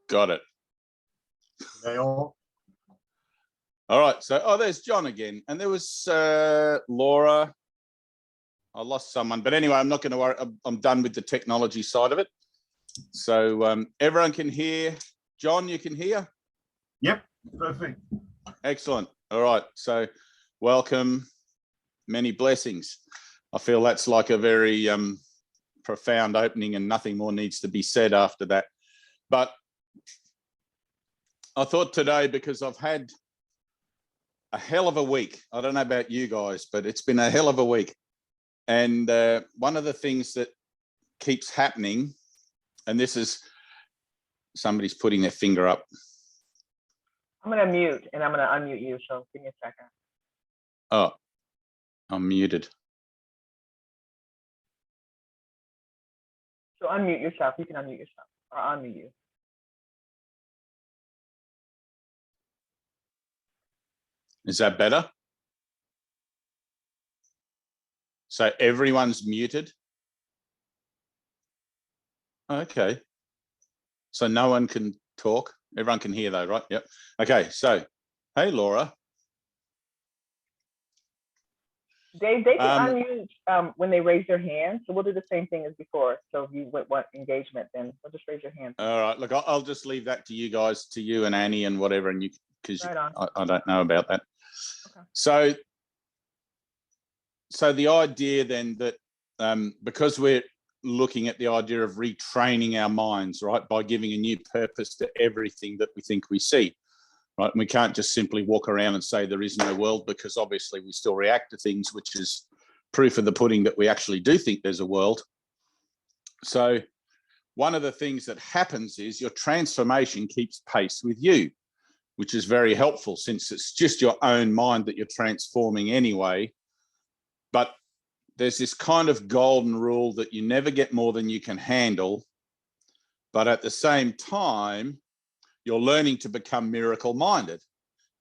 Got it. They all. All right. So, there's John again. And there was Laura. I lost someone. But anyway, I'm not going to worry. I'm done with the technology side of it. So everyone can hear. John, you can hear? Yep. Perfect. Excellent. All right. So welcome. Many blessings. I feel that's like a very profound opening and nothing more needs to be said after that. But I thought today, because I've had a hell of a week. I don't know about you guys, but it's been a hell of a week. And one of the things that keeps happening, and this is, somebody's putting their finger up. I'm going to mute and I'm going to unmute you. So give me a second. Oh, I'm muted. So unmute yourself. You can unmute yourself or unmute you. Is that better? So everyone's muted? Okay. So no one can talk? Everyone can hear though, right? Yep. Okay, so, hey, Laura. Dave, they can unmute when they raise their hand. So we'll do the same thing as before. So if you want engagement, then we'll just raise your hand. All right. Look, I'll just leave that to you guys, to you and Annie and whatever, and you, because right I don't know about that. Okay. So the idea then that because we're looking at the idea of retraining our minds, right, by giving a new purpose to everything that we think we see. Right? And we can't just simply walk around and say there is no world, because obviously we still react to things, which is proof of the pudding that we actually do think there's a world. So one of the things that happens is your transformation keeps pace with you, which is very helpful since it's just your own mind that you're transforming anyway. But there's this kind of golden rule that you never get more than you can handle. But at the same time, you're learning to become miracle-minded.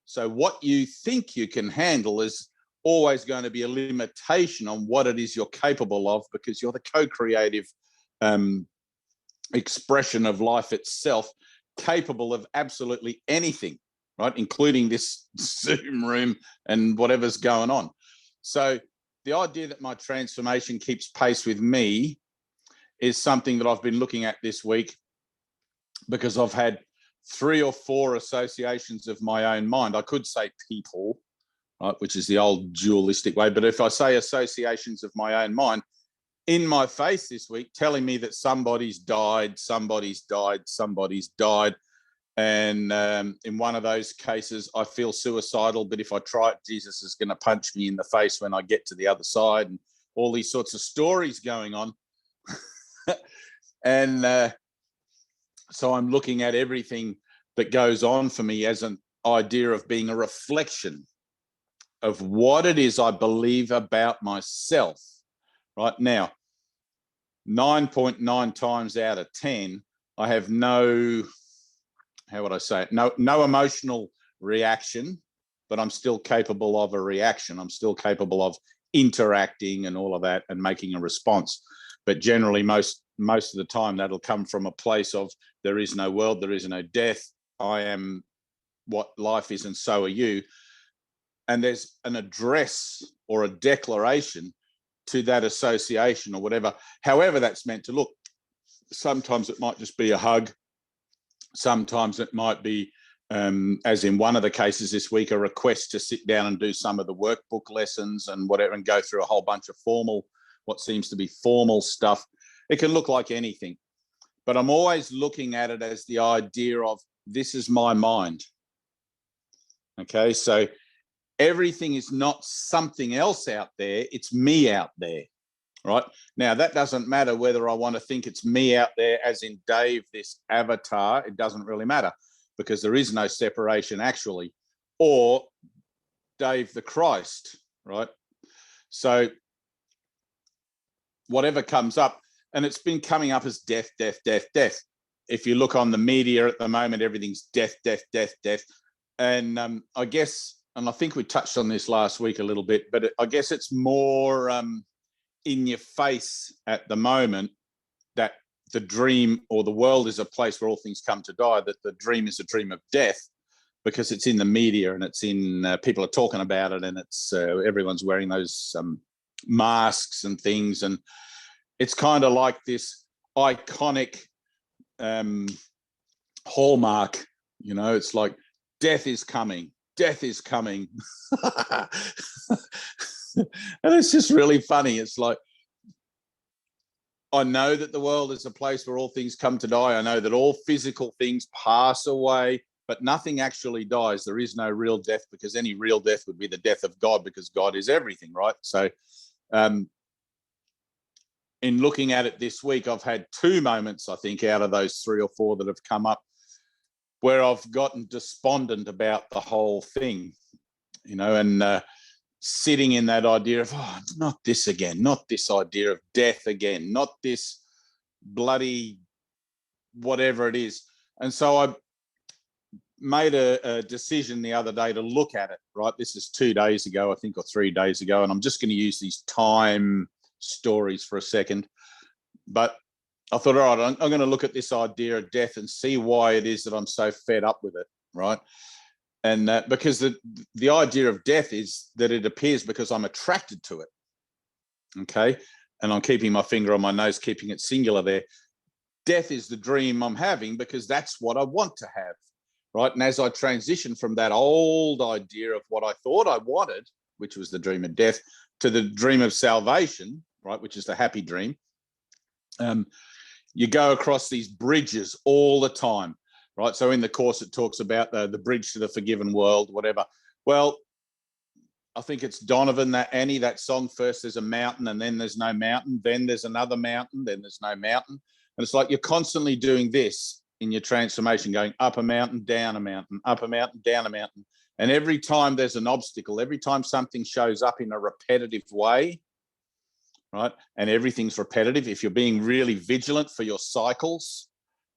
So what you think you can handle is always going to be a limitation on what it is you're capable of, because you're the co-creative expression of life itself, capable of absolutely anything, right? Including this Zoom room and whatever's going on. So the idea that my transformation keeps pace with me is something that I've been looking at this week, because I've had 3 or 4 associations of my own mind. I could say people, right, which is the old dualistic way. But if I say associations of my own mind, in my face this week, telling me that somebody's died, somebody's died, somebody's died. And in one of those cases, I feel suicidal, but if I try it, Jesus is going to punch me in the face when I get to the other side, and all these sorts of stories going on. And so I'm looking at everything that goes on for me as an idea of being a reflection of what it is I believe about myself. Right now, 9.9 times out of 10, I have no, how would I say it? No emotional reaction, but I'm still capable of a reaction. I'm still capable of interacting and all of that and making a response. But generally, most of the time, that'll come from a place of there is no world, there is no death. I am what life is, and so are you. And there's an address or a declaration to that association or whatever, however that's meant to look. Sometimes it might just be a hug. Sometimes it might be, as in one of the cases this week, a request to sit down and do some of the workbook lessons and whatever, and go through a whole bunch of formal, what seems to be formal stuff. It can look like anything, but I'm always looking at it as the idea of this is my mind. Okay, so everything is not something else out there, it's me out there, right? Now, that doesn't matter whether I want to think it's me out there as in Dave, this avatar, it doesn't really matter, because there is no separation actually, or Dave the Christ, right? So whatever comes up, and it's been coming up as death, death, death, death. If you look on the media at the moment, everything's death, death, death, death. And I guess, and I think we touched on this last week a little bit, but I guess it's more in your face at the moment, that the dream or the world is a place where all things come to die, that the dream is a dream of death, because it's in the media and it's in people are talking about it, and it's everyone's wearing those masks and things, and it's kind of like this iconic hallmark, you know. It's like death is coming, death is coming. And it's just really funny. It's like, I know that the world is a place where all things come to die. I know that all physical things pass away, but nothing actually dies. There is no real death, because any real death would be the death of God, because God is everything, right? So in looking at it this week, I've had 2 moments, I think, out of those 3 or 4 that have come up, where I've gotten despondent about the whole thing, you know, and sitting in that idea of, oh, not this again, not this idea of death again, not this bloody whatever it is. And so I made a decision the other day to look at it, right? This is 2 days ago, I think, or 3 days ago, and I'm just going to use these time stories for a second. But I thought, all right, I'm going to look at this idea of death and see why it is that I'm so fed up with it, right? And because the idea of death is that it appears because I'm attracted to it, okay? And I'm keeping my finger on my nose, keeping it singular there. Death is the dream I'm having because that's what I want to have, right? And as I transition from that old idea of what I thought I wanted, which was the dream of death, to the dream of salvation, right, which is the happy dream, you go across these bridges all the time. Right. So in the course, it talks about the bridge to the forgiven world, whatever. Well, I think it's Donovan, that Annie, that song, first there's a mountain and then there's no mountain. Then there's another mountain, then there's no mountain. And it's like you're constantly doing this in your transformation, going up a mountain, down a mountain, up a mountain, down a mountain. And every time there's an obstacle, every time something shows up in a repetitive way, right? And everything's repetitive. If you're being really vigilant for your cycles,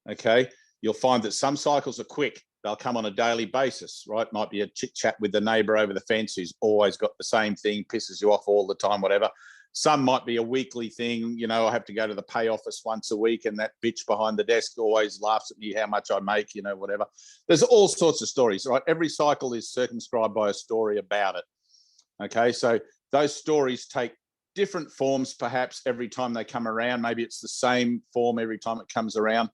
okay, you'll find that some cycles are quick. They'll come on a daily basis, right? Might be a chit chat with the neighbor over the fence who's always got the same thing, pisses you off all the time, whatever. Some might be a weekly thing. You know, I have to go to the pay office once a week and that bitch behind the desk always laughs at me how much I make, you know, whatever. There's all sorts of stories, right? Every cycle is circumscribed by a story about it. Okay, so those stories take different forms perhaps every time they come around. Maybe it's the same form every time it comes around,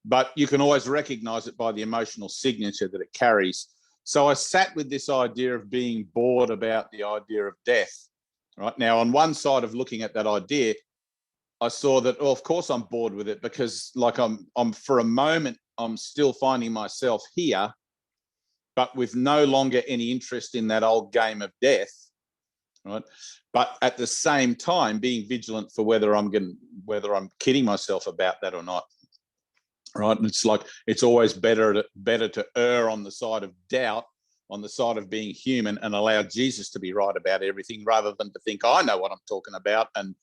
but you can always recognize it by the emotional signature that it carries. So I sat with this idea of being bored about the idea of death. Right now, on one side of looking at that idea, I saw that, oh, of course I'm bored with it, because like I'm for a moment, I'm still finding myself here, but with no longer any interest in that old game of death. Right. But at the same time, being vigilant for whether I'm kidding myself about that or not. Right. And it's like, it's always better to err on the side of doubt, on the side of being human, and allow Jesus to be right about everything, rather than to think I know what I'm talking about and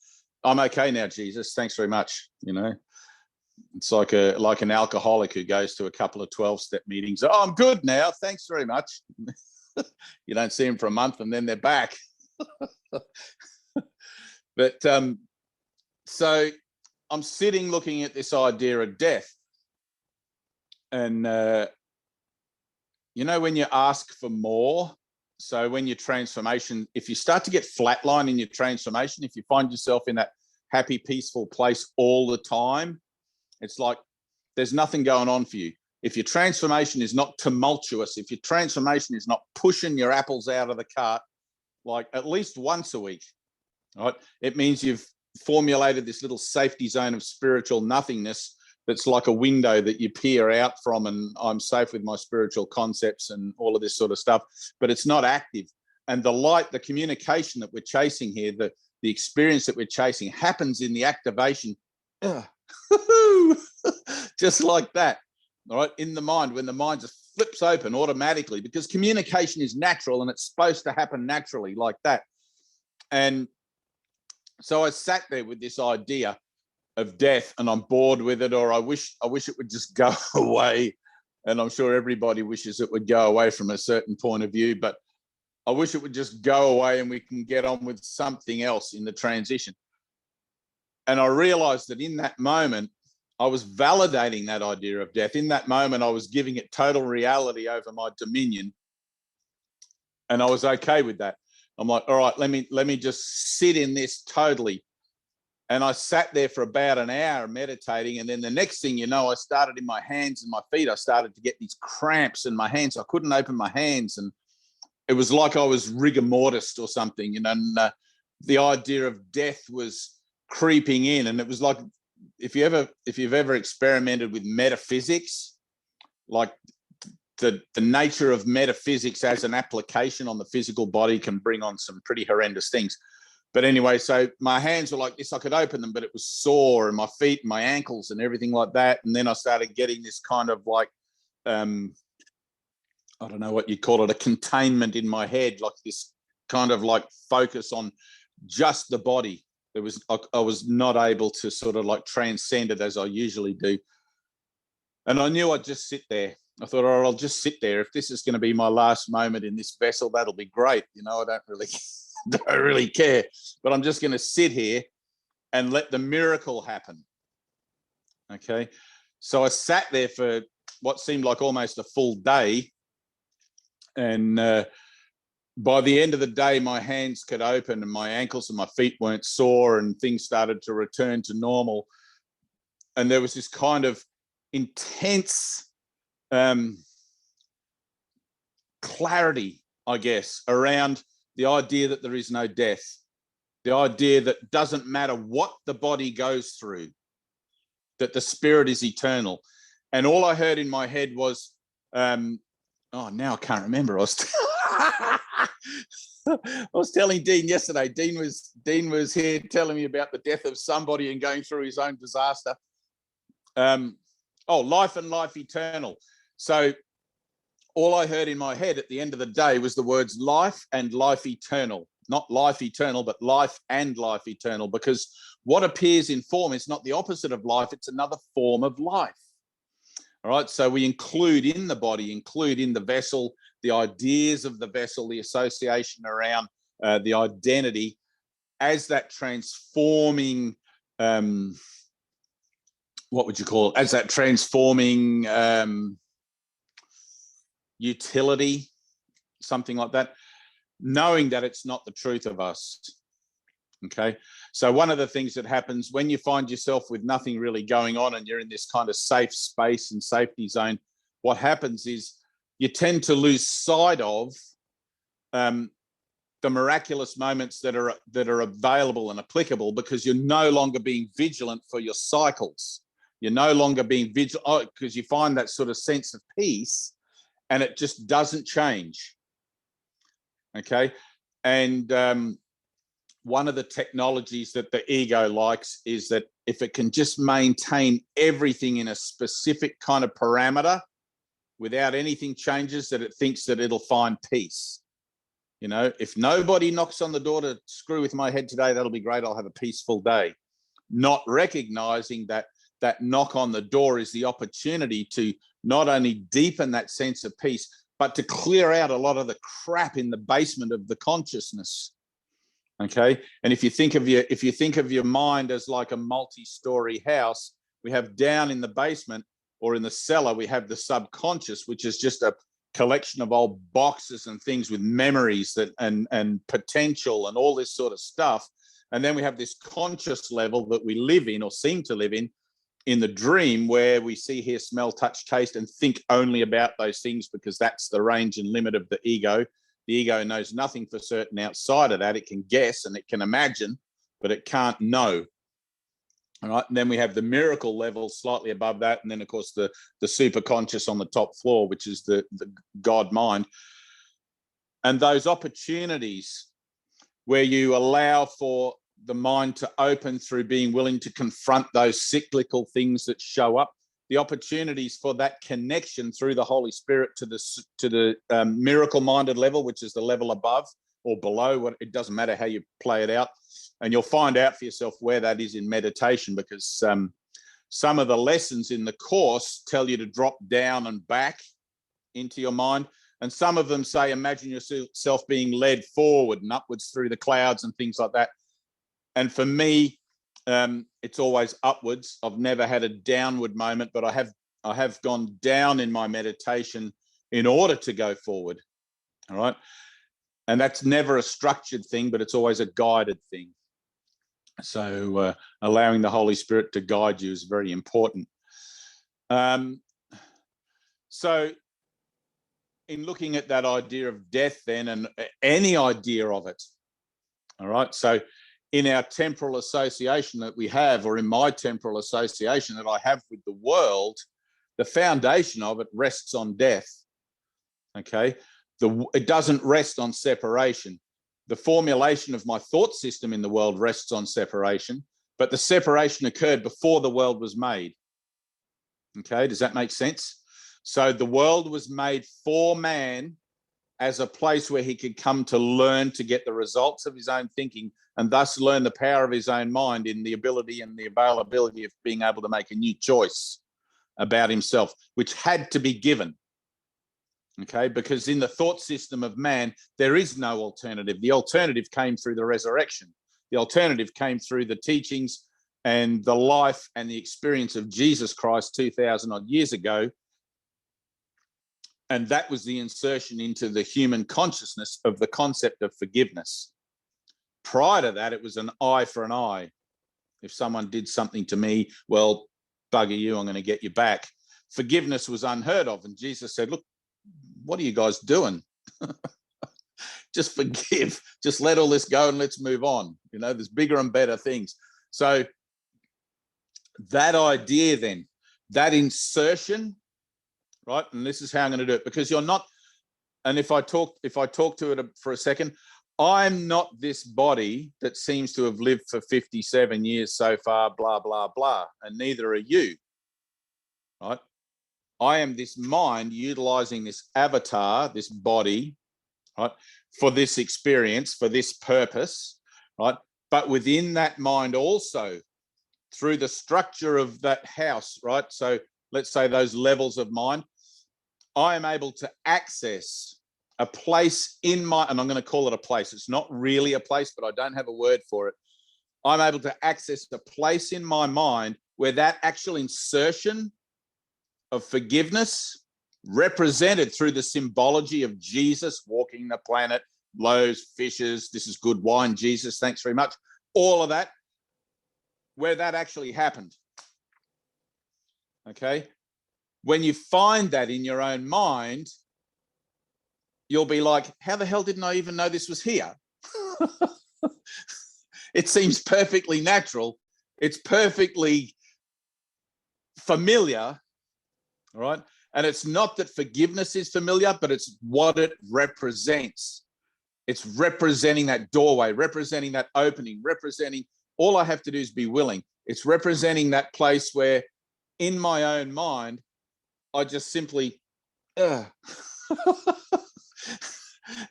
I'm okay now, Jesus, thanks very much. You know, it's like an alcoholic who goes to a couple of 12-step meetings. Oh, I'm good now, thanks very much. You don't see them for a month and then they're back. But so I'm sitting looking at this idea of death, and you know, when you ask for more, so when your transformation, if you start to get flatline in your transformation, if you find yourself in that happy, peaceful place all the time, it's like there's nothing going on for you. If your transformation is not tumultuous, if your transformation is not pushing your apples out of the cart, like at least once a week, right? It means you've formulated this little safety zone of spiritual nothingness that's like a window that you peer out from, and I'm safe with my spiritual concepts and all of this sort of stuff, but it's not active. And the light, the communication that we're chasing here, the experience that we're chasing happens in the activation, just like that, all right, in the mind, when the mind just flips open automatically, because communication is natural and it's supposed to happen naturally like that. And so I sat there with this idea of death, and I'm bored with it, or I wish it would just go away. And I'm sure everybody wishes it would go away from a certain point of view, but I wish it would just go away and we can get on with something else in the transition. And I realized that in that moment, I was validating that idea of death. In that moment, I was giving it total reality over my dominion. And I was okay with that. I'm like, all right, let me just sit in this totally. And I sat there for about an hour meditating. And then the next thing you know, I started in my hands and my feet. I started to get these cramps in my hands. I couldn't open my hands. And it was like I was rigor mortis or something, you know, and the idea of death was creeping in. And it was like, if you've ever experimented with metaphysics, like the nature of metaphysics as an application on the physical body can bring on some pretty horrendous things. But anyway, so my hands were like this. I could open them, but it was sore, and my feet and my ankles and everything like that. And then I started getting this kind of like, I don't know what you'd call it, a containment in my head, like this kind of like focus on just the body. I was not able to sort of like transcend it as I usually do. And I knew I'd just sit there. I thought, all right, I'll just sit there. If this is going to be my last moment in this vessel, that'll be great. You know, I don't really care, but I'm just going to sit here and let the miracle happen. Okay. So I sat there for what seemed like almost a full day. And by the end of the day, my hands could open and my ankles and my feet weren't sore, and things started to return to normal. And there was this kind of intense clarity, I guess, around the idea that there is no death, the idea that doesn't matter what the body goes through, that the spirit is eternal. And all I heard in my head was, now I can't remember. I was telling Dean yesterday. Dean was here telling me about the death of somebody and going through his own disaster. Life and life eternal. So all I heard in my head at the end of the day was the words life and life eternal. Not life eternal, but life and life eternal, because what appears in form is not the opposite of life. It's another form of life. All right. So we include in the body, include in the vessel, the ideas of the vessel, the association around the identity as that transforming, what would you call it? As that transforming utility, something like that, knowing that it's not the truth of us. Okay. So one of the things that happens when you find yourself with nothing really going on and you're in this kind of safe space and safety zone, what happens is you tend to lose sight of the miraculous moments that are available and applicable, because you're no longer being vigilant for your cycles. You're no longer being vigilant because you find that sort of sense of peace and it just doesn't change. Okay. And one of the technologies that the ego likes is that if it can just maintain everything in a specific kind of parameter without anything changes, that it thinks that it'll find peace. You know, if nobody knocks on the door to screw with my head today, that'll be great. I'll have a peaceful day. Not recognizing that that knock on the door is the opportunity to not only deepen that sense of peace, but to clear out a lot of the crap in the basement of the consciousness. Okay. And if you think of your mind as like a multi-story house, we have down in the basement or in the cellar, we have the subconscious, which is just a collection of old boxes and things with memories that and potential and all this sort of stuff. And then we have this conscious level that we live in or seem to live in the dream, where we see, hear, smell, touch, taste, and think only about those things, because that's the range and limit of the ego. The ego knows nothing for certain outside of that. It can guess and it can imagine, but it can't know. All right. And then we have the miracle level slightly above that. And then, of course, the super conscious on the top floor, which is the God mind. And those opportunities where you allow for the mind to open through being willing to confront those cyclical things that show up, the opportunities for that connection through the Holy Spirit to the miracle-minded level, which is the level above or below. It doesn't matter how you play it out. And you'll find out for yourself where that is in meditation, because some of the lessons in the course tell you to drop down and back into your mind. And some of them say, imagine yourself being led forward and upwards through the clouds and things like that. And for me, it's always upwards. I've never had a downward moment, but I have gone down in my meditation in order to go forward. All right. And that's never a structured thing, but it's always a guided thing. So allowing the Holy Spirit to guide you is very important. So in looking at that idea of death then, and any idea of it, all right, so in our temporal association that we have, or in my temporal association that I have with the world, the foundation of it rests on death, okay? It doesn't rest on separation. The formulation of my thought system in the world rests on separation, but the separation occurred before the world was made. Okay, does that make sense? So the world was made for man as a place where he could come to learn to get the results of his own thinking, and thus learn the power of his own mind in the ability and the availability of being able to make a new choice about himself, which had to be given. Okay, because in the thought system of man, there is no alternative. The alternative came through the resurrection. The alternative came through the teachings and the life and the experience of Jesus Christ 2,000 odd years ago. And that was the insertion into the human consciousness of the concept of forgiveness. Prior to that, it was an eye for an eye. If someone did something to me, well, bugger you, I'm going to get you back. Forgiveness was unheard of. And Jesus said, look, what are you guys doing? Just forgive. Just let all this go and let's move on. You know, there's bigger and better things. So that idea then, that insertion, right? And this is how I'm going to do it, because you're not, and if I talk to it for a second, I'm not this body that seems to have lived for 57 years so far, blah, blah, blah, and neither are you, right? I am this mind utilizing this avatar, this body, right, for this experience, for this purpose, right? But within that mind also, through the structure of that house, right? So let's say those levels of mind, I am able to access a place in my, and I'm going to call it a place. It's not really a place, but I don't have a word for it. I'm able to access a place in my mind where that actual insertion of forgiveness, represented through the symbology of Jesus walking the planet, loaves, fishes, this is good wine, Jesus, thanks very much, all of that, where that actually happened. Okay? When you find that in your own mind, you'll be like, how the hell didn't I even know this was here? It seems perfectly natural. It's perfectly familiar, all right? And it's not that forgiveness is familiar, but it's what it represents. It's representing that doorway, representing that opening, representing, all I have to do is be willing. It's representing that place where in my own mind, I just simply, and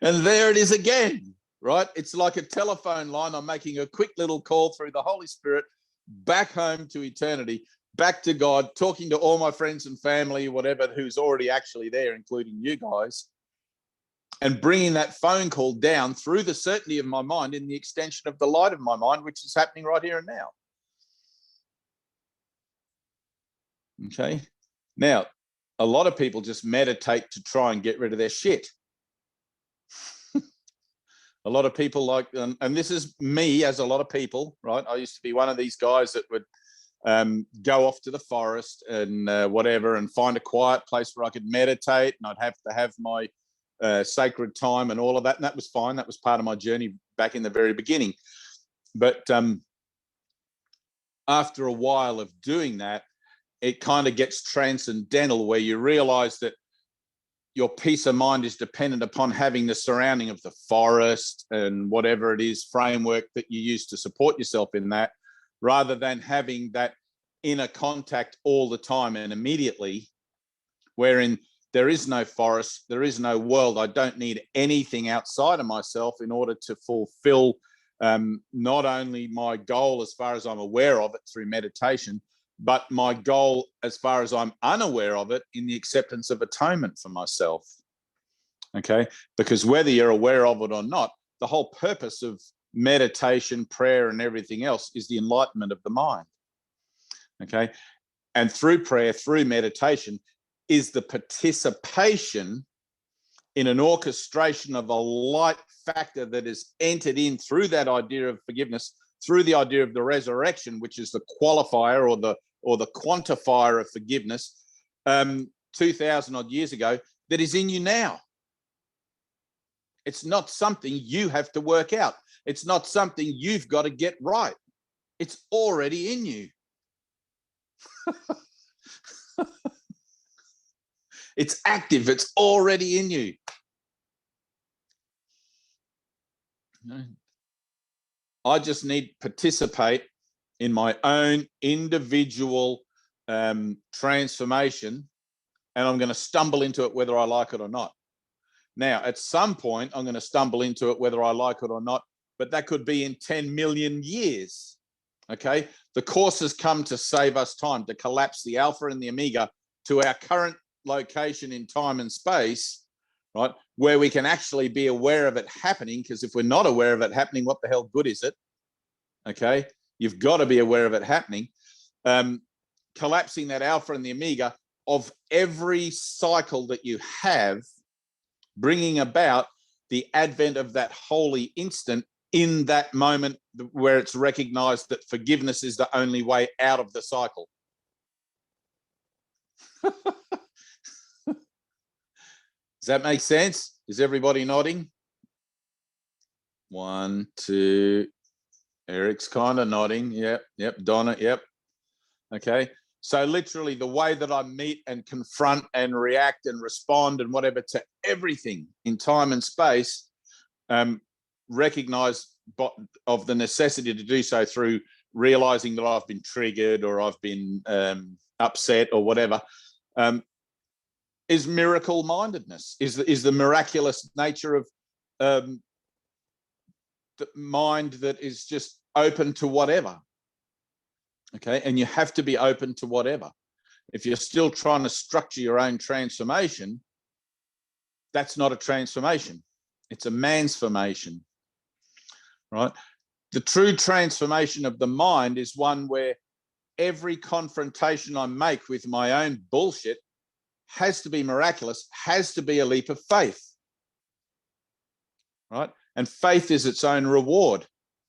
there it is again, right? It's like a telephone line. I'm making a quick little call through the Holy Spirit back home to eternity, back to God, talking to all my friends and family, whatever, who's already actually there, including you guys, and bringing that phone call down through the certainty of my mind in the extension of the light of my mind, which is happening right here and now. Okay. Now, a lot of people just meditate to try and get rid of their shit. A lot of people like, and this is me as a lot of people, right? I used to be one of these guys that would go off to the forest and whatever, and find a quiet place where I could meditate, and I'd have to have my sacred time and all of that. And that was fine. That was part of my journey back in the very beginning. But after a while of doing that, it kind of gets transcendental, where you realize that your peace of mind is dependent upon having the surrounding of the forest and whatever it is, framework that you use to support yourself in that, rather than having that inner contact all the time and immediately, wherein there is no forest, there is no world. I don't need anything outside of myself in order to fulfill not only my goal as far as I'm aware of it through meditation, but my goal as far as I'm unaware of it in the acceptance of atonement for myself. Okay? Because whether you're aware of it or not, the whole purpose of meditation, prayer, and everything else is the enlightenment of the mind. Okay. And through prayer, through meditation, is the participation in an orchestration of a light factor that is entered in through that idea of forgiveness, through the idea of the resurrection, which is the qualifier or the quantifier of forgiveness, 2,000 odd years ago, that is in you now. It's not something you have to work out. It's not something you've got to get right. It's already in you. It's active. It's already in you. I just need to participate in my own individual transformation, and I'm going to stumble into it whether I like it or not. Now, at some point, I'm going to stumble into it whether I like it or not, but that could be in 10 million years. Okay? The Course has come to save us time, to collapse the alpha and the omega to our current location in time and space, right? Where we can actually be aware of it happening, because if we're not aware of it happening, what the hell good is it? Okay? You've got to be aware of it happening. Collapsing that alpha and the omega of every cycle that you have, bringing about the advent of that holy instant in that moment where it's recognized that forgiveness is the only way out of the cycle. Does that make sense? Is everybody nodding? 1, 2. Eric's kind of nodding. Yep. Donna, yep. Okay. So literally the way that I meet and confront and react and respond and whatever to everything in time and space, recognize of the necessity to do so through realizing that I've been triggered or I've been upset or whatever, is miracle mindedness, is the miraculous nature of the mind that is just open to whatever. Okay, and you have to be open to whatever. If you're still trying to structure your own transformation, that's not a transformation. It's a mansformation, right? The true transformation of the mind is one where every confrontation I make with my own bullshit has to be miraculous, has to be a leap of faith, right? And faith is its own reward.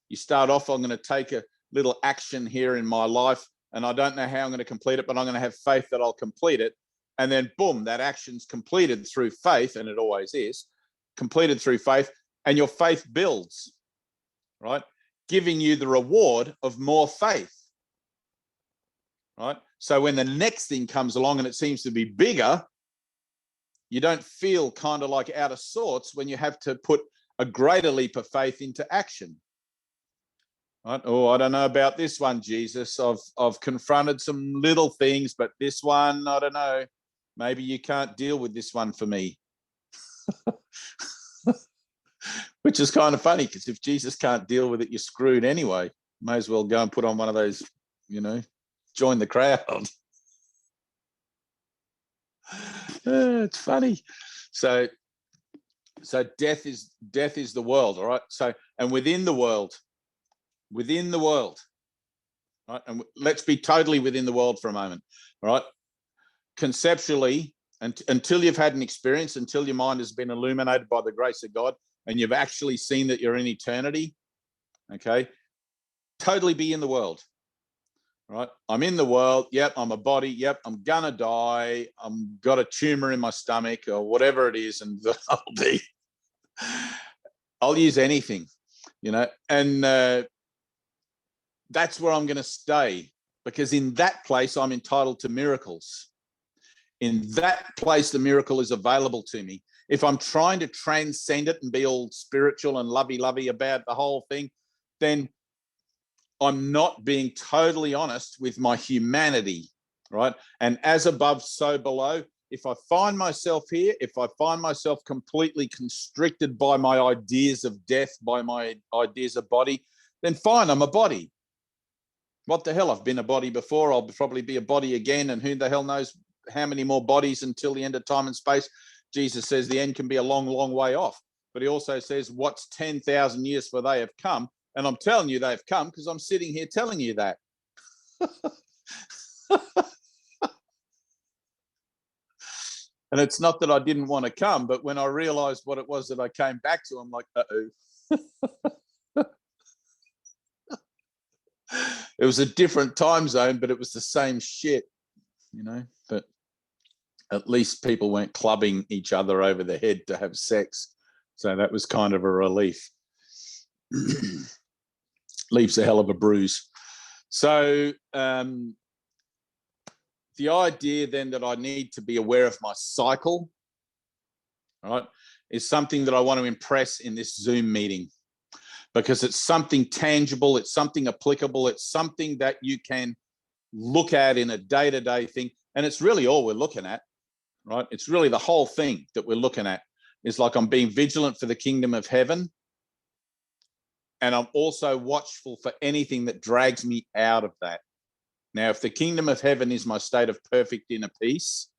You start off, I'm going to take a little action here in my life, and I don't know how I'm going to complete it, but I'm going to have faith that I'll complete it. And then boom, that action's completed through faith, and it always is completed through faith, and your faith builds, right? Giving you the reward of more faith, right? So when the next thing comes along and it seems to be bigger, you don't feel kind of like out of sorts when you have to put a greater leap of faith into action. Right? Oh, I don't know about this one, Jesus. I've confronted some little things, but this one, I don't know. Maybe you can't deal with this one for me. Which is kind of funny, because if Jesus can't deal with it, you're screwed anyway. May as well go and put on one of those, join the crowd. It's funny. So death is the world, all right? So, and within the world, right? And let's be totally within the world for a moment, all right? Conceptually, until you've had an experience, until your mind has been illuminated by the grace of God, and you've actually seen that you're in eternity, okay? Totally be in the world, right? I'm in the world. Yep, I'm a body. Yep, I'm gonna die. I'm got a tumor in my stomach or whatever it is, and I'll use anything, and that's where I'm going to stay, because in that place I'm entitled to miracles. In that place, the miracle is available to me. If I'm trying to transcend it and be all spiritual and lovey-lovey about the whole thing, then I'm not being totally honest with my humanity, right? And as above, so below. If I find myself here, if I find myself completely constricted by my ideas of death, by my ideas of body, then fine, I'm a body. What the hell? I've been a body before. I'll probably be a body again. And who the hell knows how many more bodies until the end of time and space. Jesus says the end can be a long, long way off. But he also says, what's 10,000 years for they have come? And I'm telling you they've come because I'm sitting here telling you that. And it's not that I didn't want to come, but when I realized what it was that I came back to, I'm like, uh-oh. It was a different time zone, but it was the same shit, you know. But at least people weren't clubbing each other over the head to have sex. So that was kind of a relief. Leaves a hell of a bruise. So the idea then that I need to be aware of my cycle, right, is something that I want to impress in this Zoom meeting, because it's something tangible, it's something applicable, it's something that you can look at in a day-to-day thing. And it's really all we're looking at, right? It's really the whole thing that we're looking at. It's like I'm being vigilant for the kingdom of heaven. And I'm also watchful for anything that drags me out of that. Now, if the kingdom of heaven is my state of perfect inner peace,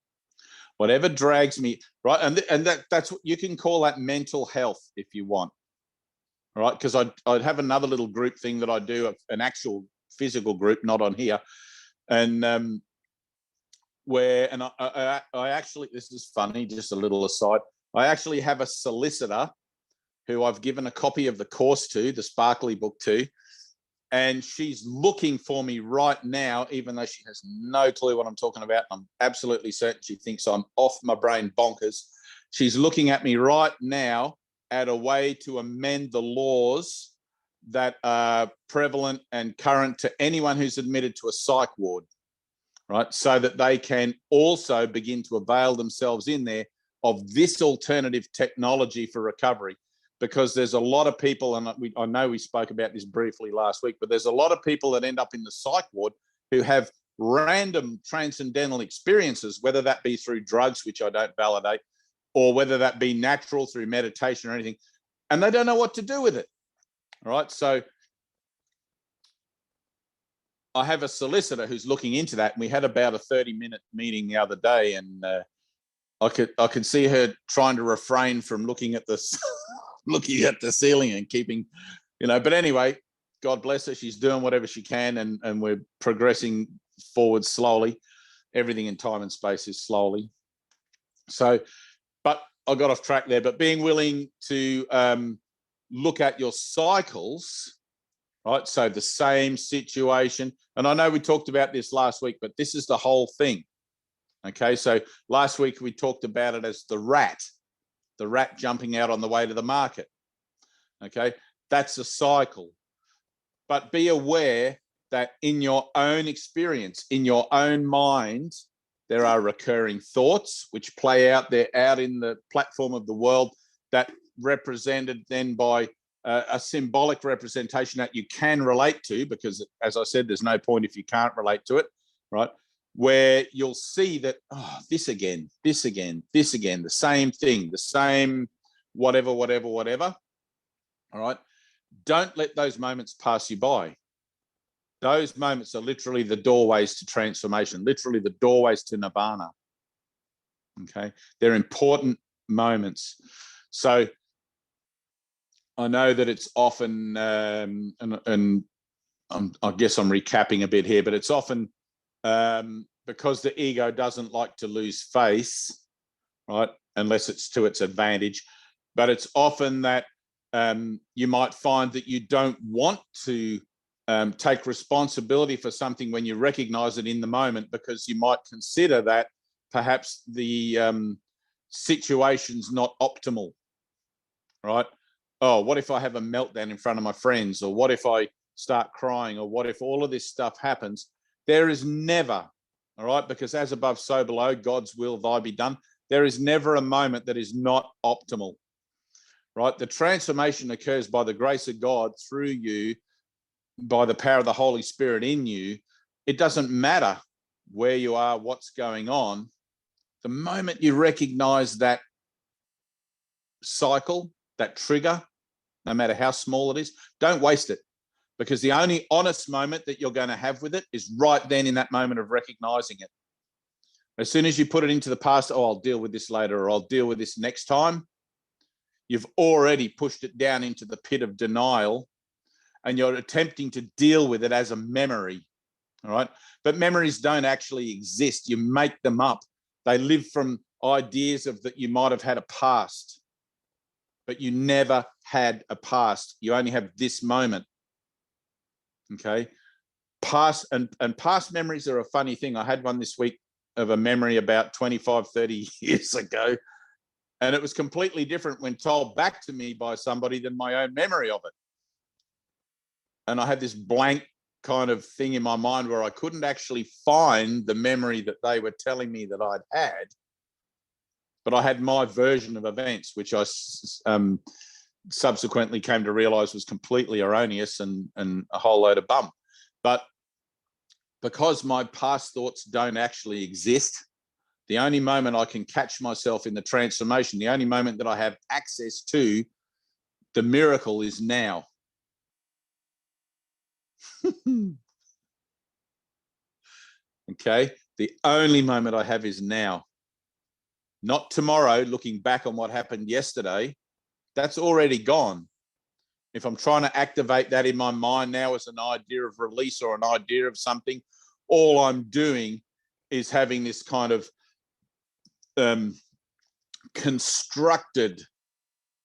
whatever drags me, right? And that's what you can call that mental health if you want, right? Because I'd have another little group thing that I do, an actual physical group, not on here. And I actually, this is funny, just a little aside, I actually have a solicitor who I've given a copy of the course to, the Sparkly book to, and she's looking for me right now, even though she has no clue what I'm talking about. I'm absolutely certain she thinks I'm off my brain bonkers. She's looking at me right now at a way to amend the laws that are prevalent and current to anyone who's admitted to a psych ward, right? So that they can also begin to avail themselves in there of this alternative technology for recovery. Because there's a lot of people, and I know we spoke about this briefly last week, but there's a lot of people that end up in the psych ward who have random transcendental experiences, whether that be through drugs, which I don't validate, or whether that be natural through meditation or anything, and they don't know what to do with it. All right. So I have a solicitor who's looking into that, and we had about a 30-minute meeting the other day, and I could see her trying to refrain from looking at this. Looking at the ceiling and keeping, you know, but anyway, God bless her. She's doing whatever she can, and we're progressing forward slowly. Everything in time and space is slowly. So, but I got off track there. But being willing to look at your cycles, right? So the same situation, and I know we talked about this last week, but this is the whole thing. Okay, so last week we talked about it as the rat jumping out on the way to the market. Okay, that's a cycle. But be aware that in your own experience, in your own mind, there are recurring thoughts which play out there, out in the platform of the world, that represented then by a symbolic representation that you can relate to, because as I said, there's no point if you can't relate to it, right? Where you'll see that, oh, this again, the same thing, the same whatever. All right. Don't let those moments pass you by. Those moments are literally the doorways to transformation, literally the doorways to nirvana. Okay. They're important moments. So I know that it's often, and I guess I'm recapping a bit here, but it's often, because the ego doesn't like to lose face, right, unless it's to its advantage. But it's often that you might find that you don't want to take responsibility for something when you recognize it in the moment, because you might consider that perhaps the situation's not optimal, right? Oh, what if I have a meltdown in front of my friends? Or what if I start crying? Or what if all of this stuff happens? There is never, all right, because as above, so below, God's will, thy be done. There is never a moment that is not optimal, right? The transformation occurs by the grace of God through you, by the power of the Holy Spirit in you. It doesn't matter where you are, what's going on. The moment you recognize that cycle, that trigger, no matter how small it is, don't waste it. Because the only honest moment that you're going to have with it is right then, in that moment of recognizing it. As soon as you put it into the past, oh, I'll deal with this later, or I'll deal with this next time, you've already pushed it down into the pit of denial, and you're attempting to deal with it as a memory. All right. But memories don't actually exist. You make them up. They live from ideas of that you might have had a past, but you never had a past. You only have this moment. Okay. Past and past memories are a funny thing. I had one this week of a memory about 25, 30 years ago. And it was completely different when told back to me by somebody than my own memory of it. And I had this blank kind of thing in my mind where I couldn't actually find the memory that they were telling me that I'd had. But I had my version of events, which I subsequently came to realize was completely erroneous and a whole load of bum. But because my past thoughts don't actually exist, the only moment I can catch myself in the transformation, the only moment that I have access to the miracle is now. Okay, the only moment I have is now. Not tomorrow, looking back on what happened yesterday. That's already gone. If I'm trying to activate that in my mind now as an idea of release or an idea of something, all I'm doing is having this kind of constructed,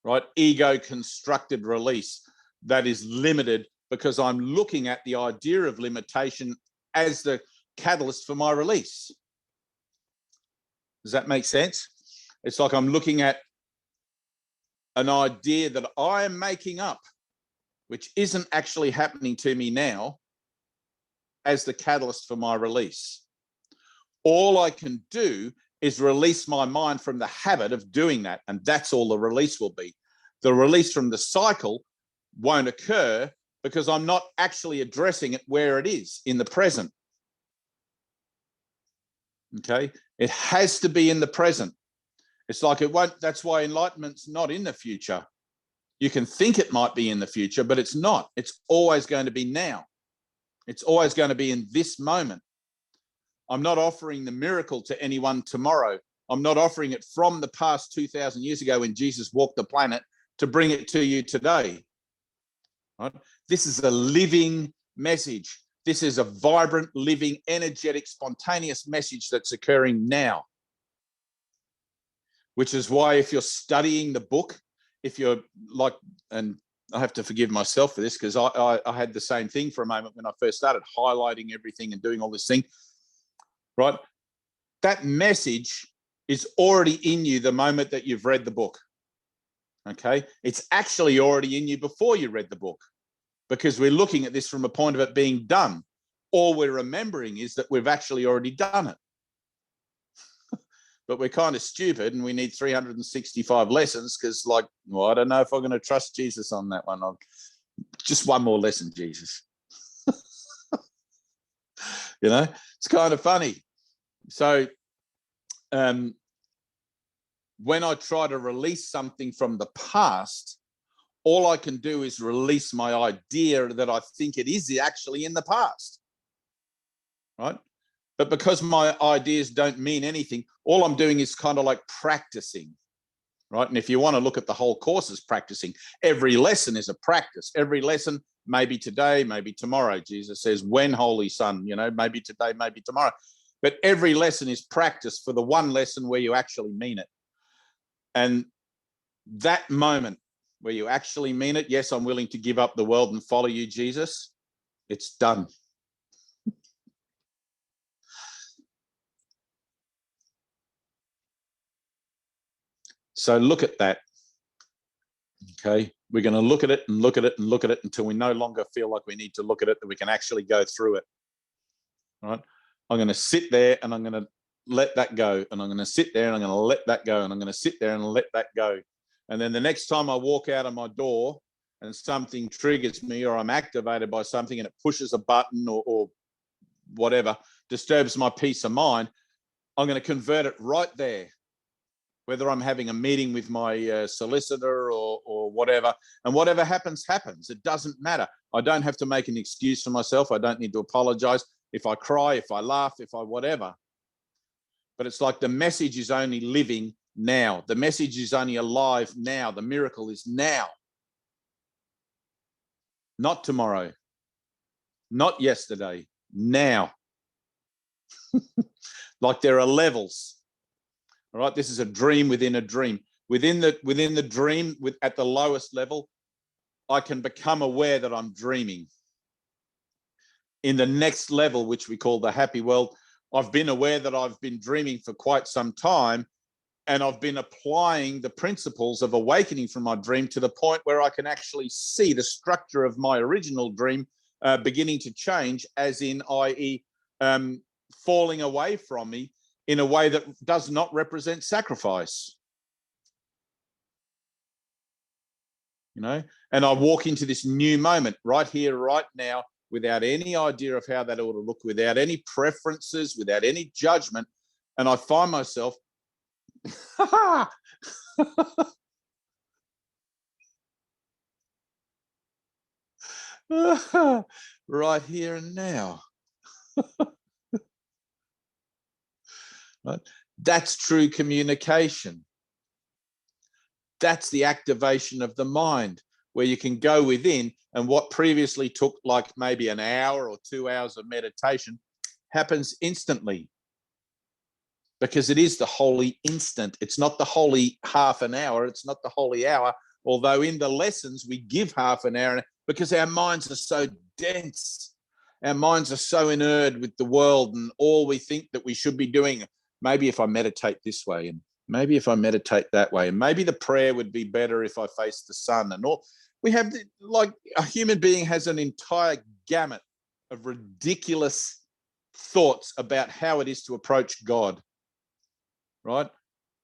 right, ego constructed release that is limited because I'm looking at the idea of limitation as the catalyst for my release. Does that make sense? It's like I'm looking at an idea that I am making up, which isn't actually happening to me now, as the catalyst for my release. All I can do is release my mind from the habit of doing that. And that's all the release will be. The release from the cycle won't occur because I'm not actually addressing it where it is in the present. Okay. It has to be in the present. It's like it won't, that's why enlightenment's not in the future. You can think it might be in the future, but it's not. It's always going to be now. It's always going to be in this moment. I'm not offering the miracle to anyone tomorrow. I'm not offering it from the past 2,000 years ago when Jesus walked the planet to bring it to you today. Right? This is a living message. This is a vibrant, living, energetic, spontaneous message that's occurring now. Which is why if you're studying the book, if you're like, and I have to forgive myself for this because I had the same thing for a moment when I first started highlighting everything and doing all this thing. Right? That message is already in you the moment that you've read the book. Okay? It's actually already in you before you read the book because we're looking at this from a point of it being done. All we're remembering is that we've actually already done it. But we're kind of stupid and we need 365 lessons because, like, well, I don't know if I'm going to trust Jesus on that one. Just one more lesson, Jesus. You know, it's kind of funny. So when I try to release something from the past, all I can do is release my idea that I think it is actually in the past, right? But because my ideas don't mean anything, all I'm doing is kind of like practicing, right? And if you want to look at the whole course as practicing, every lesson is a practice. Every lesson, maybe today, maybe tomorrow. Jesus says, when, Holy Son, you know, maybe today, maybe tomorrow. But every lesson is practice for the one lesson where you actually mean it. And that moment where you actually mean it, yes, I'm willing to give up the world and follow you, Jesus, it's done. So look at that. Okay. We're going to look at it and look at it and look at it until we no longer feel like we need to look at it, that we can actually go through it. All right. I'm going to sit there and I'm going to let that go. And I'm going to sit there and I'm going to let that go. And I'm going to sit there and let that go. And then the next time I walk out of my door and something triggers me or I'm activated by something and it pushes a button or whatever, disturbs my peace of mind, I'm going to convert it right there. Whether I'm having a meeting with my solicitor or whatever, and whatever happens, happens. It doesn't matter. I don't have to make an excuse for myself. I don't need to apologize if I cry, if I laugh, if I whatever. But it's like the message is only living now. The message is only alive now. The miracle is now. Not tomorrow. Not yesterday. Now. Like there are levels. All right, this is a dream within a dream. Within the dream, at the lowest level, I can become aware that I'm dreaming. In the next level, which we call the happy world, I've been aware that I've been dreaming for quite some time, and I've been applying the principles of awakening from my dream to the point where I can actually see the structure of my original dream beginning to change, as in, i.e., falling away from me in a way that does not represent sacrifice. You know, and I walk into this new moment right here, right now, without any idea of how that ought to look, without any preferences, without any judgment. And I find myself right here and now. Right? That's true communication. That's the activation of the mind, where you can go within, and what previously took like maybe an hour or 2 hours of meditation happens instantly, because it is the holy instant. It's not the holy half an hour. It's not the holy hour, although in the lessons we give half an hour, because our minds are so dense. Our minds are so inured with the world and all we think that we should be doing. Maybe if I meditate this way, and maybe if I meditate that way, and maybe the prayer would be better if I face the sun, and all. We have, like, a human being has an entire gamut of ridiculous thoughts about how it is to approach God, right?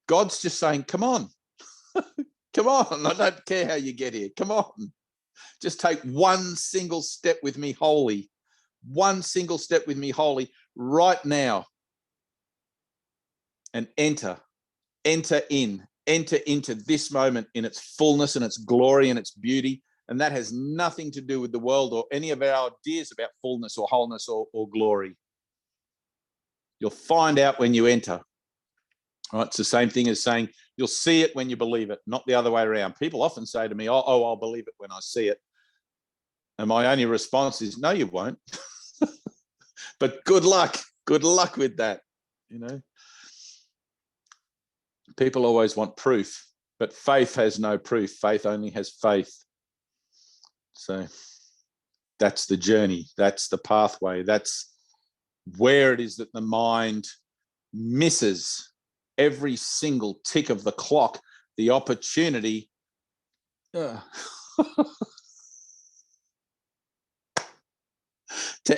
God's just saying, come on, come on. I don't care how you get here. Come on. Just take one single step with me wholly, one single step with me wholly right now, and enter into this moment in its fullness and its glory and its beauty. And that has nothing to do with the world or any of our ideas about fullness or wholeness or glory. You'll find out when you enter. All right, it's the same thing as saying you'll see it when you believe it, not the other way around. People often say to me, oh, I'll believe it when I see it. And my only response is, no, you won't. But good luck with that. You know, people always want proof, but faith has no proof. Faith only has faith. So that's the journey. That's the pathway. That's where it is that the mind misses every single tick of the clock, the opportunity to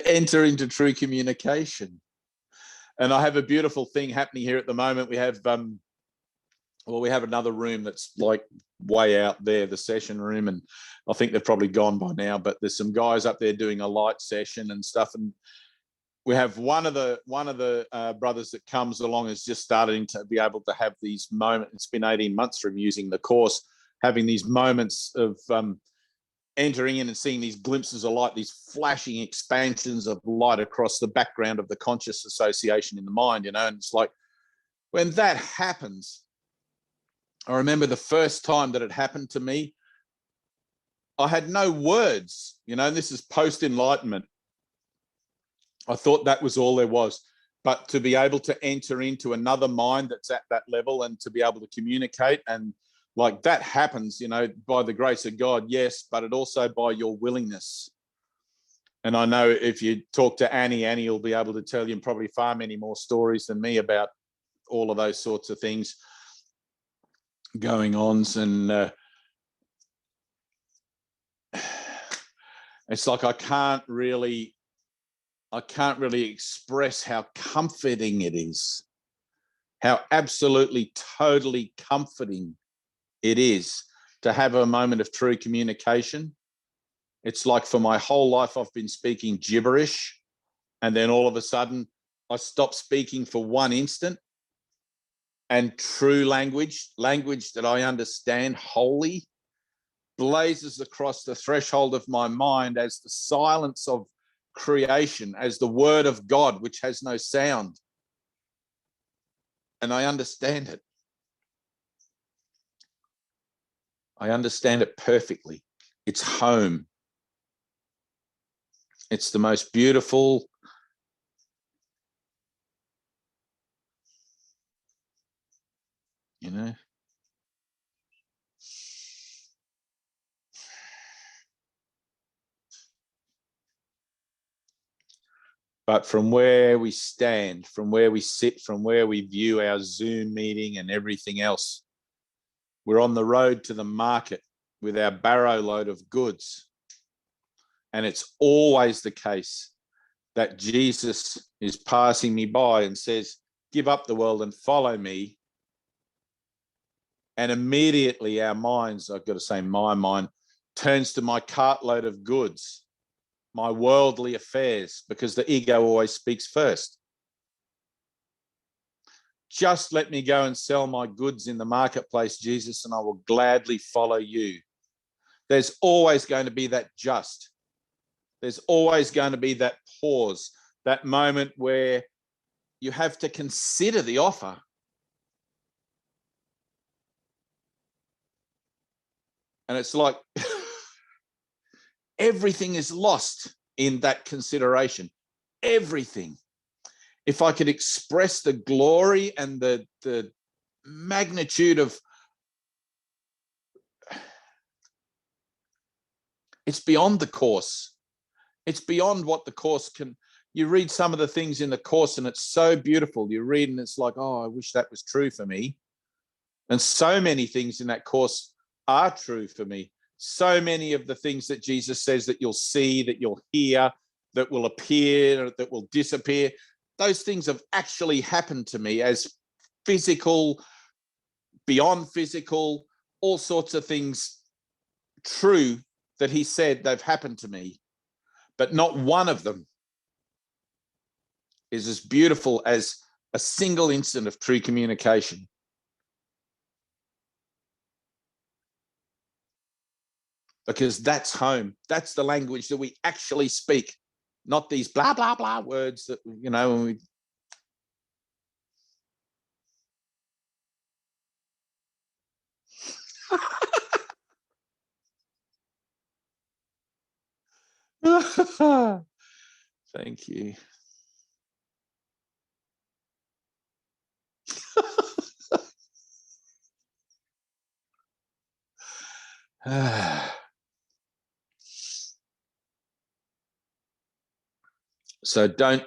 enter into true communication. And I have a beautiful thing happening here at the moment. We have we have another room that's like way out there, the session room, and I think they've probably gone by now, but there's some guys up there doing a light session and stuff. And we have one of the brothers that comes along is just starting to be able to have these moments. It's been 18 months from using the course, having these moments of entering in and seeing these glimpses of light, these flashing expansions of light across the background of the conscious association in the mind, you know. And it's like, when that happens, I remember the first time that it happened to me, I had no words, you know, and this is post-enlightenment. I thought that was all there was. But to be able to enter into another mind that's at that level and to be able to communicate, and like that happens, you know, by the grace of God, yes, but it also by your willingness. And I know if you talk to Annie will be able to tell you probably far many more stories than me about all of those sorts of things going on. And it's like I can't really express how comforting it is, how absolutely, totally comforting it is to have a moment of true communication. It's like for my whole life, I've been speaking gibberish, and then all of a sudden I stop speaking for one instant, and true language that I understand wholly, blazes across the threshold of my mind as the silence of creation, as the word of God, which has no sound. And I understand it. I understand it perfectly. It's home. It's the most beautiful, know. But from where we stand, from where we sit, from where we view our Zoom meeting and everything else, we're on the road to the market with our barrow load of goods. And it's always the case that Jesus is passing me by and says, give up the world and follow me. And immediately our minds, I've got to say my mind, turns to my cartload of goods, my worldly affairs, because the ego always speaks first. Just let me go and sell my goods in the marketplace, Jesus, and I will gladly follow you. There's always going to be that just. There's always going to be that pause, that moment where you have to consider the offer. And it's like everything is lost in that consideration. Everything. If I could express the glory and the magnitude of, it's beyond the course. It's beyond what the course can. You read some of the things in the course and it's so beautiful. You read and it's like, oh, I wish that was true for me. And so many things in that course are true for me. So many of the things that Jesus says that you'll see, that you'll hear, that will appear, that will disappear, those things have actually happened to me as physical, beyond physical, all sorts of things true that he said they've happened to me. But not one of them is as beautiful as a single instant of true communication. Because that's home. That's the language that we actually speak, not these blah, blah, blah words that, you know, when we... Thank you. So don't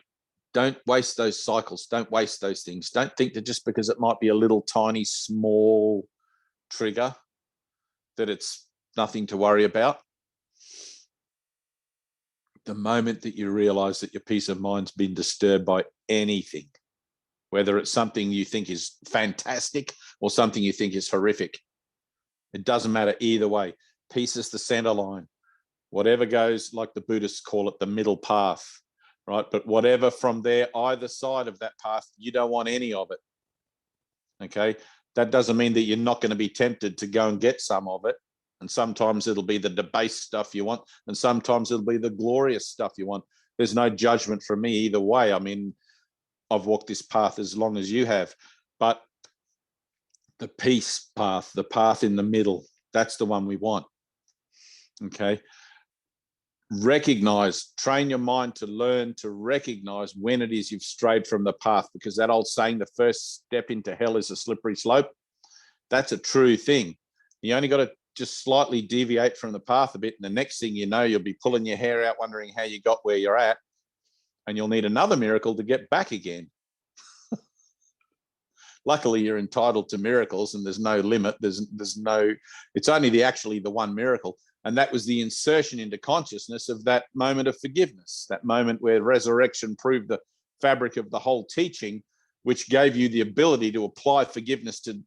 waste those cycles. Don't waste those things. Don't think that just because it might be a little tiny small trigger that it's nothing to worry about. The moment that you realize that your peace of mind's been disturbed by anything, whether it's something you think is fantastic or something you think is horrific, it doesn't matter either way. Peace is the center line. Whatever goes, like the Buddhists call it, the middle path, right? But whatever from there, either side of that path, you don't want any of it, okay? That doesn't mean that you're not going to be tempted to go and get some of it. And sometimes it'll be the debased stuff you want, and sometimes it'll be the glorious stuff you want. There's no judgment from me either way. I mean, I've walked this path as long as you have, but the peace path, the path in the middle, that's the one we want, okay? Recognize, train your mind to learn to recognize when it is you've strayed from the path, because that old saying, the first step into hell is a slippery slope, that's a true thing. You only got to just slightly deviate from the path a bit, and the next thing you know, you'll be pulling your hair out wondering how you got where you're at, and you'll need another miracle to get back again. Luckily, you're entitled to miracles, and there's no limit. There's no, it's only actually the one miracle. And that was the insertion into consciousness of that moment of forgiveness, that moment where resurrection proved the fabric of the whole teaching, which gave you the ability to apply forgiveness to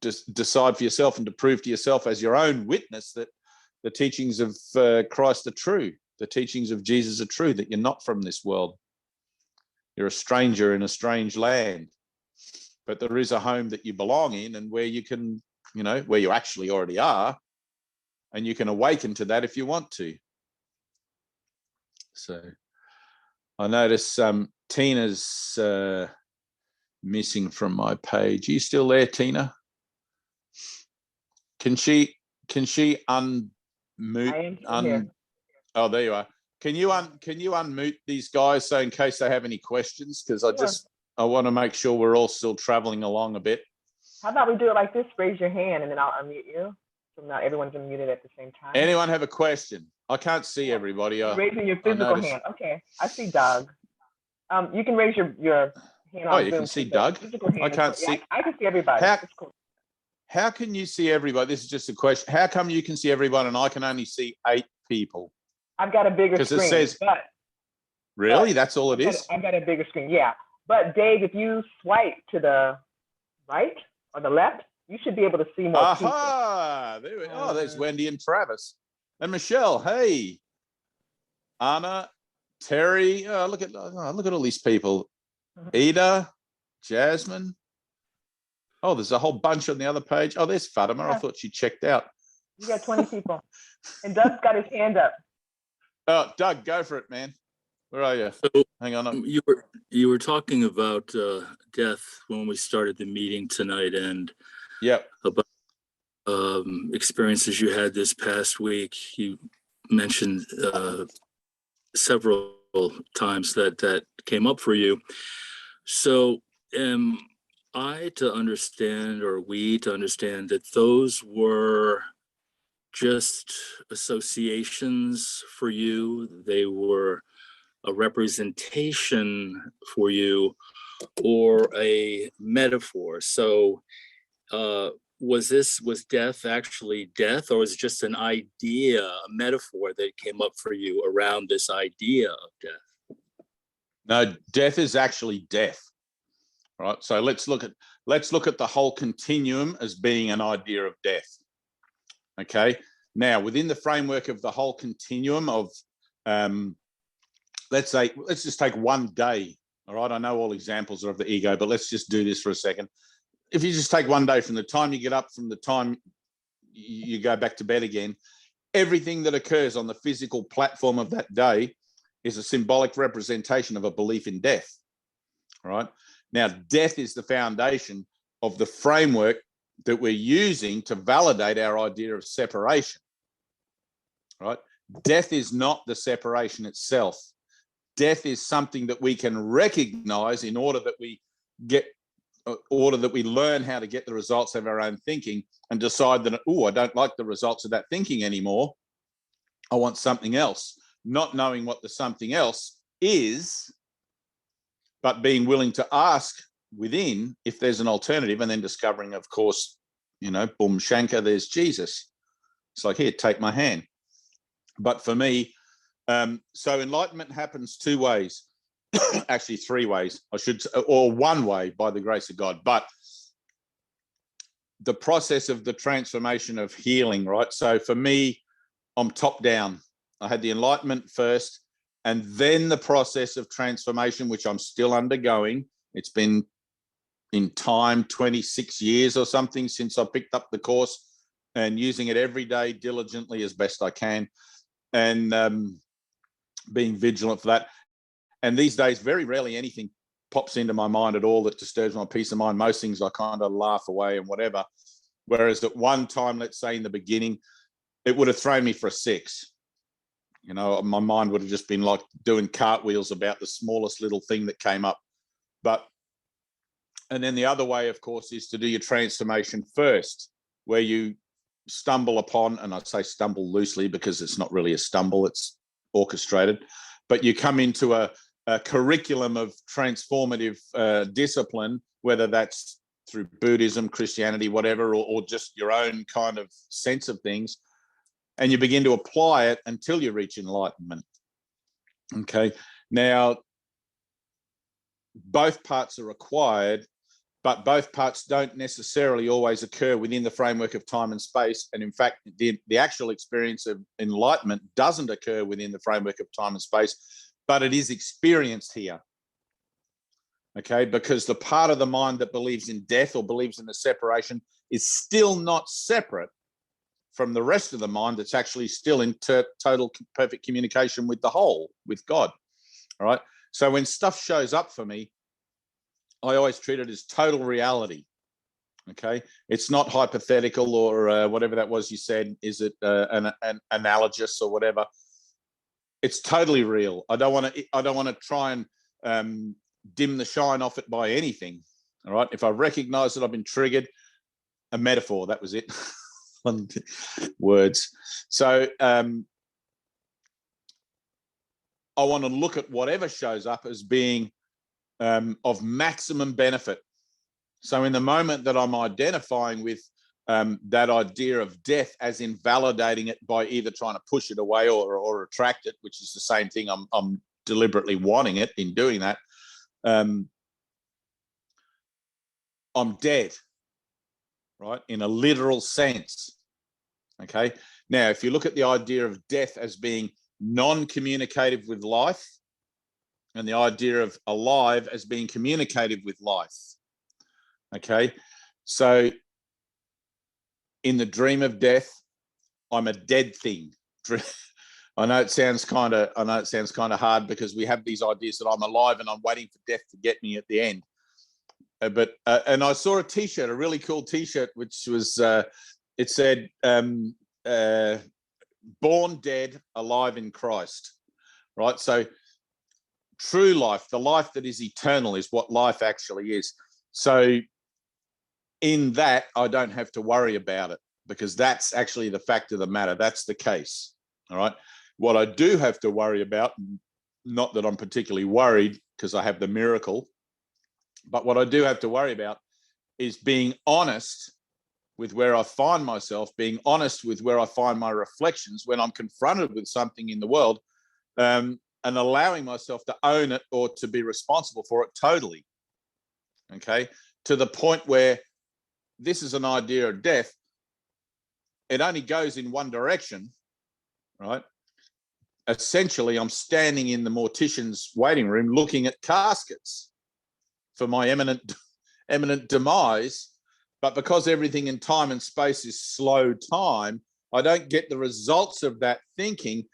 just decide for yourself and to prove to yourself as your own witness that the teachings of Christ are true. The teachings of Jesus are true, that you're not from this world. You're a stranger in a strange land. But there is a home that you belong in, and where you can, you know, where you actually already are, and you can awaken to that if you want to. So I notice Tina's missing from my page. Are you still there, Tina? Can she unmute? Oh, there you are. Can you unmute these guys, so in case they have any questions? Because I want to make sure we're all still traveling along a bit. How about we do it like this? Raise your hand and then I'll unmute you. So now everyone's unmuted at the same time. Anyone have a question? I can't see everybody. You're raising your physical noticed. hand. Okay, I see Doug. You can raise your hand on Oh, you Zoom can see too, but Doug? physical hand I is can't cool. Yeah, see. I can see everybody. It's cool. How can you see everybody? This is just a question. How come you can see everyone and I can only see 8 people? I've got a bigger 'Cause it screen. says- but Really? That's all it is? I've got a bigger screen, yeah. But Dave, if you swipe to the right or the left, you should be able to see more people. Aha! There's Wendy and Travis. And Michelle, hey. Anna, Terry, look at all these people. Ida, Jasmine. Oh, there's a whole bunch on the other page. Oh, there's Fatima. Yeah. I thought she checked out. You got 20 people. And Doug's got his hand up. Oh, Doug, go for it, man. Where are you? So Hang on. you were talking about death when we started the meeting tonight, and Yep. about experiences you had this past week. You mentioned several times that came up for you. So am I to understand, or we to understand, that those were just associations for you? They were a representation for you, or a metaphor? So was death actually death, or was it just an idea, a metaphor that came up for you around this idea of death? No, death is actually death. Right. So let's look at the whole continuum as being an idea of death. Okay. Now, within the framework of the whole continuum of let's just take one day. All right. I know all examples are of the ego, but let's just do this for a second. If you just take one day from the time you get up, from the time you go back to bed again, everything that occurs on the physical platform of that day is a symbolic representation of a belief in death. Right. Now, death is the foundation of the framework that we're using to validate our idea of separation. Right. Death is not the separation itself. Death is something that we can recognize in order that we learn how to get the results of our own thinking and decide that, I don't like the results of that thinking anymore. I want something else. Not knowing what the something else is, but being willing to ask within if there's an alternative, and then discovering, of course, boom, Shankar, there's Jesus. It's like, here, take my hand. But for me, so enlightenment happens 2 ways. Actually 3 ways, I should say, or 1 way, by the grace of God. But the process of the transformation of healing, right? So for me, I'm top down. I had the enlightenment first, and then the process of transformation, which I'm still undergoing. It's been in time 26 years or something since I picked up the course, and using it every day diligently as best I can, and being vigilant for that. And these days, very rarely anything pops into my mind at all that disturbs my peace of mind. Most things I kind of laugh away and whatever. Whereas at one time, let's say in the beginning, it would have thrown me for a 6. My mind would have just been like doing cartwheels about the smallest little thing that came up. And then the other way, of course, is to do your transformation first, where you stumble upon, and I say stumble loosely because it's not really a stumble, it's orchestrated, but you come into a curriculum of transformative discipline, whether that's through Buddhism, Christianity, whatever, or just your own kind of sense of things, and you begin to apply it until you reach enlightenment. Okay. Now, both parts are required, but both parts don't necessarily always occur within the framework of time and space. And in fact, the actual experience of enlightenment doesn't occur within the framework of time and space, but it is experienced here. Okay, because the part of the mind that believes in death or believes in the separation is still not separate from the rest of the mind that's actually still in total perfect communication with the whole, with God. All right. So when stuff shows up for me, I always treat it as total reality. Okay. It's not hypothetical or whatever that was you said. Is it an analogous or whatever? It's totally real. I don't want to try and dim the shine off it by anything. All right. If I recognize that I've been triggered, a metaphor. That was it. Words. So I want to look at whatever shows up as being of maximum benefit. So in the moment that I'm identifying with that idea of death as invalidating it by either trying to push it away or attract it, which is the same thing, I'm deliberately wanting it in doing that, I'm dead, right? In a literal sense. Okay. Now, if you look at the idea of death as being non-communicative with life, and the idea of alive as being communicative with life. Okay. So in the dream of death, I'm a dead thing. I know it sounds kind of hard because we have these ideas that I'm alive and I'm waiting for death to get me at the end. And I saw a T-shirt, a really cool T-shirt, which was it said "Born dead, alive in Christ." Right. So true life, the life that is eternal, is what life actually is. So in that, I don't have to worry about it, because that's actually the fact of the matter. That's the case. All right. What I do have to worry about, not that I'm particularly worried because I have the miracle, but what I do have to worry about is being honest with where I find myself, being honest with where I find my reflections when I'm confronted with something in the world, and allowing myself to own it or to be responsible for it totally. Okay. To the point where this is an idea of death. It only goes in one direction, right? Essentially, I'm standing in the mortician's waiting room looking at caskets for my imminent demise. But because everything in time and space is slow time, I don't get the results of that thinking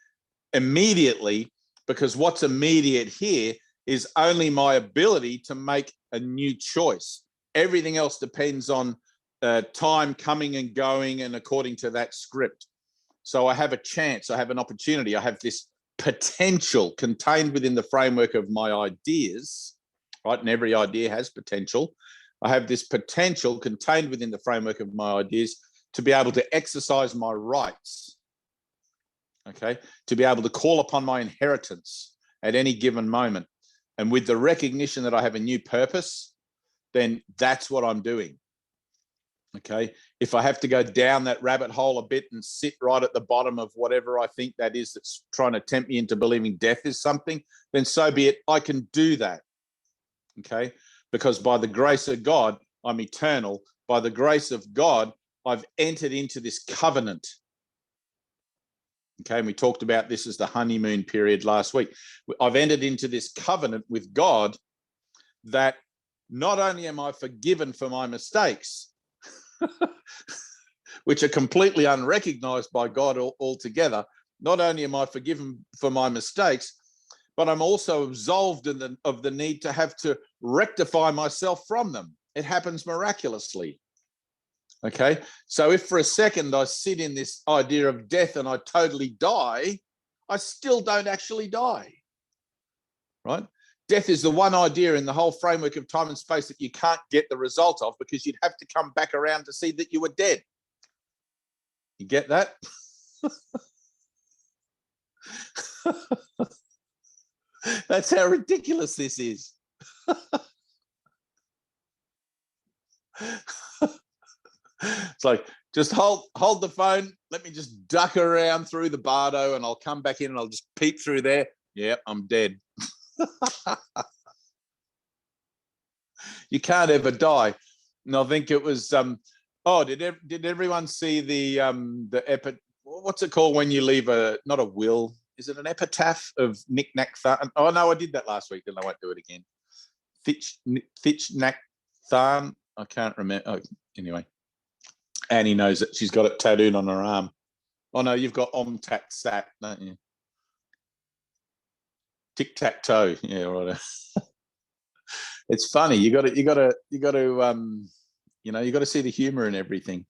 immediately, because what's immediate here is only my ability to make a new choice. Everything else depends on time coming and going and according to that script. So I have a chance, I have an opportunity, I have this potential contained within the framework of my ideas, right? And every idea has potential. I have this potential contained within the framework of my ideas to be able to exercise my rights, okay? To be able to call upon my inheritance at any given moment. And with the recognition that I have a new purpose, then that's what I'm doing. Okay. If I have to go down that rabbit hole a bit and sit right at the bottom of whatever I think that is that's trying to tempt me into believing death is something, then so be it. I can do that. Okay. Because by the grace of God, I'm eternal. By the grace of God, I've entered into this covenant. Okay. And we talked about this as the honeymoon period last week. I've entered into this covenant with God that not only am I forgiven for my mistakes, which are completely unrecognized by God altogether. Not only am I forgiven for my mistakes, but I'm also absolved of the need to have to rectify myself from them. It happens miraculously. Okay. So if for a second I sit in this idea of death and I totally die, I still don't actually die. Right? Death is the one idea in the whole framework of time and space that you can't get the result of, because you'd have to come back around to see that you were dead. You get that? That's how ridiculous this is. It's like, just hold the phone. Let me just duck around through the bardo and I'll come back in and I'll just peep through there. Yep, I'm dead. You can't ever die. And I think it was did everyone see the what's it called when you leave not a will, is it an epitaph of Nick Nack Tharn? Oh no, I did that last week, and I won't do it again. Thich Nhat Hanh, I can't remember. Oh, anyway, Annie knows it. She's got it tattooed on her arm. Oh no, you've got Om Tat Sat, don't you? Tic Tac Toe, yeah, right. It's funny. You got to see the humor in everything.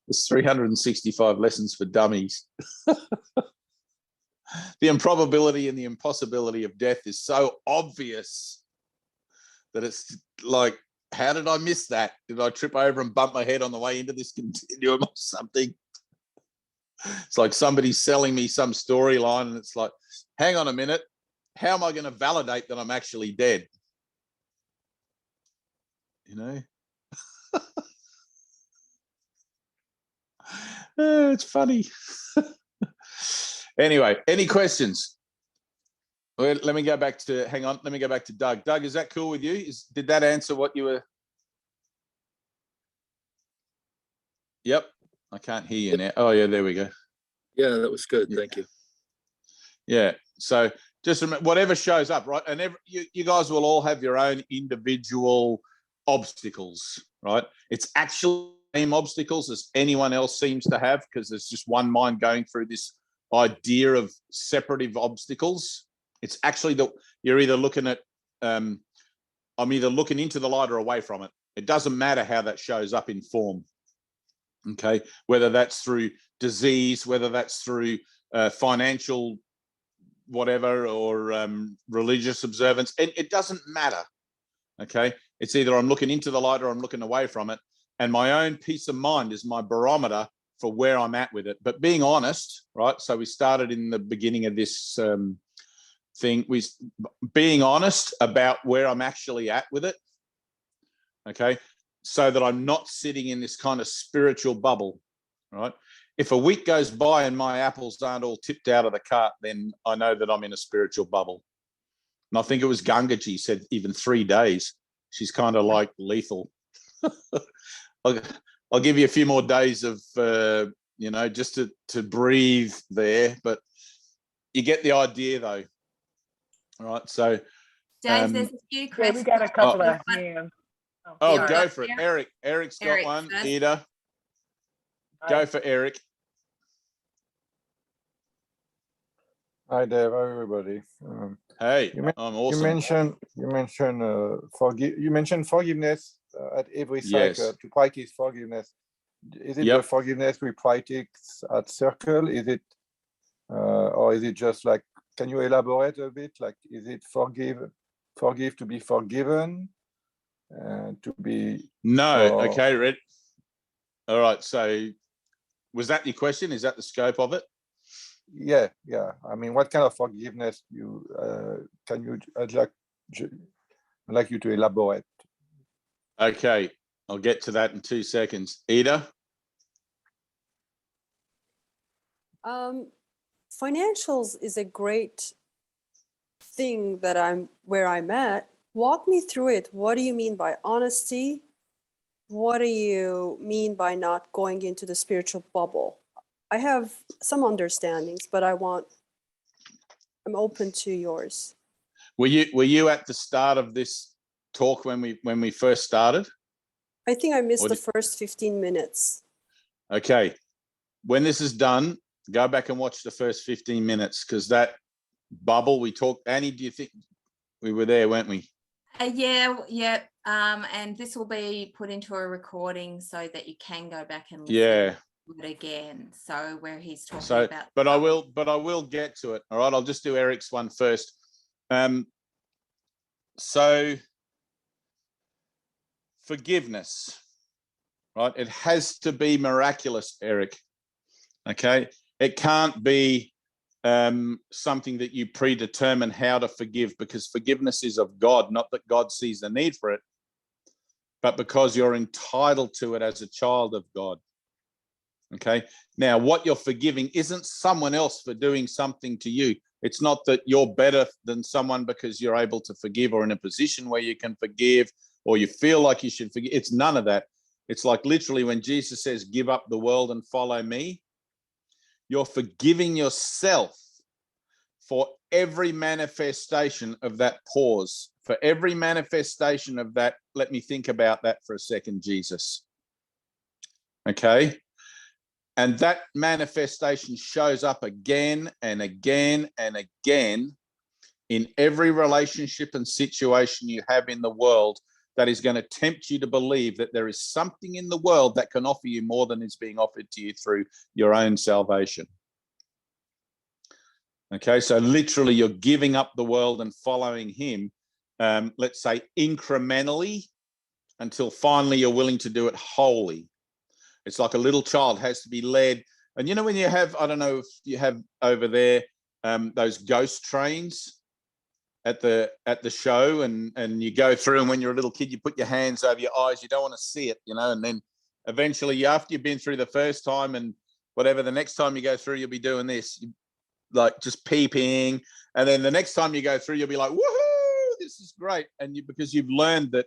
There's 365 lessons for dummies. The improbability and the impossibility of death is so obvious that it's like how did I miss that? Did I trip over and bump my head on the way into this continuum or something? It's like somebody's selling me some storyline, and it's like, hang on a minute, how am I going to validate that I'm actually dead? You know? It's funny. Anyway, any questions? Well, let me go back to, hang on, let me go back to Doug. Doug, is that cool with you? Did that answer what you were? Yep. I can't hear you now. Oh, yeah, there we go. Yeah, that was good. Yeah. Thank you. Yeah. So just remember, whatever shows up, right? And you guys will all have your own individual obstacles, right? It's actually the same obstacles as anyone else seems to have, because there's just one mind going through this idea of separative obstacles. It's actually you're either looking at, I'm either looking into the light or away from it. It doesn't matter how that shows up in form. Okay, whether that's through disease, whether that's through financial whatever, or religious observance, it doesn't matter. Okay, it's either I'm looking into the light or I'm looking away from it, and my own peace of mind is my barometer for where I'm at with it. But being honest, right? So we started in the beginning of this thing, being honest about where I'm actually at with it. Okay, so that I'm not sitting in this kind of spiritual bubble, right? If a week goes by and my apples aren't all tipped out of the cart, then I know that I'm in a spiritual bubble. And I think it was Gangaji said even 3 days. She's kind of like lethal. I'll give you a few more days of, just to breathe there. But you get the idea, though. All right. So, Dave, there's a few Yeah, questions. we got a couple of hands. Oh, Yeah, go right. for it. Eric's got Eric one. first. Ida, go for Eric. Hi there, everybody. Hey, you men- I'm awesome. You mentioned forgiveness at every cycle, Yes. to practice forgiveness. Is it Yep. the forgiveness we practice at circle? Is it, or is it just like? Can you elaborate a bit? Like, is it forgive to be forgiven, to be? No. Okay, Red. All right. So, was that your question? Is that the scope of it? Yeah. I mean, what kind of forgiveness can you? I'd like you to elaborate. Okay, I'll get to that in 2 seconds. Ida? Financials is a great thing that where I'm at. Walk me through it. What do you mean by honesty? What do you mean by not going into the spiritual bubble? I have some understandings, but I'm open to yours. Were you at the start of this talk when we first started? I think I missed the first 15 minutes. Okay. When this is done, go back and watch the first 15 minutes, because that bubble we talked, Annie, do you think we were there, weren't we? Yeah. And this will be put into a recording so that you can go back and listen to it again. So where he's talking about. But I will get to it. All right. I'll just do Eric's one first. So forgiveness, right? It has to be miraculous, Eric. Okay. It can't be something that you predetermine how to forgive, because forgiveness is of God, not that God sees the need for it, but because you're entitled to it as a child of God. Okay. Now, what you're forgiving isn't someone else for doing something to you. It's not that you're better than someone because you're able to forgive, or in a position where you can forgive, or you feel like you should forgive. It's none of that. It's like literally when Jesus says, give up the world and follow me, you're forgiving yourself for every manifestation of that pause, for every manifestation of that. Let me think about that for a second, Jesus. Okay. And that manifestation shows up again and again and again in every relationship and situation you have in the world, that is going to tempt you to believe that there is something in the world that can offer you more than is being offered to you through your own salvation. Okay, so literally you're giving up the world and following him, let's say incrementally until finally you're willing to do it wholly. It's like a little child has to be led. And you know, when you have, I don't know if you have over there, those ghost trains at the show, and you go through, and when you're a little kid, you put your hands over your eyes, you don't want to see it, you know, and then eventually after you've been through the first time and whatever, the next time you go through, you'll be doing this, like just peeping. And then the next time you go through, you'll be like, woohoo, this is great. And because you've learned that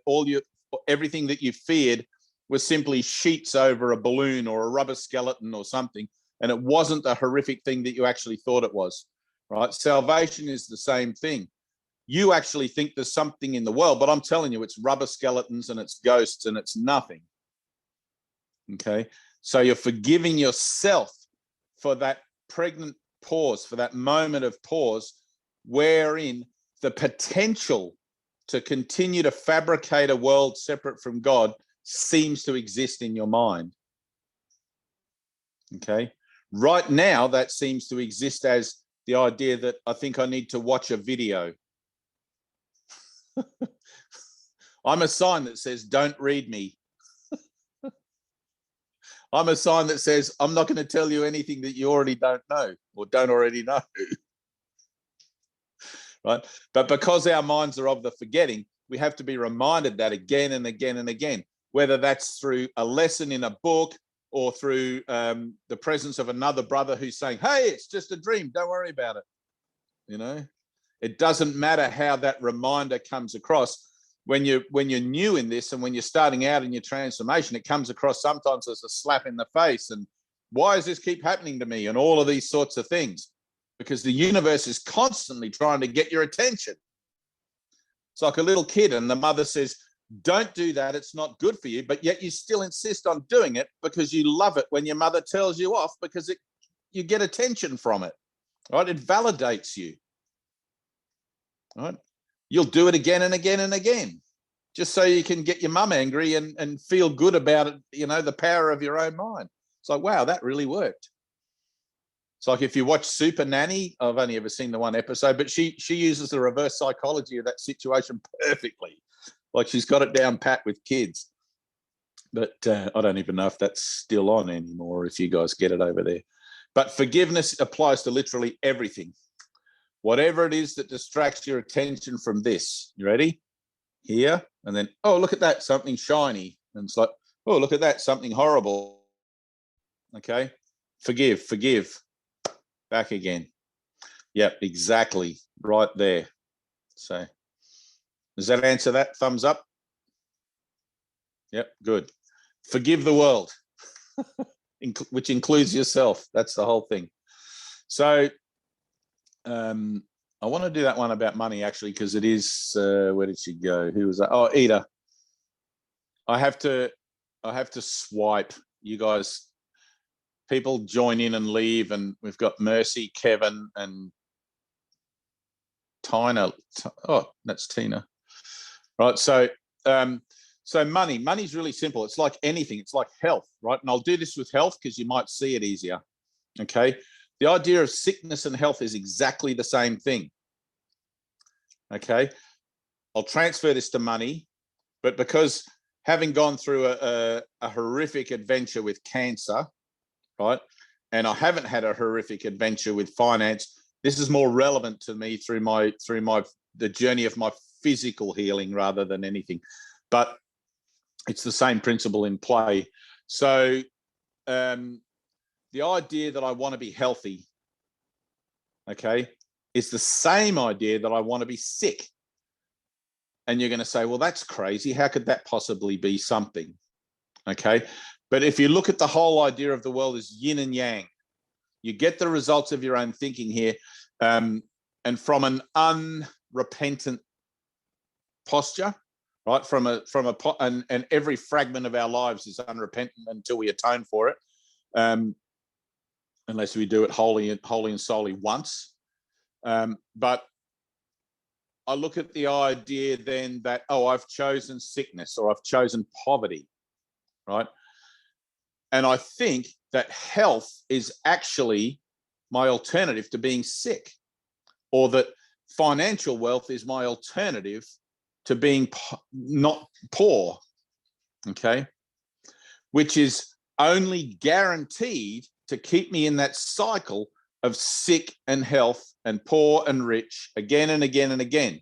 everything that you feared was simply sheets over a balloon or a rubber skeleton or something. And it wasn't the horrific thing that you actually thought it was, right? Salvation is the same thing. You actually think there's something in the world, but I'm telling you, it's rubber skeletons and it's ghosts and it's nothing. Okay. So you're forgiving yourself for that pregnant pause, for that moment of pause, wherein the potential to continue to fabricate a world separate from God seems to exist in your mind. Okay. Right now, that seems to exist as the idea that I think I need to watch a video. I'm a sign that says, don't read me. I'm a sign that says, I'm not going to tell you anything that you already don't know or don't already know. Right? But because our minds are of the forgetting, we have to be reminded that again and again and again, whether that's through a lesson in a book or through the presence of another brother who's saying, hey, it's just a dream, don't worry about it. You know, it doesn't matter how that reminder comes across. When you're new in this and when you're starting out in your transformation, it comes across sometimes as a slap in the face and why does this keep happening to me and all of these sorts of things, because the universe is constantly trying to get your attention. It's like a little kid and the mother says, don't do that, it's not good for you, but yet you still insist on doing it because you love it when your mother tells you off, because you get attention from it, right? It validates you, right? You'll do it again and again and again, just so you can get your mum angry and feel good about it, you know, the power of your own mind. It's like, wow, that really worked. It's like if you watch Super Nanny, I've only ever seen the one episode, but she uses the reverse psychology of that situation perfectly. Like she's got it down pat with kids. But I don't even know if that's still on anymore, if you guys get it over there. But forgiveness applies to literally everything. Whatever it is that distracts your attention from this. You ready? Here, and then, oh, look at that, something shiny. And it's like, oh, look at that, something horrible. Okay? Forgive. Back again. Yep, exactly. Right there. So, does that answer that? Thumbs up? Yep, good. Forgive the world, which includes yourself. That's the whole thing. So, I want to do that one about money actually, because it is, where did she go? Who was that? Oh, Ida. I have to swipe. You guys, people join in and leave, and we've got Mercy, Kevin, and Tina. Oh, that's Tina. Right. So money's really simple. It's like anything. It's like health, right? And I'll do this with health because you might see it easier. Okay. The idea of sickness and health is exactly the same thing. Okay. I'll transfer this to money, but because having gone through a horrific adventure with cancer, right? And I haven't had a horrific adventure with finance. This is more relevant to me through the journey of my physical healing rather than anything, but it's the same principle in play. So, the idea that I want to be healthy, okay, is the same idea that I want to be sick. And you're going to say, well, that's crazy. How could that possibly be something? Okay. But if you look at the whole idea of the world as yin and yang, you get the results of your own thinking here. And from an unrepentant posture, right? And every fragment of our lives is unrepentant until we atone for it. Unless we do it wholly and solely once. But I look at the idea then that, oh, I've chosen sickness or I've chosen poverty, right? And I think that health is actually my alternative to being sick, or that financial wealth is my alternative to being not poor, okay, which is only guaranteed to keep me in that cycle of sick and health and poor and rich again and again and again.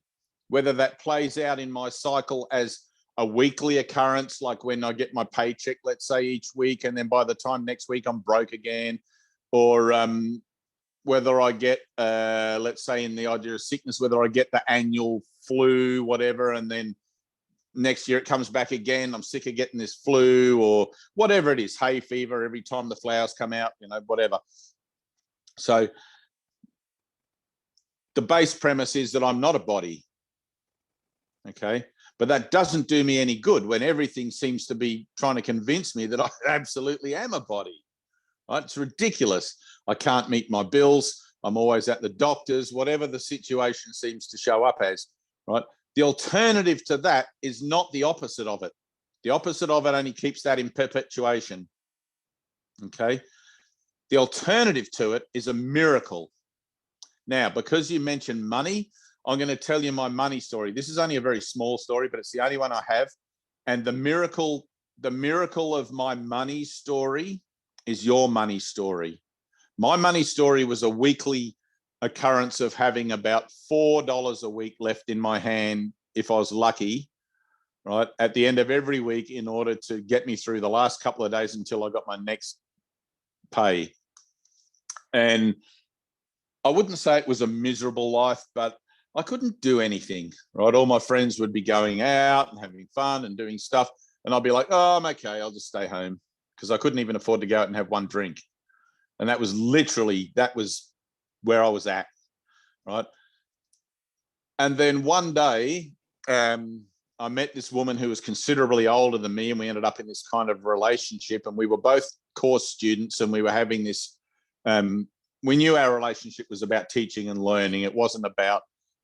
Whether that plays out in my cycle as a weekly occurrence, like when I get my paycheck, let's say each week, and then by the time next week I'm broke again, or whether I get, let's say in the idea of sickness, whether I get the annual flu, whatever, and then next year it comes back again, I'm sick of getting this flu, or whatever it is, hay fever every time the flowers come out, you know, whatever. So the base premise is that I'm not a body, okay? But that doesn't do me any good when everything seems to be trying to convince me that I absolutely am a body, right? It's ridiculous. I can't meet my bills. I'm always at the doctor's, whatever the situation seems to show up as, right? The alternative to that is not the opposite of it. The opposite of it only keeps that in perpetuation, okay? The alternative to it is a miracle. Now, because you mentioned money, I'm going to tell you my money story. This is only a very small story, but it's the only one I have. And the miracle of my money story is your money story. My money story was a weekly occurrence of having about $4 a week left in my hand, if I was lucky, right, at the end of every week, in order to get me through the last couple of days until I got my next pay. And I wouldn't say it was a miserable life, but I couldn't do anything, right? All my friends would be going out and having fun and doing stuff. And I'd be like, oh, I'm okay, I'll just stay home, because I couldn't even afford to go out and have one drink. And that was where I was at, right? And then one day, I met this woman who was considerably older than me, and we ended up in this kind of relationship, and we were both course students, and we were having this, we knew our relationship was about teaching and learning. It wasn't about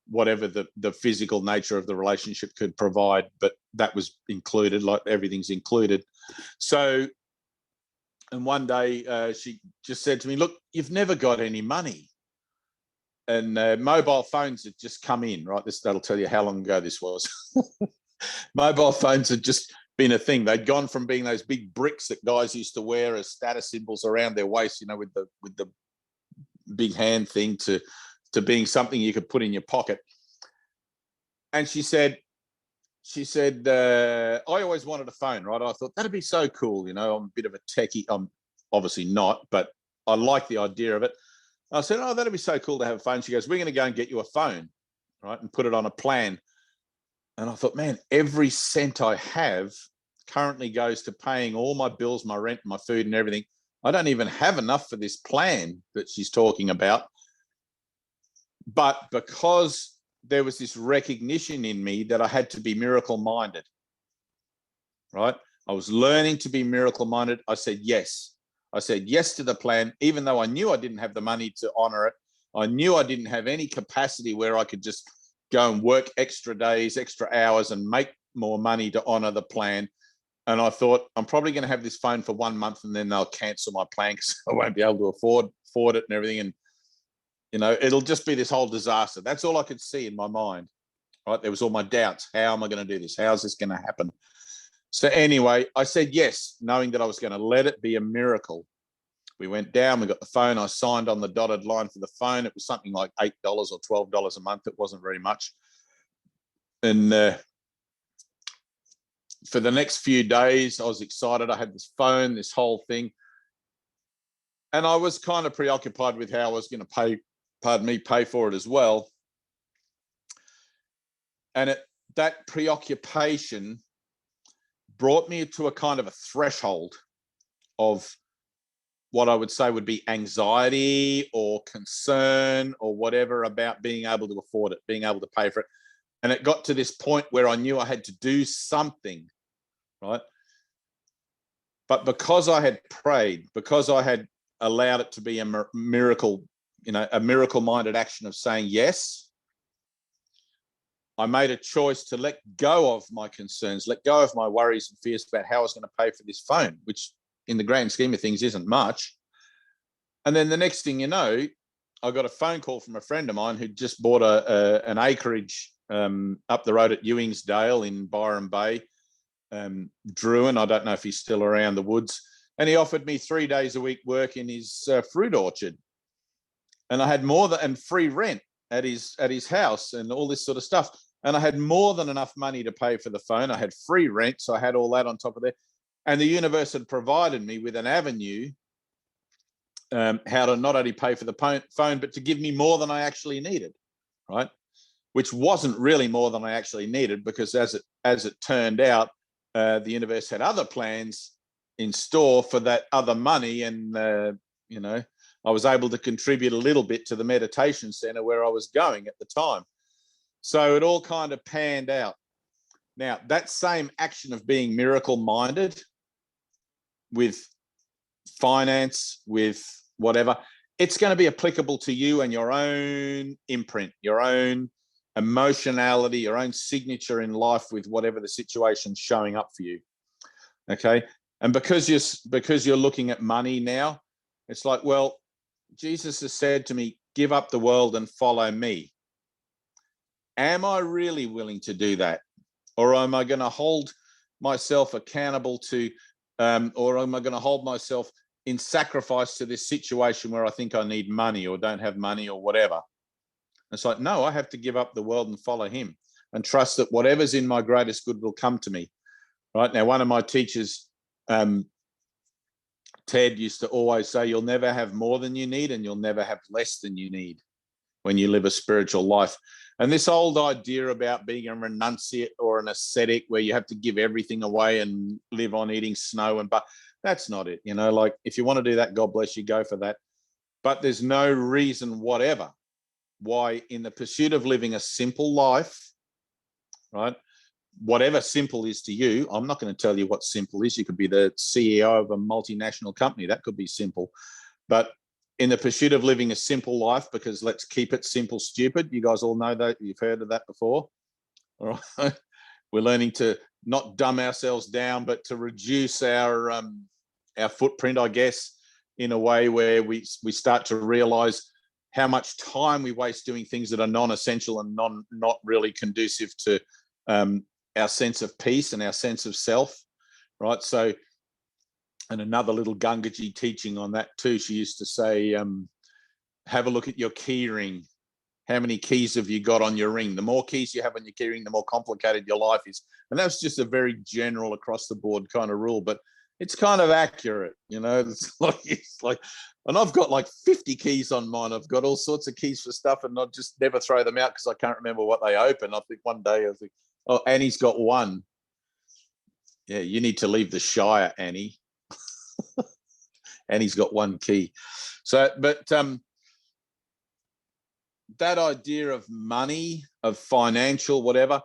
whatever the physical nature of the relationship could provide, but that was included, like everything's included. So, and one day she just said to me, look, you've never got any money. And mobile phones had just come in, right? That'll tell you how long ago this was. Mobile phones had just been a thing. They'd gone from being those big bricks that guys used to wear as status symbols around their waist, you know, with the big hand thing, to being something you could put in your pocket. And she said, I always wanted a phone, right? I thought that'd be so cool. You know, I'm a bit of a techie. I'm obviously not, but I like the idea of it. I said, oh, that'd be so cool to have a phone. She goes, we're going to go and get you a phone, right? And put it on a plan. And I thought, man, every cent I have currently goes to paying all my bills, my rent, my food and everything. I don't even have enough for this plan that she's talking about. But because there was this recognition in me that I had to be miracle-minded, right? I was learning to be miracle-minded. I said yes. I said yes to the plan, even though I knew I didn't have the money to honor it. I knew I didn't have any capacity where I could just go and work extra days, extra hours, and make more money to honor the plan. And I thought, I'm probably going to have this phone for 1 month, and then they'll cancel my plan because I won't be able to afford it and everything. And you know, it'll just be this whole disaster. That's all I could see in my mind, right? There was all my doubts. How am I going to do this? How's this going to happen? So anyway, I said yes, knowing that I was going to let it be a miracle. We went down, we got the phone. I signed on the dotted line for the phone. It was something like $8 or $12 a month. It wasn't very much. And for the next few days, I was excited. I had this phone, this whole thing. And I was kind of preoccupied with how I was going to pay for it as well. And that preoccupation brought me to a kind of a threshold of what I would say would be anxiety or concern or whatever about being able to afford it, being able to pay for it. And it got to this point where I knew I had to do something, right? But because I had prayed, because I had allowed it to be a miracle, you know, a miracle-minded action of saying yes, I made a choice to let go of my concerns, let go of my worries and fears about how I was going to pay for this phone, which in the grand scheme of things isn't much. And then the next thing you know, I got a phone call from a friend of mine who'd just bought an acreage up the road at Ewingsdale in Byron Bay. Druin. I don't know if he's still around the woods. And he offered me 3 days a week work in his fruit orchard. And I had more than, and free rent at his house and all this sort of stuff. And I had more than enough money to pay for the phone. I had free rent, so I had all that on top of that. And the universe had provided me with an avenue how to not only pay for the phone, but to give me more than I actually needed, right? Which wasn't really more than I actually needed, because as it turned out, the universe had other plans in store for that other money. And, I was able to contribute a little bit to the meditation center where I was going at the time. So it all kind of panned out. Now, that same action of being miracle-minded with finance, with whatever, it's going to be applicable to you and your own imprint, your own emotionality, your own signature in life with whatever the situation's showing up for you. Okay. And because you're looking at money now, it's like, well, Jesus has said to me, give up the world and follow me. Am I really willing to do that? Or am I going to hold myself accountable to, or am I going to hold myself in sacrifice to this situation where I think I need money or don't have money or whatever? It's like, no, I have to give up the world and follow him and trust that whatever's in my greatest good will come to me. Right now, one of my teachers, Ted, used to always say, you'll never have more than you need and you'll never have less than you need when you live a spiritual life. And this old idea about being a renunciate or an ascetic where you have to give everything away and live on eating snow but that's not it. Like, if you want to do that, God bless you, go for that. But there's no reason whatever why, in the pursuit of living a simple life, right? Whatever simple is to you, I'm not going to tell you what simple is. You could be the CEO of a multinational company. That could be simple. But in the pursuit of living a simple life, because let's keep it simple, stupid. You guys all know that. You've heard of that before. All right. We're learning to not dumb ourselves down, but to reduce our footprint, I guess, in a way where we start to realize how much time we waste doing things that are non-essential and not really conducive to our sense of peace and our sense of self, right? So, and another little Gangaji teaching on that too, she used to say, have a look at your key ring. How many keys have you got on your ring? The more keys you have on your key ring, the more complicated your life is. And that's just a very general across the board kind of rule, but it's kind of accurate, it's like, and I've got like 50 keys on mine. I've got all sorts of keys for stuff and I just never throw them out because I can't remember what they open. I think one day I think, oh, Annie's got one. Yeah, you need to leave the Shire, Annie. Annie's got one key. So, but that idea of money, of financial, whatever,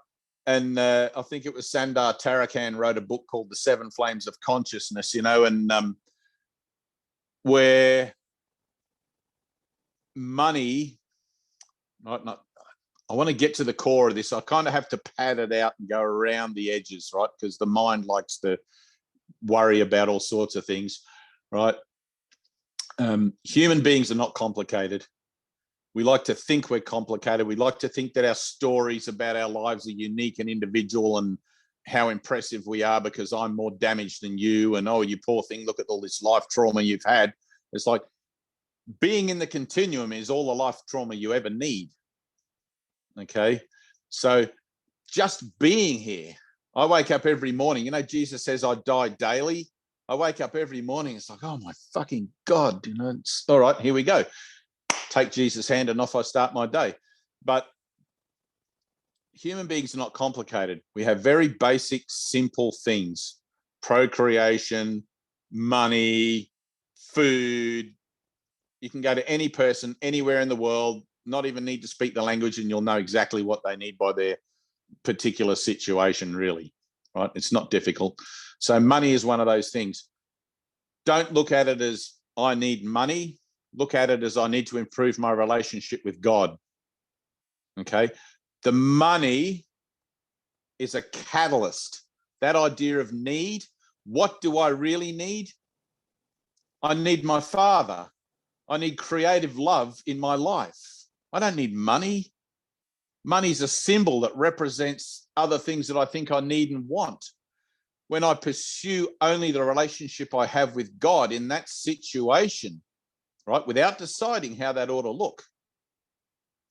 and I think it was Sundar Tarakan wrote a book called The 7 Flames of Consciousness, and where money, I want to get to the core of this. I kind of have to pad it out and go around the edges, right? Because the mind likes to worry about all sorts of things, right? Human beings are not complicated. We like to think we're complicated. We like to think that our stories about our lives are unique and individual and how impressive we are because I'm more damaged than you. And, oh, you poor thing, look at all this life trauma you've had. It's like being in the continuum is all the life trauma you ever need. Okay. So just being here, I wake up every morning, Jesus says I die daily. I wake up every morning. It's like, oh my fucking God, it's all right, here we go. Take Jesus' hand and off I start my day. But human beings are not complicated. We have very basic, simple things: procreation, money, food. You can go to any person anywhere in the world, not even need to speak the language, and you'll know exactly what they need by their particular situation, really, right? It's not difficult. So money is one of those things. Don't look at it as I need money. Look at it as I need to improve my relationship with God. Okay. The money is a catalyst. That idea of need. What do I really need? I need my Father. I need creative love in my life. I don't need money. Money's a symbol that represents other things that I think I need and want. when I pursue only the relationship I have with God in that situation, right, without deciding how that ought to look,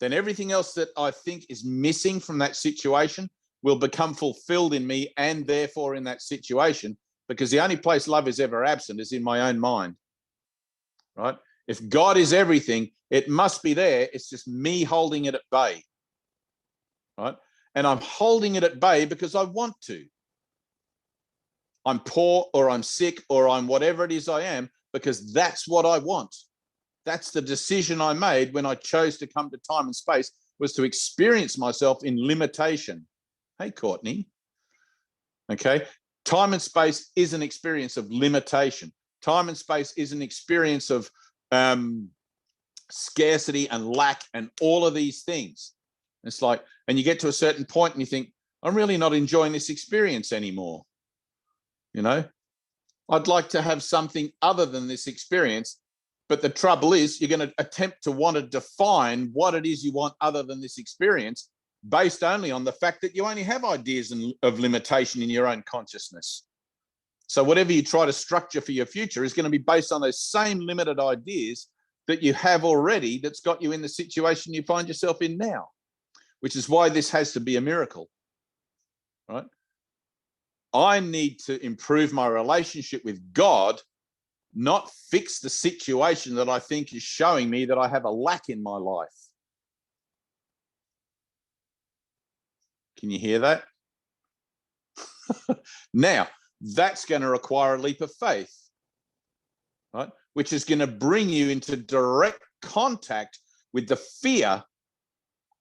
then everything else that I think is missing from that situation will become fulfilled in me and therefore in that situation, because the only place love is ever absent is in my own mind, right? If God is everything, it must be there. It's just me holding it at bay, right? And I'm holding it at bay because I want to. I'm poor or I'm sick or I'm whatever it is I am, because that's what I want. That's the decision I made when I chose to come to time and space, was to experience myself in limitation. Hey, Courtney. Okay. Time and space is an experience of limitation. Time and space is an experience of scarcity and lack and all of these things. It's like, and you get to a certain point and you think, I'm really not enjoying this experience anymore. You know, I'd like to have something other than this experience. But the trouble is, you're going to attempt to want to define what it is you want other than this experience, based only on the fact that you only have ideas of limitation in your own consciousness. So whatever you try to structure for your future is going to be based on those same limited ideas that you have already, that's got you in the situation you find yourself in now, which is why this has to be a miracle, right? I need to improve my relationship with God, not fix the situation that I think is showing me that I have a lack in my life. Can you hear that? Now, that's going to require a leap of faith, right? Which is going to bring you into direct contact with the fear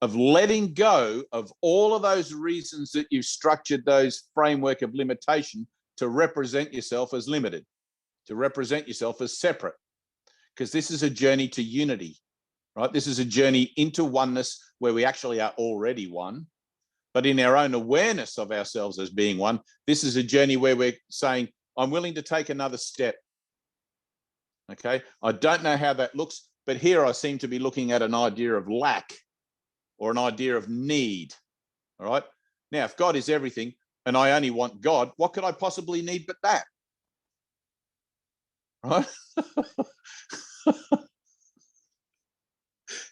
of letting go of all of those reasons that you've structured those framework of limitation to represent yourself as limited, to represent yourself as separate, because this is a journey to unity, right? This is a journey into oneness where we actually are already one, but in our own awareness of ourselves as being one, this is a journey where we're saying, I'm willing to take another step. Okay, I don't know how that looks, but here I seem to be looking at an idea of lack or an idea of need. All right. Now, if God is everything and I only want God, what could I possibly need but that? Right?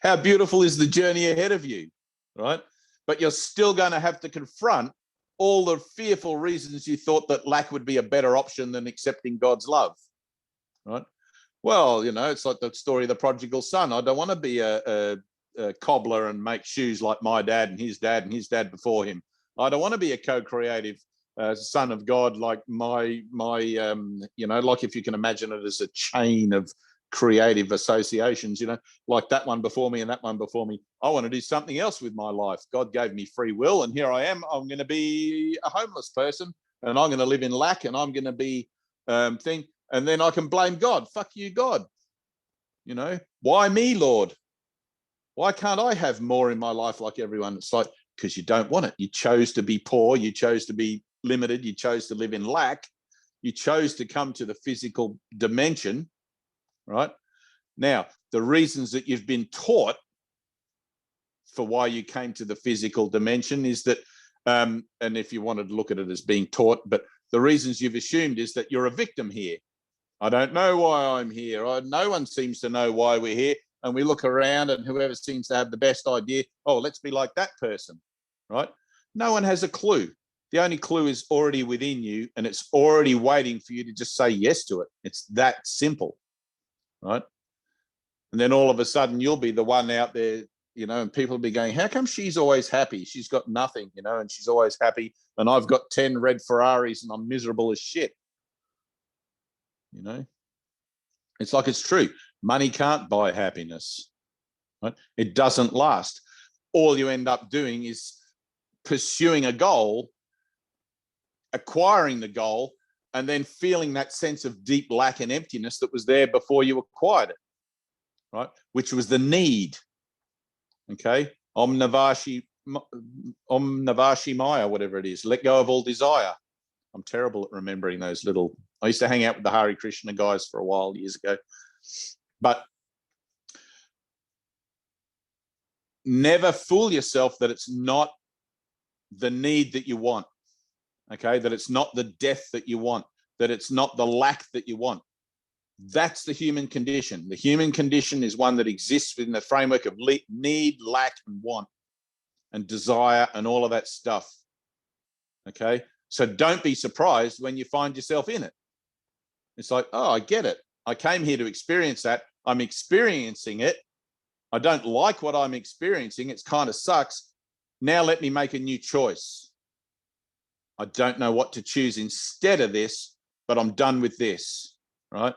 How beautiful is the journey ahead of you, right? But you're still going to have to confront all the fearful reasons you thought that lack would be a better option than accepting God's love, right? Well, you know, it's like the story of the prodigal son. I don't want to be a cobbler and make shoes like my dad and his dad before him. I don't want to be a co-creative son of God like my you know, like if you can imagine it as a chain of creative associations, you know, like that one before me and that one before me. I want to do something else with my life. God gave me free will, and here I am. I'm going to be a homeless person, and I'm going to live in lack, and I'm going to be thing. And then I can blame God. Fuck you, God. You know, why me, Lord? Why can't I have more in my life like everyone? It's like, because you don't want it. You chose to be poor. You chose to be limited. You chose to live in lack. You chose to come to the physical dimension, right? Now, the reasons that you've been taught for why you came to the physical dimension is that, and if you wanted to look at it as being taught, but the reasons you've assumed is that you're a victim here. I don't know why I'm here. No one seems to know why we're here. And we look around and whoever seems to have the best idea, oh, let's be like that person, right? No one has a clue. The only clue is already within you, and it's already waiting for you to just say yes to it. It's that simple, right? And then all of a sudden you'll be the one out there, you know, and people will be going, how come she's always happy? She's got nothing, you know, and she's always happy. And I've got 10 red Ferraris and I'm miserable as shit. You know, it's like, it's true. Money can't buy happiness, right? It doesn't last. All you end up doing is pursuing a goal, acquiring the goal, and then feeling that sense of deep lack and emptiness that was there before you acquired it, right? Which was the need. Okay. Om Navashi Maya, whatever it is. Let go of all desire. I'm terrible at remembering those little. I used to hang out with the Hare Krishna guys for a while years ago. But never fool yourself that it's not the need that you want. Okay, that it's not the death that you want, that it's not the lack that you want. That's the human condition. The human condition is one that exists within the framework of need, lack, and want, and desire, and all of that stuff. Okay, so don't be surprised when you find yourself in it. It's like, oh, I get it. I came here to experience that. I'm experiencing it. I don't like what I'm experiencing. It kind of sucks. Now let me make a new choice. I don't know what to choose instead of this, but I'm done with this, right?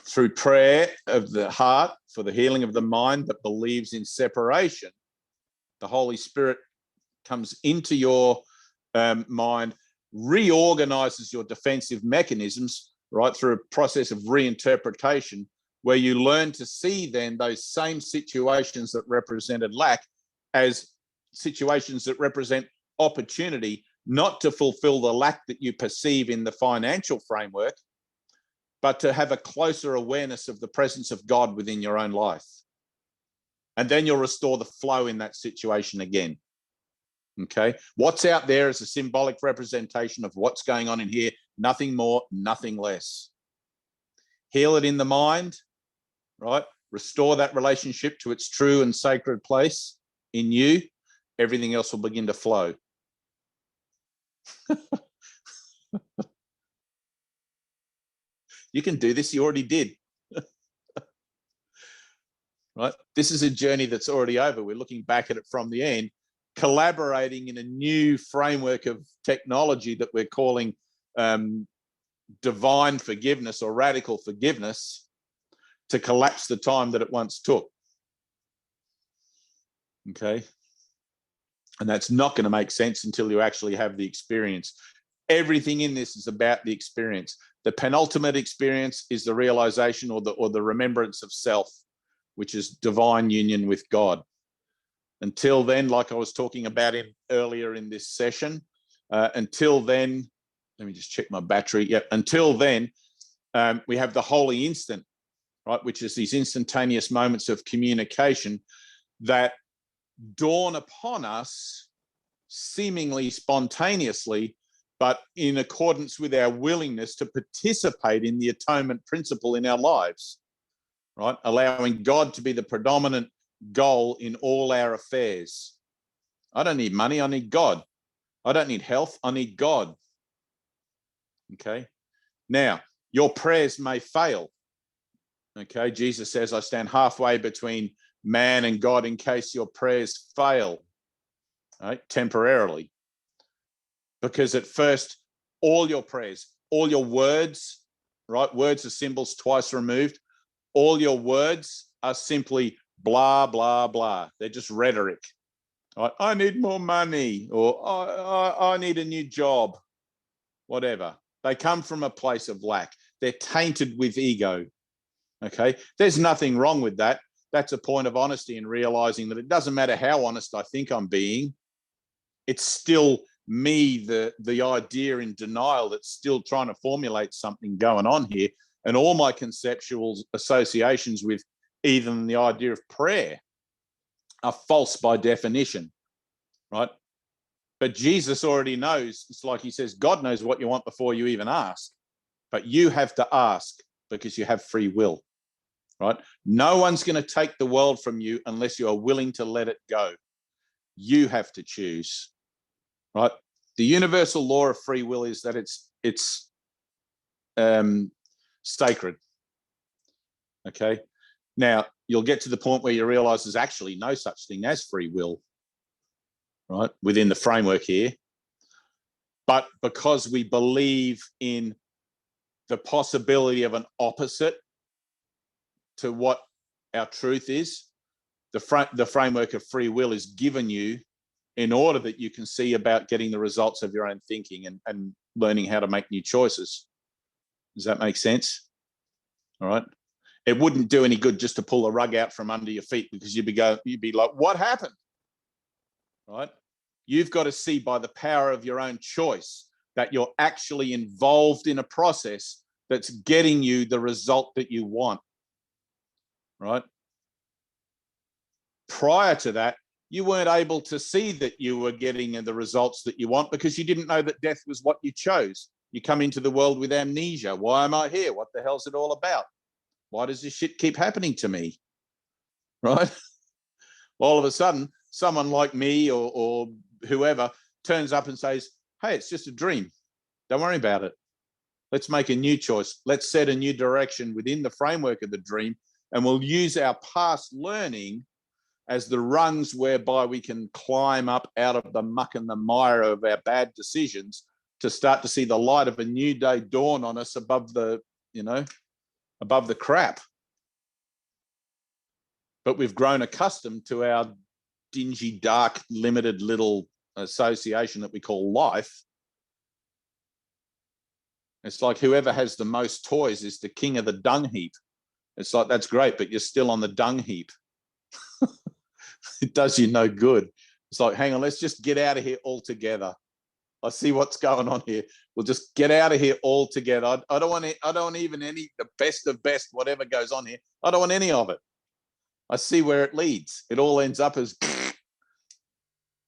Through prayer of the heart for the healing of the mind that believes in separation, the Holy Spirit comes into your mind, reorganizes your defensive mechanisms, right, through a process of reinterpretation, where you learn to see then those same situations that represented lack as situations that represent opportunity, not to fulfill the lack that you perceive in the financial framework, but to have a closer awareness of the presence of God within your own life. And then you'll restore the flow in that situation again. Okay, what's out there is a symbolic representation of what's going on in here, nothing more, nothing less. Heal it in the mind, right? Restore that relationship to its true and sacred place in you. Everything else will begin to flow. You can do this, you already did. Right? This is a journey that's already over. We're looking back at it from the end, collaborating in a new framework of technology that we're calling divine forgiveness or radical forgiveness, to collapse the time that it once took. Okay? And that's not going to make sense until you actually have the experience. Everything in this is about the experience. The penultimate experience is the realization or the remembrance of self, which is divine union with God. Until then, like I was talking about earlier in this session, until then, let me just check my battery. Yep. Until then, we have the holy instant, right, which is these instantaneous moments of communication that dawn upon us seemingly spontaneously, but in accordance with our willingness to participate in the atonement principle in our lives, right? Allowing God to be the predominant goal in all our affairs. I don't need money, I need God. I don't need health, I need God. Okay. Now, your prayers may fail. Okay. Jesus says, I stand halfway between man and God in case your prayers fail, right? Temporarily. Because at first, all your prayers, all your words, right? Words are symbols twice removed. All your words are simply blah, blah, blah. They're just rhetoric. Right? I need more money, or I need a new job, whatever. They come from a place of lack. They're tainted with ego. Okay. There's nothing wrong with that. That's a point of honesty in realizing that it doesn't matter how honest I think I'm being. It's still me, the idea in denial that's still trying to formulate something going on here. And all my conceptual associations with even the idea of prayer are false by definition, right? But Jesus already knows. It's like he says, God knows what you want before you even ask. But you have to ask because you have free will, right? No one's going to take the world from you unless you are willing to let it go. You have to choose, right? The universal law of free will is that it's sacred. Okay. Now you'll get to the point where you realize there's actually no such thing as free will, right? Within the framework here. But because we believe in the possibility of an opposite to what our truth is, the framework of free will is given you in order that you can see about getting the results of your own thinking and learning how to make new choices. Does that make sense? All right. It wouldn't do any good just to pull a rug out from under your feet, because you'd be like, what happened? Right? You've got to see by the power of your own choice that you're actually involved in a process that's getting you the result that you want. Right? Prior to that, you weren't able to see that you were getting the results that you want because you didn't know that death was what you chose. You come into the world with amnesia. Why am I here? What the hell's it all about? Why does this shit keep happening to me? Right? All of a sudden, someone like me or whoever turns up and says, hey, it's just a dream. Don't worry about it. Let's make a new choice. Let's set a new direction within the framework of the dream, and we'll use our past learning as the rungs whereby we can climb up out of the muck and the mire of our bad decisions to start to see the light of a new day dawn on us above the, above the crap. But we've grown accustomed to our dingy, dark, limited little association that we call life. It's like whoever has the most toys is the king of the dung heap. It's like, that's great, but you're still on the dung heap. It does you no good. It's like, hang on, let's just get out of here altogether. I see what's going on here. We'll just get out of here altogether. I don't want even any, the best of best, whatever goes on here. I don't want any of it. I see where it leads. It all ends up as,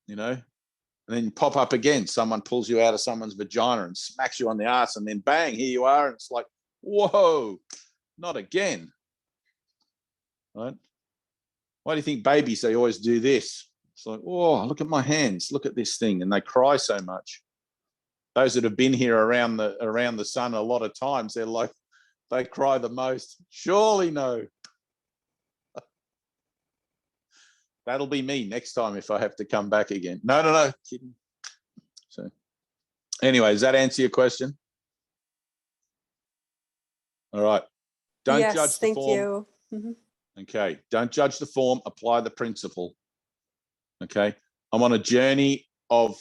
and then you pop up again. Someone pulls you out of someone's vagina and smacks you on the ass, and then bang, here you are. And it's like, whoa, not again. Right? Why do you think babies, they always do this? It's like, oh, look at my hands. Look at this thing. And they cry so much. Those that have been here around the sun a lot of times, they're like, they cry the most. Surely no. That'll be me next time if I have to come back again. No, kidding. So anyway, does that answer your question? All right. Don't Yes, judge the thank form. you. Mhm. Okay. Don't judge the form, apply the principle. Okay. I'm on a journey of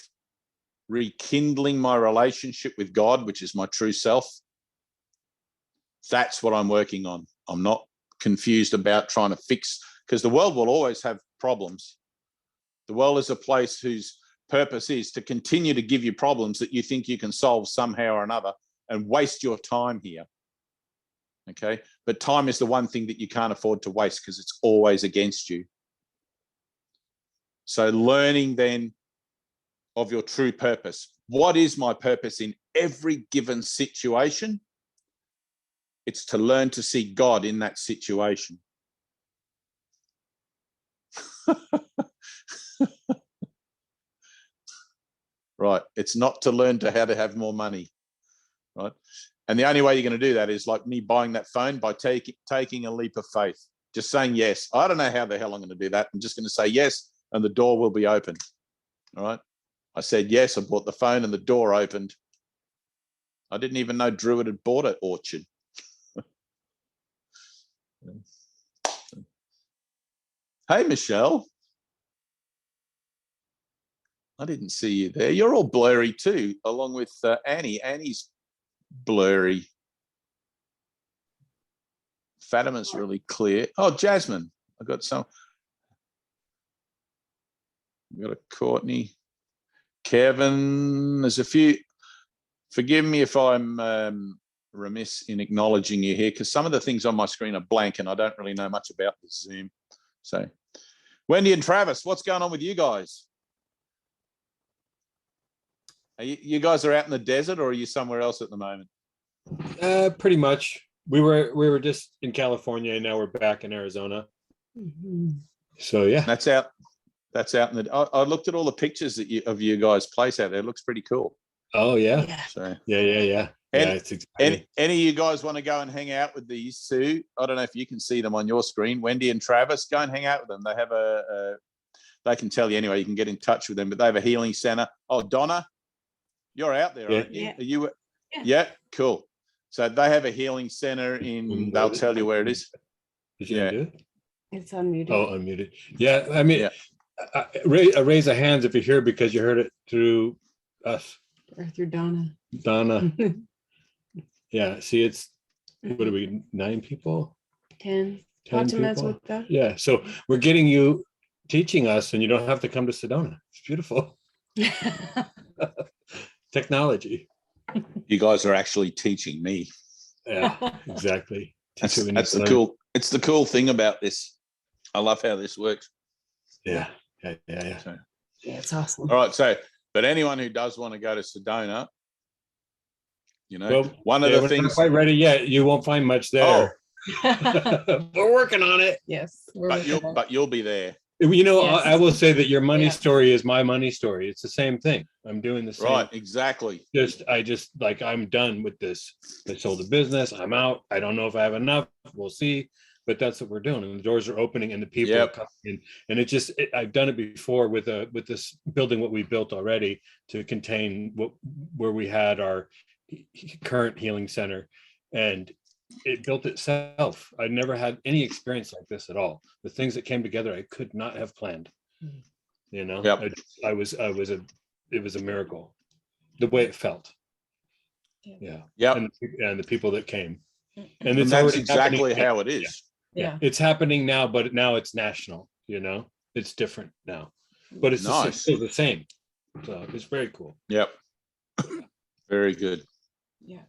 rekindling my relationship with God, which is my true self. That's what I'm working on. I'm not confused about trying to fix, because the world will always have problems. The world is a place whose purpose is to continue to give you problems that you think you can solve somehow or another and waste your time here. Okay. But time is the one thing that you can't afford to waste because it's always against you. So learning then of your true purpose. What is my purpose in every given situation? It's to learn to see God in that situation. Right. It's not to learn how to have more money. Right. And the only way you're going to do that is like me buying that phone, by taking a leap of faith, just saying yes. I don't know how the hell I'm going to do that. I'm just going to say yes, and the door will be open. All right. I said yes. I bought the phone and the door opened. I didn't even know Druid had bought an orchard. Hey, Michelle. I didn't see you there. You're all blurry too, along with Annie. Annie's blurry. Fatima's really clear. Oh, Jasmine. I got some. We got a Courtney. Kevin. There's a few. Forgive me if I'm remiss in acknowledging you here, because some of the things on my screen are blank and I don't really know much about the Zoom. So, Wendy and Travis, what's going on with you guys? You guys are out in the desert, or are you somewhere else at the moment? Pretty much. We were just in California, and now we're back in Arizona. So yeah, that's out in the. I looked at all the pictures of you guys' place out there. It looks pretty cool. Oh yeah. So yeah. It's exciting. Any of you guys want to go and hang out with these two? I don't know if you can see them on your screen. Wendy and Travis, go and hang out with them. They have they can tell you anyway. You can get in touch with them, but they have a healing center. Oh, Donna, you're out there, aren't you? Yeah. Are you? Yeah, cool. So they have a healing center in. They'll tell you where it is. Did you do it? It's unmuted. Oh, unmuted. Yeah, I mean, raise a hands if you're here because you heard it through us. Or through Donna. Donna. Yeah, see, it's, what are we, 9 people? 10. 10 Fatima's people? with that. Yeah, so we're getting you teaching us, and you don't have to come to Sedona. It's beautiful. Technology. You guys are actually teaching me. Yeah, exactly. That's the cool. It's the cool thing about this. I love how this works. Yeah. Yeah. So, Yeah, it's awesome. all right. So, but anyone who does want to go to Sedona, you know, Well, one of yeah, the we're not things. quite ready yet. You won't find much there. We're working on it. Yes. We're But working on it. you'll be there. You know, Yes. I will say that your money Yeah. story is my money story. It's the same thing. I'm doing the same. Right. Exactly. I'm done with this. I sold the business. I'm out. I don't know if I have enough. We'll see. But that's what we're doing. And the doors are opening and the people are coming in. And I've done it before with this building, what we built already to contain where we had our current healing center. And it built itself. I never had any experience like this at all. The things that came together, I could not have planned. You know, it was a miracle, the way it felt. Yeah. And the people that came. And it's that's already exactly happening. how it is. Yeah. It's happening now, but now it's national, you know, it's different now, but it's Nice. still the same. So it's very cool. Yep. Very good. Yeah.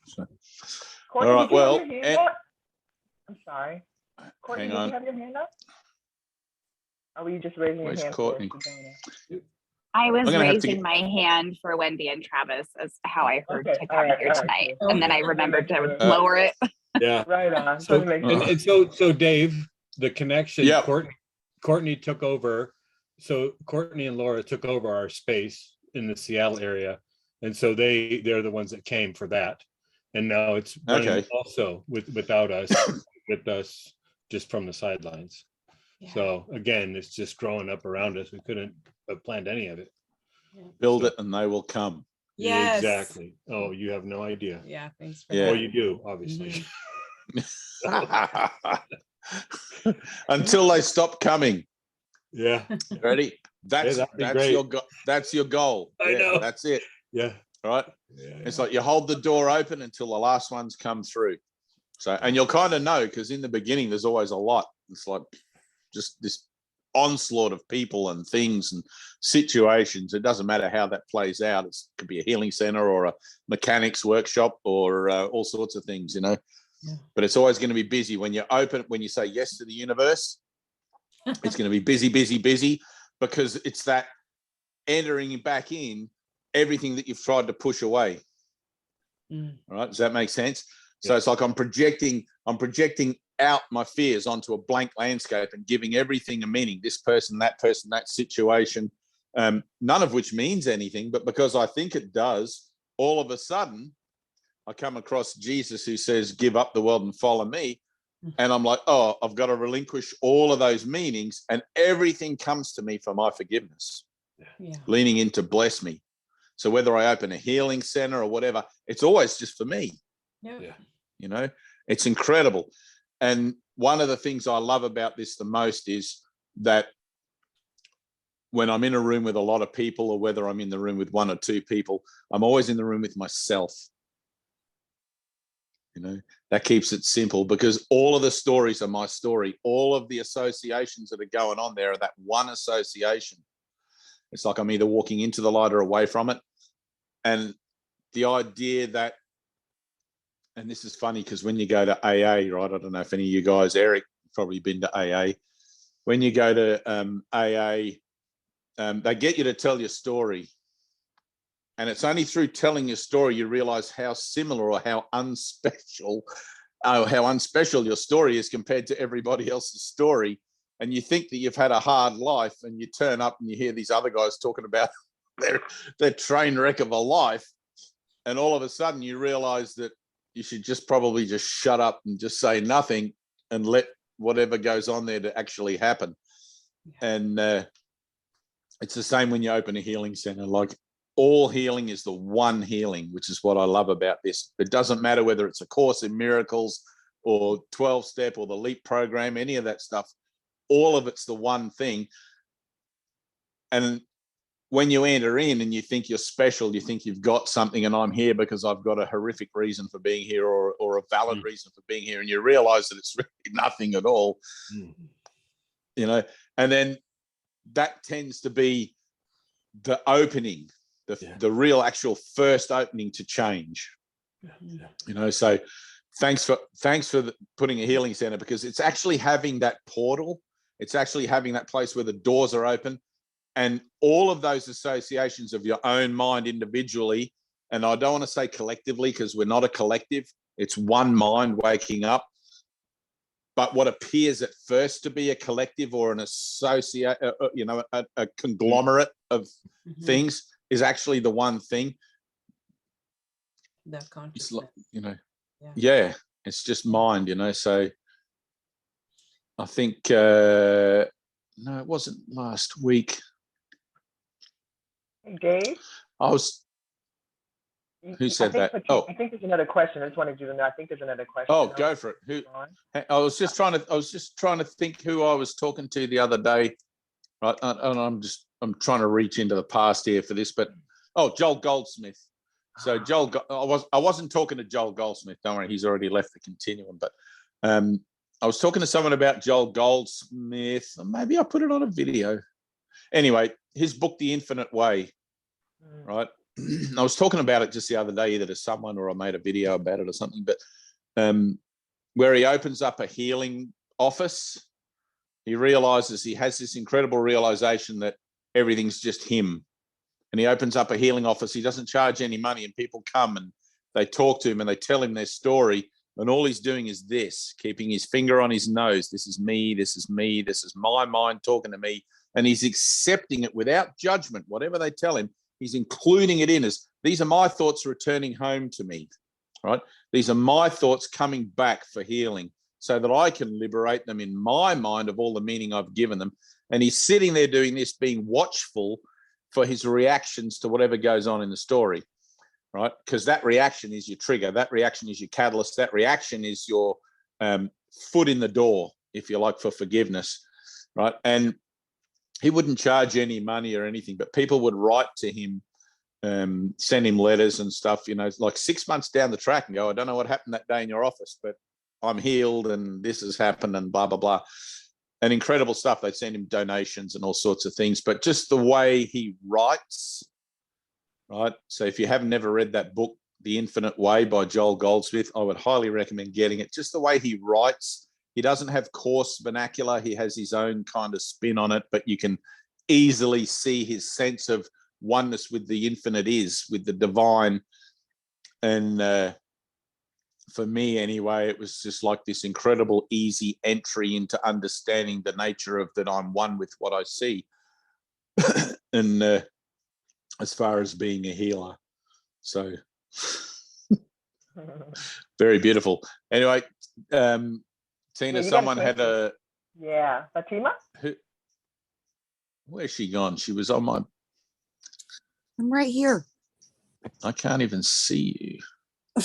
So, Courtney, all right. did you have Well, your hand up? I'm sorry. Courtney, hang did on. you have your hand up? Or were you just raising Where's your hand Courtney? for Sedona? I was I'm gonna have to raising my hand for Wendy and Travis as how I heard Okay, to all come right, here all right, tonight. cool. And then I Just wanted to remembered make to sure. lower it. Yeah. Right on. So, Just wanted to make sure. so Dave, the connection, Yep. Courtney took over. So Courtney and Laura took over our space in the Seattle area. And so they're the ones that came for that. And now it's running also without us, with us just from the sidelines. Yeah. So again, it's just growing up around us. We couldn't have planned any of it. Build it and they will come. Yes. Exactly. Oh, you have no idea. Yeah. Thanks for Yeah. Well, that. you do, obviously. Until they stop coming. Yeah. Ready? That's that'd be great. that's your goal. I know. That's it. Yeah. Right. Yeah. It's like you hold the door open until the last ones come through. So, and you'll kind of know, because in the beginning there's always a lot. It's like just this onslaught of people and things and situations. It doesn't matter how that plays out. It could be a healing center or a mechanics workshop or all sorts of things, you know. Yeah. But it's always going to be busy when you open. When you say yes to the universe, it's going to be busy, busy, busy, because it's that entering back in everything that you've tried to push away. Right? Does that make sense? So it's like I'm projecting out my fears onto a blank landscape and giving everything a meaning. This person, that situation, none of which means anything, but because I think it does, all of a sudden I come across Jesus who says, give up the world and follow me. And I'm like, oh, I've got to relinquish all of those meanings, and everything comes to me for my forgiveness, leaning in to bless me. So whether I open a healing center or whatever, it's always just for me. Yeah. You know, it's incredible. And one of the things I love about this the most is that when I'm in a room with a lot of people, or whether I'm in the room with one or two people, I'm always in the room with myself. You know, that keeps it simple, because all of the stories are my story. All of the associations that are going on there are that one association. It's like I'm either walking into the light or away from it. And the idea that, and this is funny because when you go to AA, right? I don't know if any of you guys, Eric, probably been to AA. When you go to AA, they get you to tell your story. And it's only through telling your story you realize how similar or how unspecial your story is compared to everybody else's story. And you think that you've had a hard life, and you turn up and you hear these other guys talking about their train wreck of a life. And all of a sudden you realize that you should just probably just shut up and just say nothing and let whatever goes on there to actually happen. And it's the same when you open a healing center. Like, all healing is the one healing, which is what I love about this. It doesn't matter whether it's A Course in Miracles or 12-step or the LEAP program, any of that stuff. All of it's the one thing. And when you enter in and you think you're special, you think you've got something, and I'm here because I've got a horrific reason for being here, or a valid reason for being here, and you realize that it's really nothing at all. You know, and then that tends to be the opening, the real actual first opening to change. You know, so thanks for putting a healing center, because it's actually having that portal It's actually having that place where the doors are open, and all of those associations of your own mind individually, and I don't want to say collectively because we're not a collective, it's one mind waking up. But what appears at first to be a collective or an associate, a conglomerate of things is actually the one thing. The consciousness. Yeah, it's just mind, So I think, no, it wasn't last week. Dave? Who said that? I think there's another question. I just wanted you to know. I think there's another question. Oh, go for it. I was just trying to think who I was talking to the other day, right? And I'm trying to reach into the past here for this, but Joel Goldsmith. So I wasn't talking to Joel Goldsmith. Don't worry, he's already left the continuum. But I was talking to someone about Joel Goldsmith. Maybe I put it on a video. Anyway, his book, The Infinite Way, right? I was talking about it just the other day, either to someone or I made a video about it or something, but where he opens up a healing office, he realizes he has this incredible realization that everything's just him. And he opens up a healing office. He doesn't charge any money, and people come and they talk to him and they tell him their story. And all he's doing is this, keeping his finger on his nose. This is me. This is me. This is my mind talking to me. And he's accepting it without judgment. Whatever they tell him, he's including it in as, these are my thoughts returning home to me, right? These are my thoughts coming back for healing so that I can liberate them in my mind of all the meaning I've given them. And he's sitting there doing this, being watchful for his reactions to whatever goes on in the story, right? Because that reaction is your trigger. That reaction is your catalyst. That reaction is your foot in the door, if you like, for forgiveness, right? And he wouldn't charge any money or anything, but people would write to him, send him letters and stuff, like 6 months down the track and go, I don't know what happened that day in your office, but I'm healed and this has happened and blah, blah, blah. And incredible stuff. They'd send him donations and all sorts of things, but just the way he writes, right? So if you have never read that book, The Infinite Way by Joel Goldsmith, I would highly recommend getting it. Just the way he writes. He doesn't have coarse vernacular. He has his own kind of spin on it, but you can easily see his sense of oneness with the infinite with the divine. And for me anyway, it was just like this incredible easy entry into understanding the nature of that I'm one with what I see. And as far as being a healer. So very beautiful. Anyway, Tina, someone had a... Yeah, Fatima? Where's she gone? She was on my... I'm right here. I can't even see you.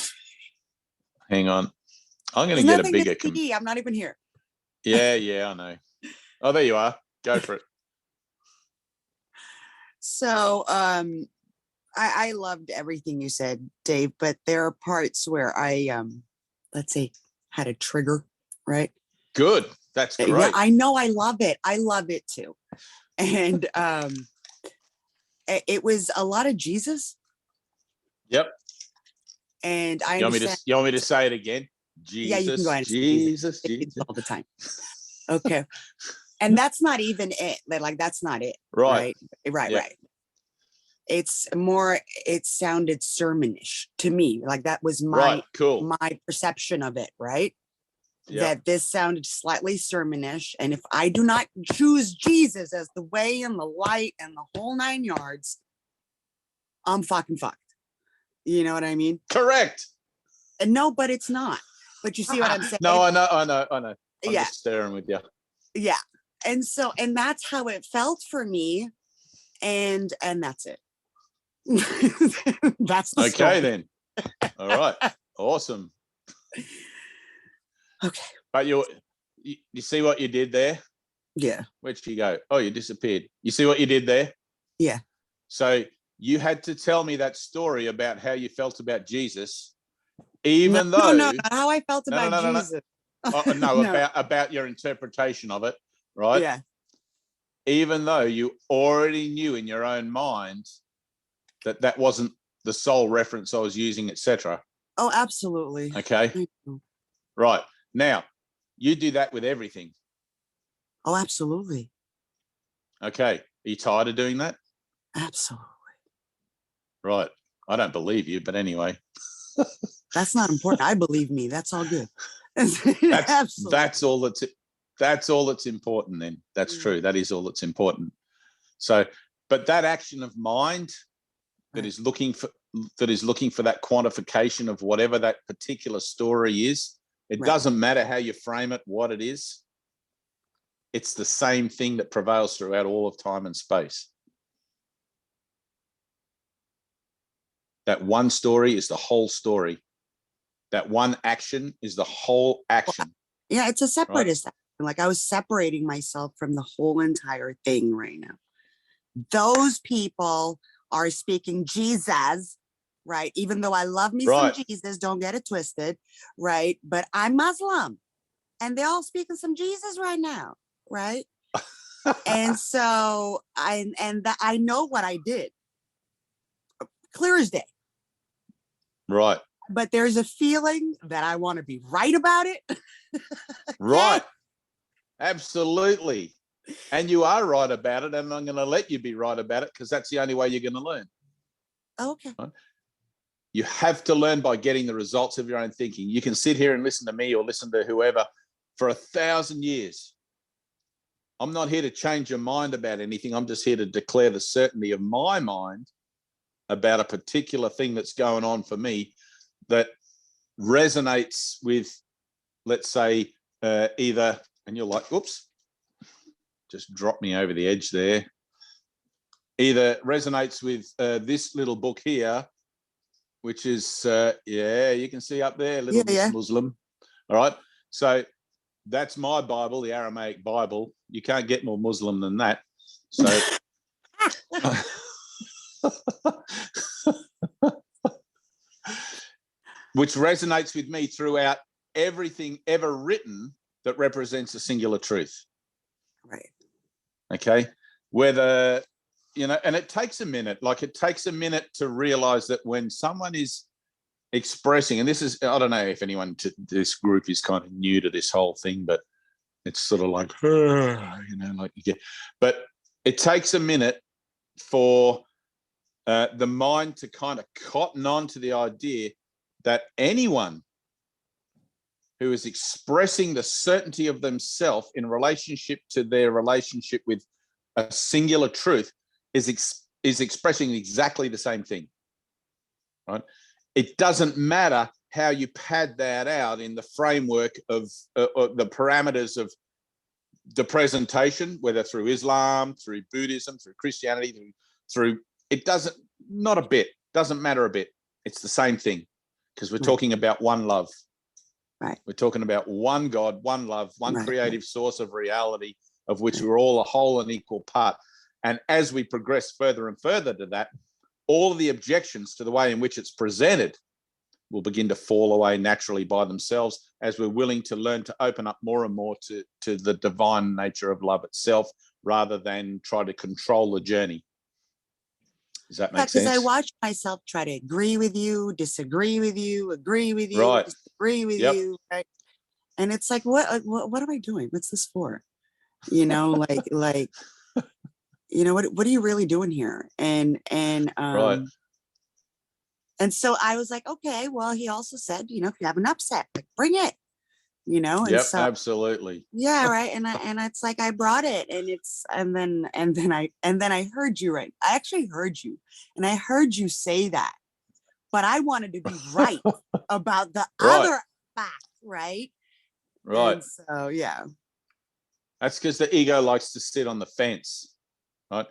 Hang on. I'm going to get a bigger... I'm not even here. Yeah, I know. Oh, there you are. Go for it. So I loved everything you said, Dave, but there are parts where I, let's say, had a trigger, right? Good. That's great. Yeah, I know. I love it. I love it too. And it was a lot of Jesus. Yep. And I you want me to say it again? Jesus, yeah, you can go ahead and Jesus, Jesus all the time. Okay. And that's not even it. Like, that's not it. Right. Right. It's more, it sounded sermonish to me. Like that was my perception of it, right? Yep. That this sounded slightly sermonish. And if I do not choose Jesus as the way and the light and the whole 9 yards, I'm fucking fucked. You know what I mean? Correct. And no, but it's not. But you see what I'm saying? No, I know. I'm just staring with you. Yeah. And that's how it felt for me. And that's it. That's the story. Then. All right. Awesome. Okay. But you see what you did there? Yeah. Where'd she go? Oh, you disappeared. You see what you did there? Yeah. So you had to tell me that story about how you felt about Jesus, even though... No, not how I felt about Jesus. No. About your interpretation of it, right? Yeah. Even though you already knew in your own mind that wasn't the sole reference I was using, etc. Oh, absolutely. Okay. Right. Now, you do that with everything. Oh, absolutely. Okay. Are you tired of doing that? Absolutely. Right. I don't believe you, but anyway. That's not important. I believe me. That's all good. That's all that's important then. That's true. That is all that's important. So, but that action of mind that is looking for that quantification of whatever that particular story is, it doesn't matter how you frame it, what it is. It's the same thing that prevails throughout all of time and space. That one story is the whole story. That one action is the whole action. Yeah, it's a separatist action. Like I was separating myself from the whole entire thing right now. Those people are speaking Jesus, right? Even though I love me some Jesus, don't get it twisted, right? But I'm Muslim and they're all speaking some Jesus right now, right? And so I know what I did, clear as day. Right. But there's a feeling that I want to be right about it. Right. Absolutely. And you are right about it. And I'm going to let you be right about it because that's the only way you're going to learn. Okay. Right? You have to learn by getting the results of your own thinking. You can sit here and listen to me or listen to whoever for 1,000 years. I'm not here to change your mind about anything. I'm just here to declare the certainty of my mind about a particular thing that's going on for me that resonates with, let's say, either, and you're like, oops, just dropped me over the edge there. Either resonates with this little book here, which is, you can see up there, little Miss Muslim. All right. So that's my Bible, the Aramaic Bible. You can't get more Muslim than that. So which resonates with me throughout everything ever written that represents a singular truth. Right. Okay. Whether, and it takes a minute, to realize that when someone is expressing, and this is, I don't know if anyone to this group is kind of new to this whole thing, but it's sort of like, but it takes a minute for the mind to kind of cotton on to the idea that anyone who is expressing the certainty of themselves in relationship to their relationship with a singular truth is expressing exactly the same thing, right? It doesn't matter how you pad that out in the framework of the parameters of the presentation, whether through Islam, through Buddhism, through Christianity, through it doesn't matter a bit. It's the same thing because we're talking about one love. Right. We're talking about one God, one love, one creative source of reality of which we're all a whole and equal part. And as we progress further and further to that, all of the objections to the way in which it's presented will begin to fall away naturally by themselves as we're willing to learn to open up more and more to the divine nature of love itself rather than try to control the journey. Does that make sense? Because I watch myself try to agree with you, disagree with you, agree with you, disagree with you, right? And it's like, what am I doing? What's this for? What are you really doing here? And so I was like, okay, well, he also said, if you have an upset, like bring it, and so absolutely. Yeah, right. And it's like I brought it and then I heard you, right? I actually heard you and I heard you say that, but I wanted to be right about the other fact, right? Right. And so yeah. That's because the ego likes to sit on the fence, right?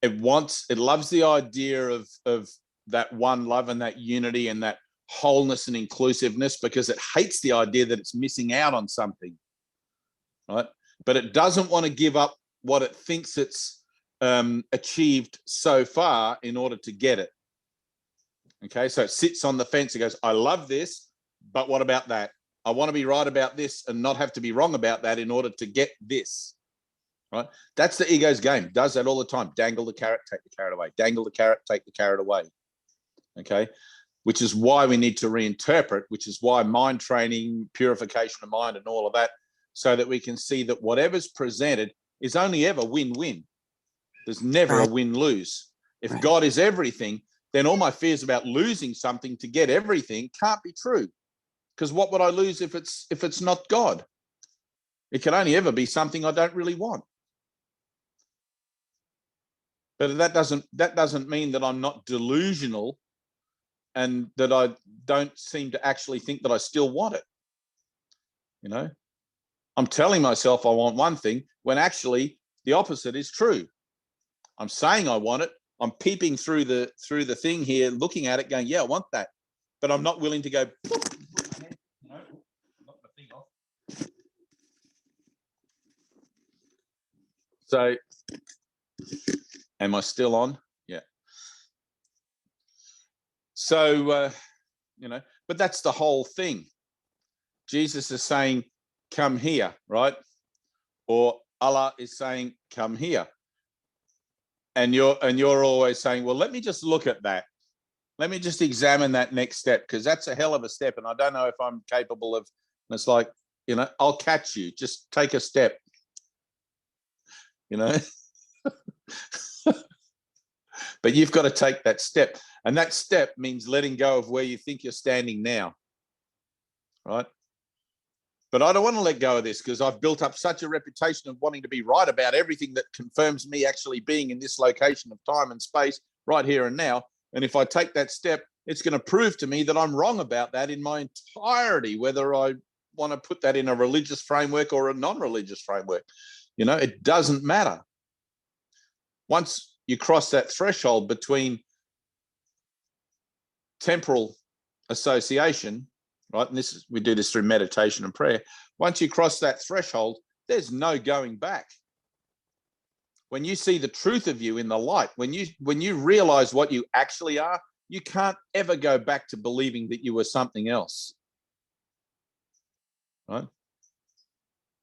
It loves the idea of that one love and that unity and that wholeness and inclusiveness because it hates the idea that it's missing out on something, right? But it doesn't want to give up what it thinks it's achieved so far in order to get it. Okay, so it sits on the fence. It goes, I love this, but what about that? I want to be right about this and not have to be wrong about that in order to get this, right? That's the ego's game. It does that all the time. Dangle the carrot, take the carrot away. Dangle the carrot, take the carrot away. Okay, which is why we need to reinterpret, which is why mind training, purification of mind and all of that so that we can see that whatever's presented is only ever win-win. There's never a win-lose. If God is everything, then all my fears about losing something to get everything can't be true. Because what would I lose if it's not God? It can only ever be something I don't really want. But that doesn't mean that I'm not delusional and that I don't seem to actually think that I still want it. You know, I'm telling myself I want one thing when actually the opposite is true. I'm saying I want it. I'm peeping through the thing here, looking at it, going, yeah, I want that. But I'm not willing to go, no, knock the thing off. So, am I still on? Yeah. So, you know, but that's the whole thing. Jesus is saying, come here, right? Or Allah is saying, come here. And you're always saying, well, let me just look at that. Let me just examine that next step, because that's a hell of a step. And I don't know if I'm capable of, and it's like, you know, I'll catch you. Just take a step. You know? But you've got to take that step. And that step means letting go of where you think you're standing now. Right? But I don't want to let go of this because I've built up such a reputation of wanting to be right about everything that confirms me actually being in this location of time and space right here and now. And if I take that step, it's going to prove to me that I'm wrong about that in my entirety, whether I want to put that in a religious framework or a non-religious framework. You know, it doesn't matter. Once you cross that threshold between temporal association, right? And we do this through meditation and prayer. Once you cross that threshold, there's no going back. When you see the truth of you in the light, when you realize what you actually are, you can't ever go back to believing that you were something else. Right?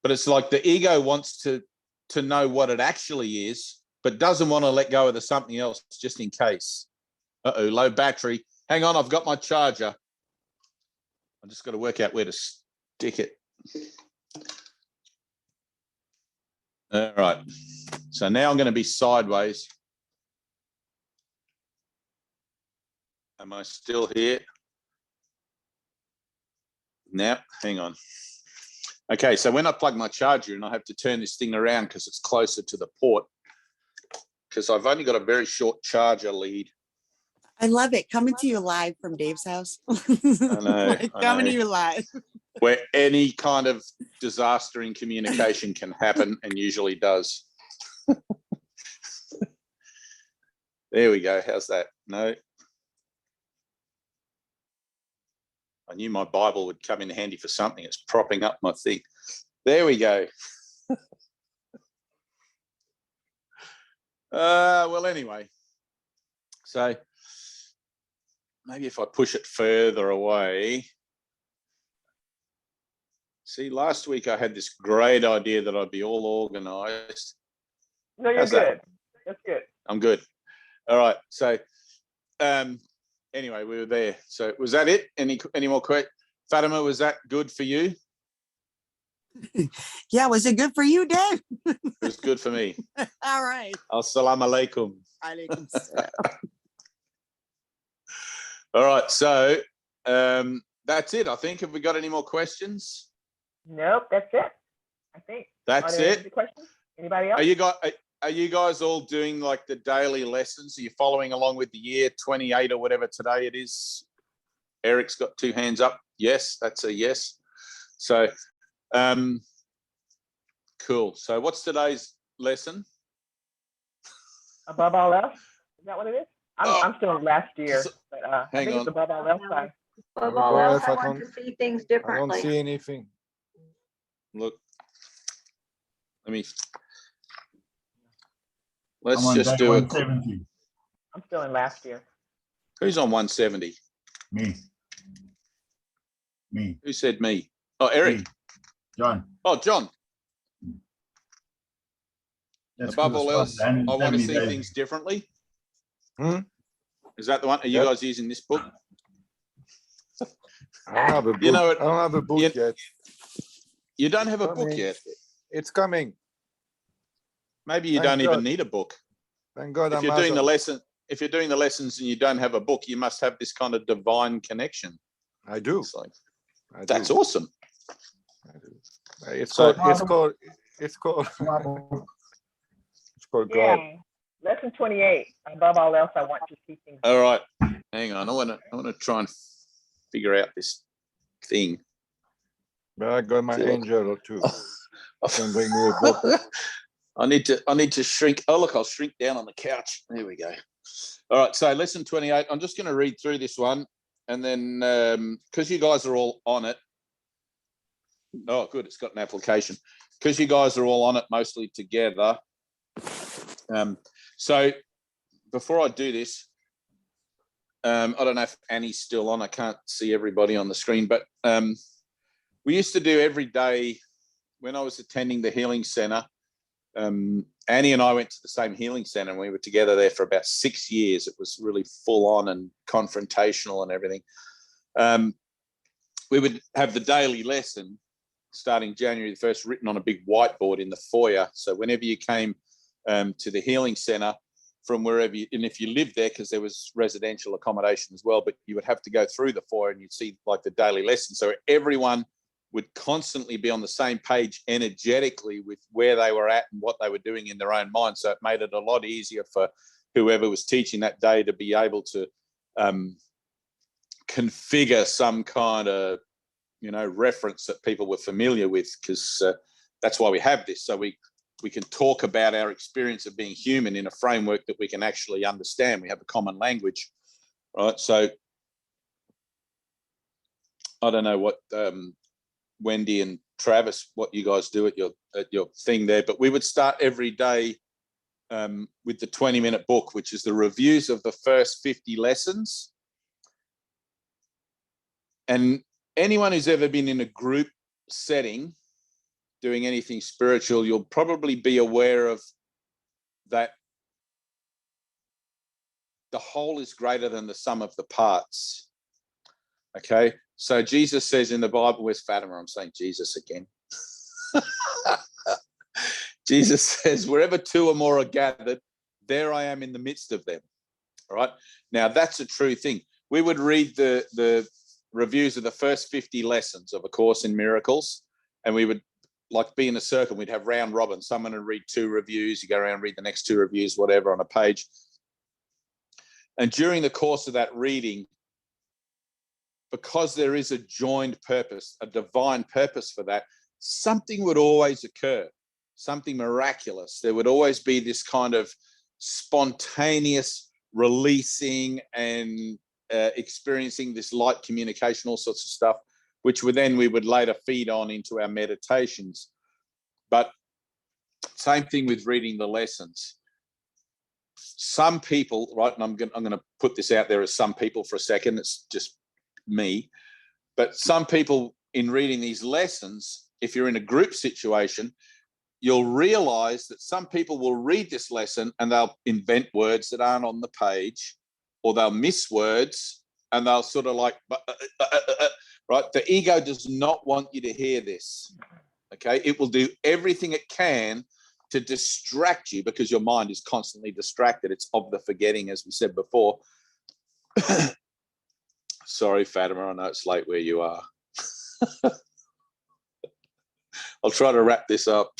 But it's like the ego wants to know what it actually is, but doesn't want to let go of the something else just in case. Uh-oh, low battery. Hang on, I've got my charger. I just got to work out where to stick it. All right. So now I'm going to be sideways. Am I still here? Now, hang on. Okay, so when I plug my charger in, I have to turn this thing around because it's closer to the port, because I've only got a very short charger lead. I love it. Coming to you live from Dave's house. I know. Coming to you live. Where any kind of disaster in communication can happen, and usually does. There we go. How's that? No. I knew my Bible would come in handy for something. It's propping up my thing. There we go. Well, anyway. So maybe if I push it further away. See, last week I had this great idea that I'd be all organized. No, you're good. That's good. I'm good. All right. So anyway, we were there. So was that it? Any more questions? Fatima, was that good for you? Yeah, was it good for you, Dave? It was good for me. All right. Assalamu alaikum. Alaikum salam. All right. So that's it, I think. Have we got any more questions? Nope, that's it. I think. That's it. Questions? Anybody else? Are you guys all doing like the daily lessons? Are you following along with the year 28 or whatever today it is? Eric's got 2 hands up. Yes, that's a yes. So, cool. So what's today's lesson? Above all else? Is that what it is? I'm still in last year. But, I hang think on. it's above all else time. Above all else, I want to see things differently. I don't see anything. Look, let's just do it. I'm still in last year. Who's on 170? Me. Who said me? Oh, Eric. Me. John. Oh, John. That's Above all else, I want to see days. things differently. Hmm? Is that the one? Are you guys using this book? I don't have a book. You know, I don't have a book yet. You don't have a book yet. It's coming. Maybe you don't even need a book. Thank God. If you're doing the lesson, if you're doing the lessons and you don't have a book, you must have this kind of divine connection. I do. That's awesome. It's called God. Lesson 28. Above all else, I want to see things. All right. Hang on. I want to try and figure out this thing. But I got my angel too. Can bring me a book. I need to shrink. Oh, look, I'll shrink down on the couch. There we go. All right. So lesson 28. I'm just going to read through this one, and then because you guys are all on it. Oh, good. It's got an application. Because you guys are all on it mostly together. So before I do this, I don't know if Annie's still on. I can't see everybody on the screen, but we used to do every day when I was attending the healing center. Annie and I went to the same healing center, and we were together there for about 6 years. It was really full on and confrontational and everything. We would have the daily lesson starting January the 1st written on a big whiteboard in the foyer. So whenever you came to the healing center from wherever you, and if you lived there, because there was residential accommodation as well, but you would have to go through the foyer and you'd see like the daily lesson. So everyone would constantly be on the same page energetically with where they were at and what they were doing in their own mind. So it made it a lot easier for whoever was teaching that day to be able to configure some kind of, reference that people were familiar with, because that's why we have this. So we can talk about our experience of being human in a framework that we can actually understand. We have a common language, right? So I don't know what Wendy and Travis, what you guys do at your thing there, but we would start every day with the 20-minute book, which is the reviews of the first 50 lessons. And anyone who's ever been in a group setting doing anything spiritual, you'll probably be aware of that the whole is greater than the sum of the parts. Okay, so Jesus says in the Bible, where's Fatima? I'm saying Jesus again. Jesus says, wherever two or more are gathered, there I am in the midst of them. All right, now that's a true thing. We would read the reviews of the first 50 lessons of A Course in Miracles, and we would like be in a circle. We'd have round robin. Someone would read 2 reviews, you go around, read the next 2 reviews, whatever, on a page. And during the course of that reading, because there is a joined purpose, a divine purpose for that, something would always occur, something miraculous. There would always be this kind of spontaneous releasing and experiencing this light communication, all sorts of stuff, which we would later feed on into our meditations. But same thing with reading the lessons. Some people, right, and I'm going to put this out there as some people for a second, it's just me, but some people in reading these lessons, if you're in a group situation, you'll realize that some people will read this lesson and they'll invent words that aren't on the page, or they'll miss words and they'll sort of like, right? The ego does not want you to hear this, okay? It will do everything it can to distract you, because your mind is constantly distracted. It's of the forgetting, as we said before. Sorry, Fatima, I know it's late where you are. I'll try to wrap this up.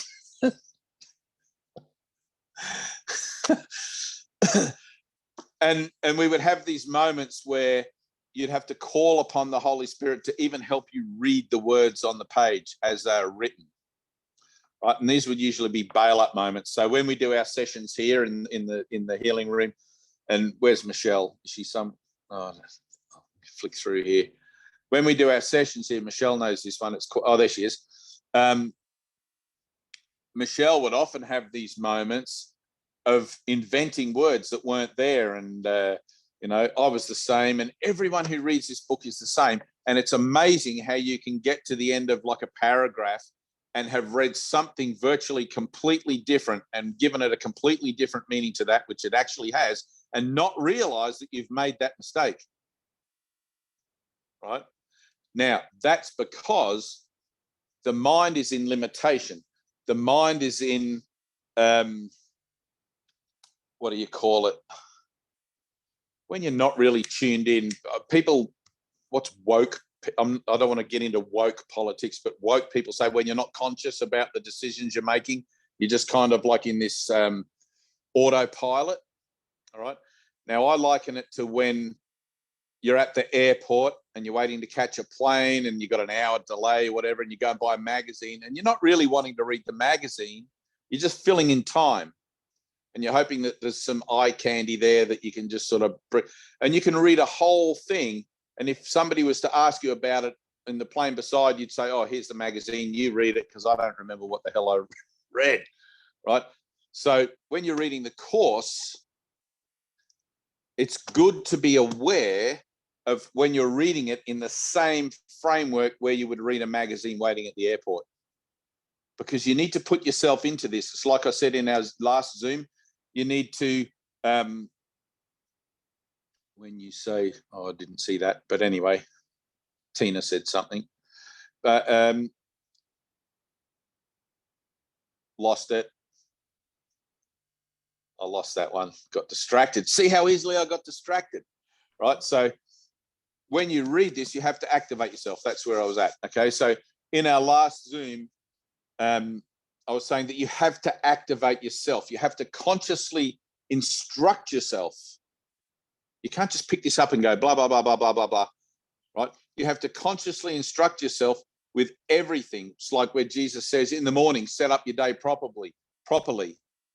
And we would have these moments where you'd have to call upon the Holy Spirit to even help you read the words on the page as they're written, right? And these would usually be bail-up moments. So when we do our sessions here in the healing room, and where's Michelle? Is she some? Oh, I'll flick through here. When we do our sessions here, Michelle knows this one. It's called, oh, there she is. Michelle would often have these moments of inventing words that weren't there. And, I was the same. And everyone who reads this book is the same. And it's amazing how you can get to the end of like a paragraph and have read something virtually completely different and given it a completely different meaning to that, which it actually has, and not realize that you've made that mistake. Right? Now, that's because the mind is in limitation. The mind is in, what do you call it? When you're not really tuned in, people, what's woke? I don't want to get into woke politics, but woke people say when you're not conscious about the decisions you're making, you're just kind of like in this autopilot. All right. Now, I liken it to when you're at the airport and you're waiting to catch a plane and you've got an hour delay or whatever, and you go and buy a magazine and you're not really wanting to read the magazine. You're just filling in time. And you're hoping that there's some eye candy there that you can just sort of, and you can read a whole thing. And if somebody was to ask you about it in the plane beside, you'd say, oh, here's the magazine, you read it, because I don't remember what the hell I read, right? So when you're reading the course, it's good to be aware of when you're reading it in the same framework where you would read a magazine waiting at the airport. Because you need to put yourself into this. It's like I said in our last Zoom, you need to, when you say, oh, I didn't see that, but anyway, Tina said something, but lost it. I lost that one, got distracted. See how easily I got distracted, right? So when you read this, you have to activate yourself. That's where I was at, okay? So in our last Zoom, I was saying that you have to activate yourself. You have to consciously instruct yourself. You can't just pick this up and go blah, blah, blah, blah, blah, blah, blah, right? You have to consciously instruct yourself with everything. It's like where Jesus says in the morning, set up your day properly,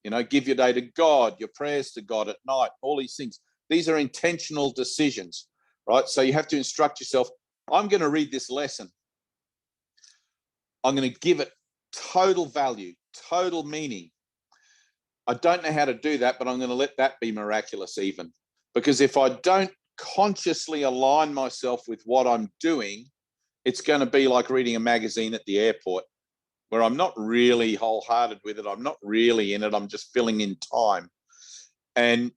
you know, give your day to God, your prayers to God at night, all these things. These are intentional decisions, right? So you have to instruct yourself. I'm going to read this lesson. I'm going to give it total value, total meaning. I don't know how to do that, but I'm going to let that be miraculous even. Because if I don't consciously align myself with what I'm doing, it's going to be like reading a magazine at the airport where I'm not really wholehearted with it. I'm not really in it. I'm just filling in time. And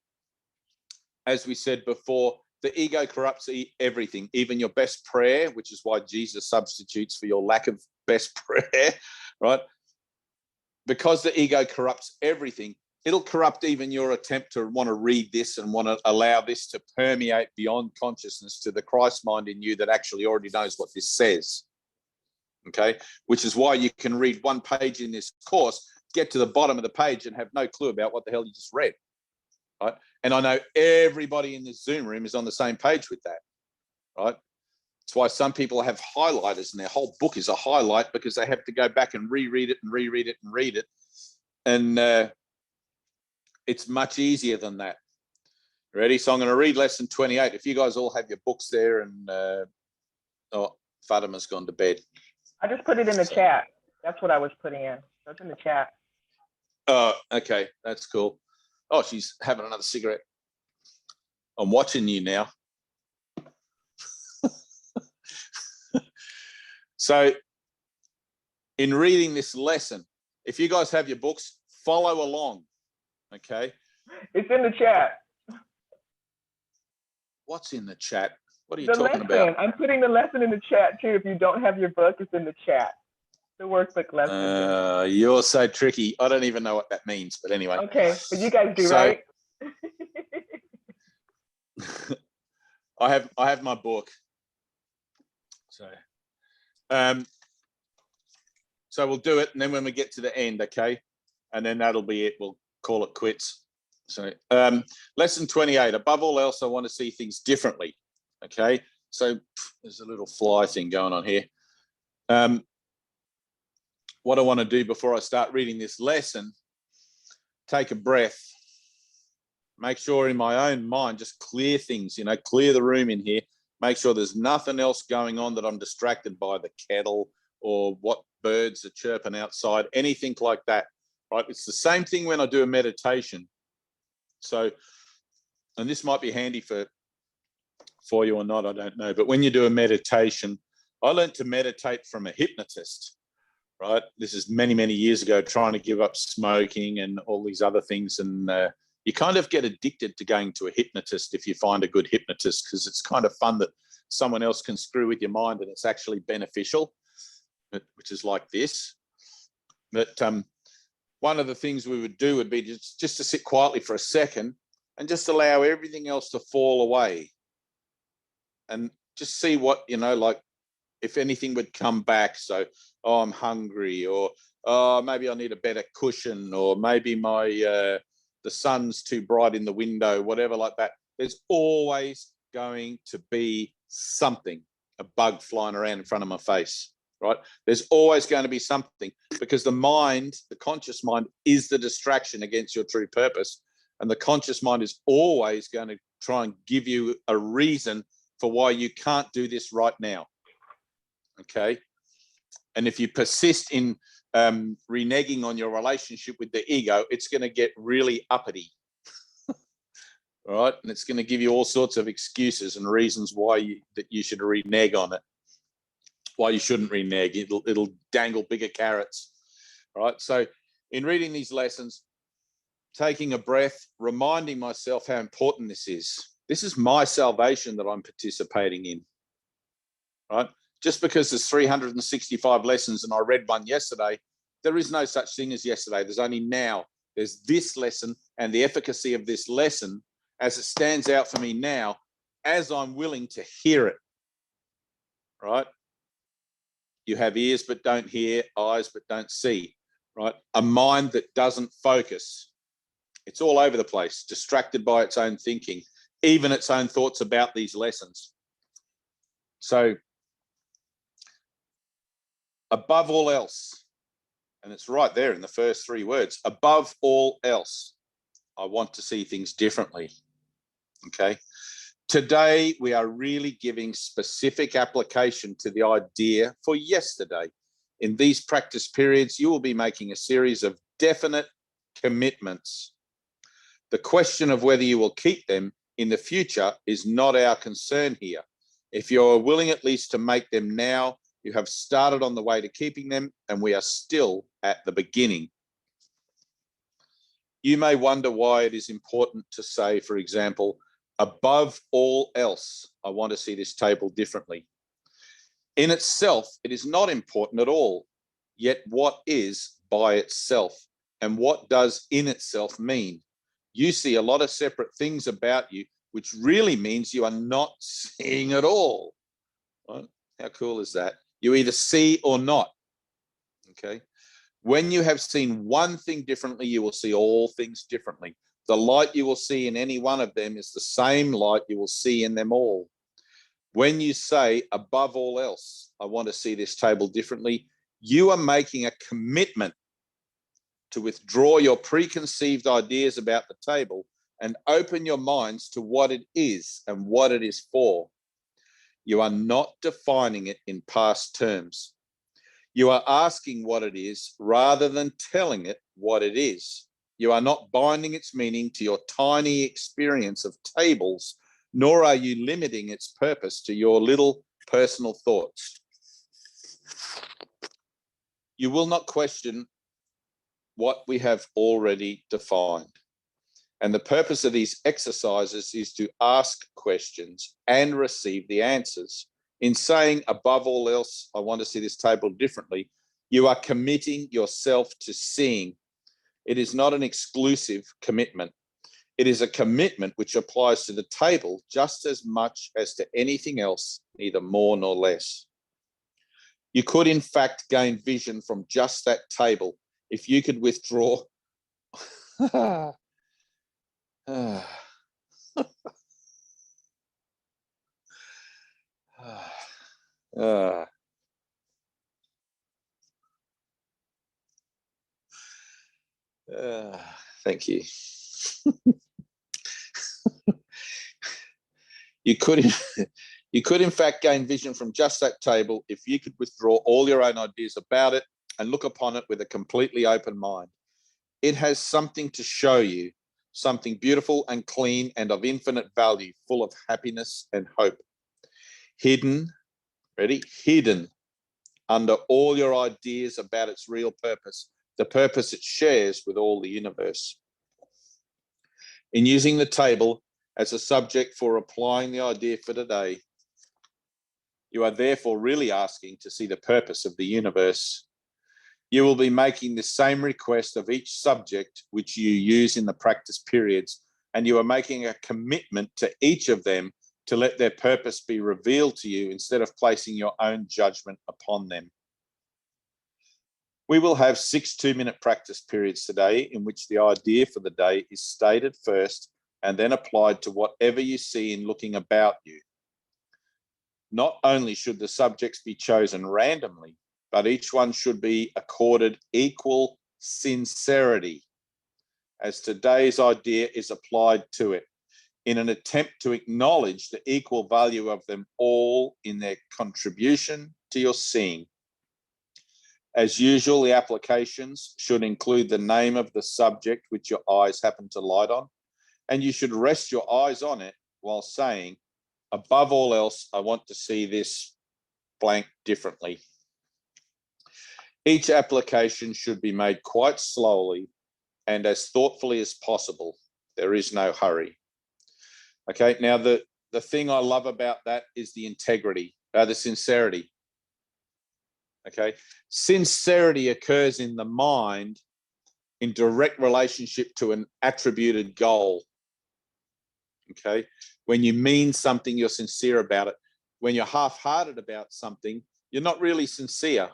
as we said before, the ego corrupts everything, even your best prayer, which is why Jesus substitutes for your lack of best prayer, right? Because the ego corrupts everything, it'll corrupt even your attempt to want to read this and want to allow this to permeate beyond consciousness to the Christ mind in you that actually already knows what this says, okay? Which is why you can read one page in this course, get to the bottom of the page and have no clue about what the hell you just read, right? And I know everybody in this Zoom room is on the same page with that, right? That's why some people have highlighters and their whole book is a highlight because they have to go back and reread it and reread it and read it. And it's much easier than that. Ready? So I'm going to read lesson 28. If you guys all have your books there and, oh, Fatima's gone to bed. I just put it in the chat. That's what I was putting in. So it's in the chat. Oh, okay. That's cool. Oh, she's having another cigarette. I'm watching you now. So in reading this lesson, if you guys have your books, follow along, okay? It's in the chat. What's in the chat? What are you talking about? I'm putting the lesson in the chat too. If you don't have your book, it's in the chat. The workbook lesson. You're so tricky. I don't even know what that means, but anyway. Okay, but you guys do, right? I have my book. So we'll do it, and then when we get to the end, okay, and then that'll be it. We'll call it quits. So lesson 28. Above all else, I want to see things differently. Okay, so there's a little fly thing going on here. What I want to do before I start reading this lesson, take a breath. Make sure in my own mind, just clear things, you know, clear the room in here. Make sure there's nothing else going on that I'm distracted by, the kettle or what birds are chirping outside, anything like that, right? It's the same thing when I do a meditation. So, and this might be handy for you or not, I don't know. But when you do a meditation, I learned to meditate from a hypnotist, right? This is many, many years ago, trying to give up smoking and all these other things. And you kind of get addicted to going to a hypnotist if you find a good hypnotist, because it's kind of fun that someone else can screw with your mind and it's actually beneficial. which is like this. But one of the things we would do would be just to sit quietly for a second and just allow everything else to fall away, and just see what, like if anything would come back. So, oh, I'm hungry, or oh, maybe I need a better cushion, or maybe the sun's too bright in the window, whatever like that. There's always going to be something, a bug flying around in front of my face, right? There's always going to be something, because the mind, the conscious mind, is the distraction against your true purpose. And the conscious mind is always going to try and give you a reason for why you can't do this right now. Okay. And if you persist in reneging on your relationship with the ego, it's going to get really uppity. All right. And it's going to give you all sorts of excuses and reasons why you should renege on it, why you shouldn't renege. It'll dangle bigger carrots. All right. So in reading these lessons, taking a breath, reminding myself how important this is. This is my salvation that I'm participating in, right? Just because there's 365 lessons and I read one yesterday, there is no such thing as yesterday. There's only now. There's this lesson, and the efficacy of this lesson as it stands out for me now, as I'm willing to hear it, right? You have ears but don't hear, eyes but don't see, right? A mind that doesn't focus. It's all over the place, distracted by its own thinking, even its own thoughts about these lessons. So above all else, and it's right there in the first three words, above all else, I want to see things differently. Okay. Today, we are really giving specific application to the idea for yesterday. In these practice periods, you will be making a series of definite commitments. The question of whether you will keep them in the future is not our concern here. If you're willing at least to make them now, you have started on the way to keeping them, and we are still at the beginning. You may wonder why it is important to say, for example, above all else, I want to see this table differently. In itself, it is not important at all. Yet what is by itself, and what does in itself mean? You see a lot of separate things about you, which really means you are not seeing at all. Right? How cool is that? You either see or not. Okay. When you have seen one thing differently, you will see all things differently. The light you will see in any one of them is the same light you will see in them all. When you say, above all else, I want to see this table differently, you are making a commitment to withdraw your preconceived ideas about the table and open your minds to what it is and what it is for. You are not defining it in past terms. You are asking what it is rather than telling it what it is. You are not binding its meaning to your tiny experience of tables, nor are you limiting its purpose to your little personal thoughts. You will not question what we have already defined. And the purpose of these exercises is to ask questions and receive the answers. In saying, above all else, I want to see this table differently, you are committing yourself to seeing. It is not an exclusive commitment. It is a commitment which applies to the table just as much as to anything else, neither more nor less. You could, in fact, gain vision from just that table if you could withdraw. Thank you. You could in fact gain vision from just that table if you could withdraw all your own ideas about it and look upon it with a completely open mind. It has something to show you, something beautiful and clean and of infinite value, full of happiness and hope. Hidden, ready? Hidden under all your ideas about its real purpose, the purpose it shares with all the universe. In using the table as a subject for applying the idea for today, you are therefore really asking to see the purpose of the universe. You will be making the same request of each subject which you use in the practice periods, and you are making a commitment to each of them to let their purpose be revealed to you instead of placing your own judgment upon them. We will have 6 2-minute practice periods today in which the idea for the day is stated first and then applied to whatever you see in looking about you. Not only should the subjects be chosen randomly, but each one should be accorded equal sincerity as today's idea is applied to it, in an attempt to acknowledge the equal value of them all in their contribution to your seeing. As usual, the applications should include the name of the subject which your eyes happen to light on, and you should rest your eyes on it while saying, above all else, I want to see this blank differently. Each application should be made quite slowly and as thoughtfully as possible. There is no hurry. Okay, now the thing I love about that is the integrity, the sincerity. Okay, sincerity occurs in the mind in direct relationship to an attributed goal. Okay, when you mean something, you're sincere about it. When you're half-hearted about something, you're not really sincere.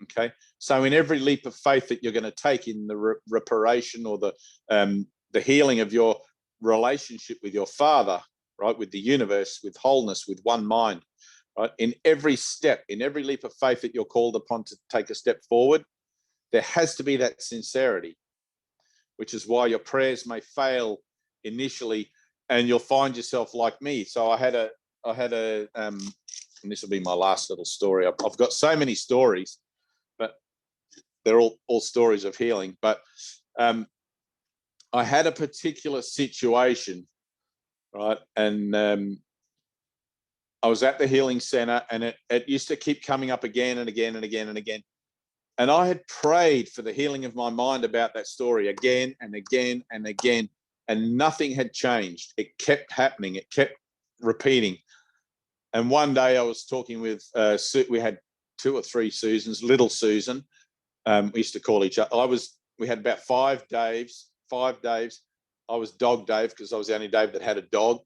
Okay, so in every leap of faith that you're going to take in the reparation or the healing of your relationship with your Father, right, with the universe, with wholeness, with one mind, right, in every step, in every leap of faith that you're called upon to take a step forward, there has to be that sincerity, which is why your prayers may fail initially, and you'll find yourself like me. So I had a, and this will be my last little story. I've got so many stories, but they're all stories of healing. But I had a particular situation, right? And I was at the healing center, and it used to keep coming up again and again and again and again. And I had prayed for the healing of my mind about that story again and again and again, and nothing had changed. It kept happening. It kept repeating. And one day I was talking with, we had 2 or 3 Susans, little Susan. We used to call each other. We had about 5 Daves. I was Dog Dave because I was the only Dave that had a dog,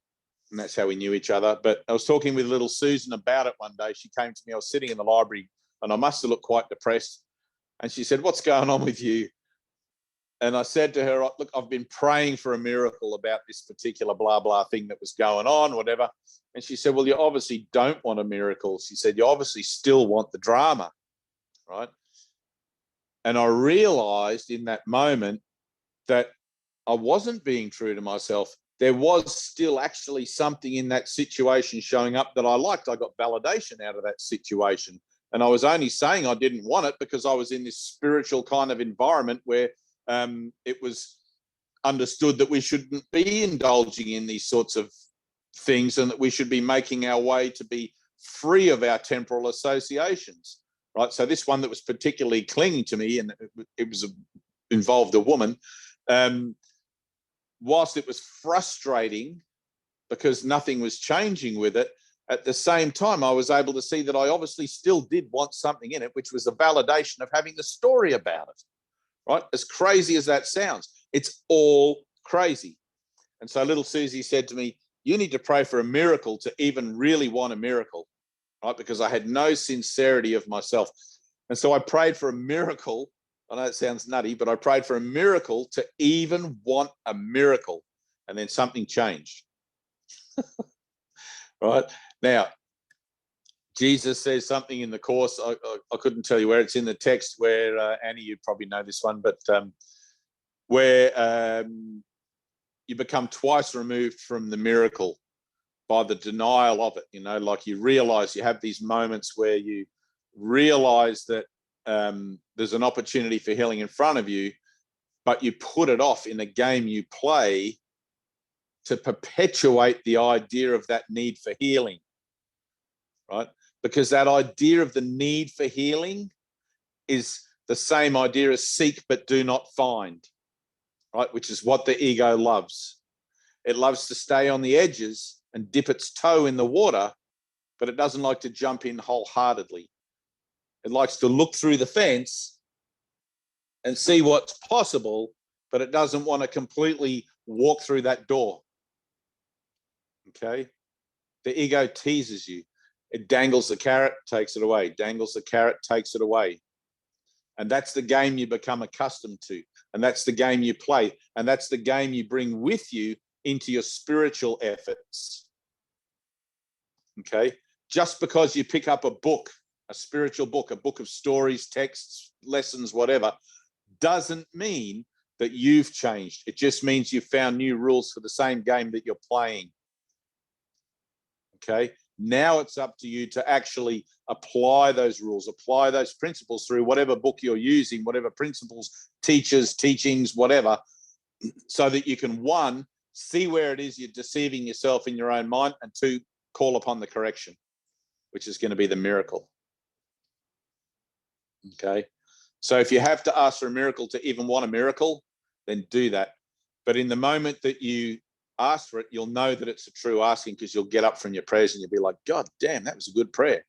and that's how we knew each other. But I was talking with little Susan about it one day. She came to me. I was sitting in the library, and I must have looked quite depressed. And she said, "What's going on with you?" And I said to her, "Look, I've been praying for a miracle about this particular blah, blah thing that was going on, whatever." And she said, "Well, you obviously don't want a miracle." She said, "You obviously still want the drama," right? And I realized in that moment that I wasn't being true to myself. There was still actually something in that situation showing up that I liked. I got validation out of that situation. And I was only saying I didn't want it because I was in this spiritual kind of environment where it was understood that we shouldn't be indulging in these sorts of things, and that we should be making our way to be free of our temporal associations, right? So this one that was particularly clinging to me, and it was involved a woman, whilst it was frustrating because nothing was changing with it, at the same time, I was able to see that I obviously still did want something in it, which was the validation of having the story about it, right? As crazy as that sounds, it's all crazy. And so little Susie said to me, "You need to pray for a miracle to even really want a miracle," right? Because I had no sincerity of myself. And so I prayed for a miracle. I know it sounds nutty, but I prayed for a miracle to even want a miracle. And then something changed. Right? Now, Jesus says something in the Course. I couldn't tell you where. It's in the text where, Annie, you probably know this one, but where you become twice removed from the miracle by the denial of it. You know, like you realize, you have these moments where you realize that there's an opportunity for healing in front of you, but you put it off in a game you play to perpetuate the idea of that need for healing, right? Because that idea of the need for healing is the same idea as seek but do not find, right? Which is what the ego loves. It loves to stay on the edges and dip its toe in the water, but it doesn't like to jump in wholeheartedly. It likes to look through the fence and see what's possible, but it doesn't want to completely walk through that door. Okay? The ego teases you. It dangles the carrot, takes it away. Dangles the carrot, takes it away. And that's the game you become accustomed to. And that's the game you play. And that's the game you bring with you into your spiritual efforts. Okay? Just because you pick up a book, a spiritual book, a book of stories, texts, lessons, whatever, doesn't mean that you've changed. It just means you've found new rules for the same game that you're playing. Okay? Now it's up to you to actually apply those rules, apply those principles through whatever book you're using, whatever principles, teachers, teachings, whatever, so that you can, one, see where it is you're deceiving yourself in your own mind, and two, call upon the correction, which is going to be the miracle. Okay? So if you have to ask for a miracle to even want a miracle, then do that. But in the moment that you ask for it, you'll know that it's a true asking, because you'll get up from your prayers and you'll be like, God damn, that was a good prayer.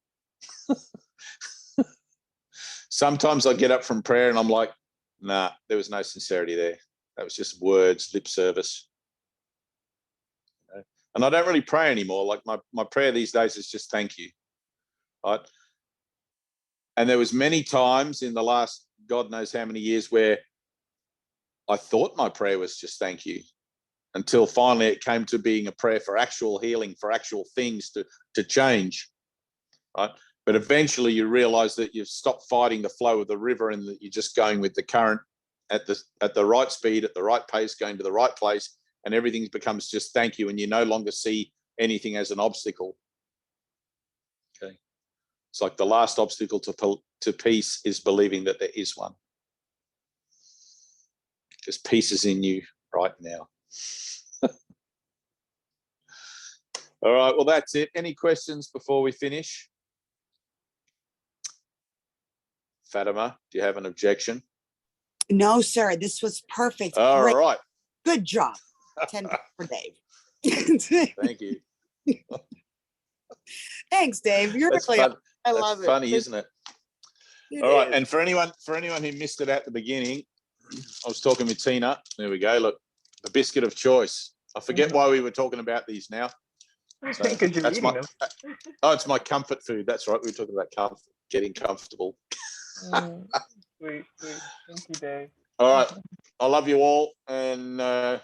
Sometimes I get up from prayer and I'm like, nah, there was no sincerity there. That was just words, lip service. Okay? And I don't really pray anymore. Like my prayer these days is just thank you. Right? And there was many times in the last God knows how many years where I thought my prayer was just thank you, until finally it came to being a prayer for actual healing, for actual things to change, right? But eventually you realize that you've stopped fighting the flow of the river and that you're just going with the current at the right speed, at the right pace, going to the right place, and everything becomes just thank you, and you no longer see anything as an obstacle. Okay. It's like the last obstacle to peace is believing that there is one. Because peace is in you right now. All right, well, that's it. Any questions before we finish? Fatima, do you have an objection? No, sir. This was perfect. All Great. right. Good job. 10 for Dave. Thank you. Thanks, Dave. You're That's really fun. I That's love funny, it. isn't it? It All right, is. and for anyone who missed it at the beginning, I was talking with Tina. There we go. Look, the biscuit of choice. I forget why we were talking about these now. So that's my. Oh, it's my comfort food. That's right. We were talking about comfort, getting comfortable. Sweet. Thank you, Dave. All right. I love you all. And Ida,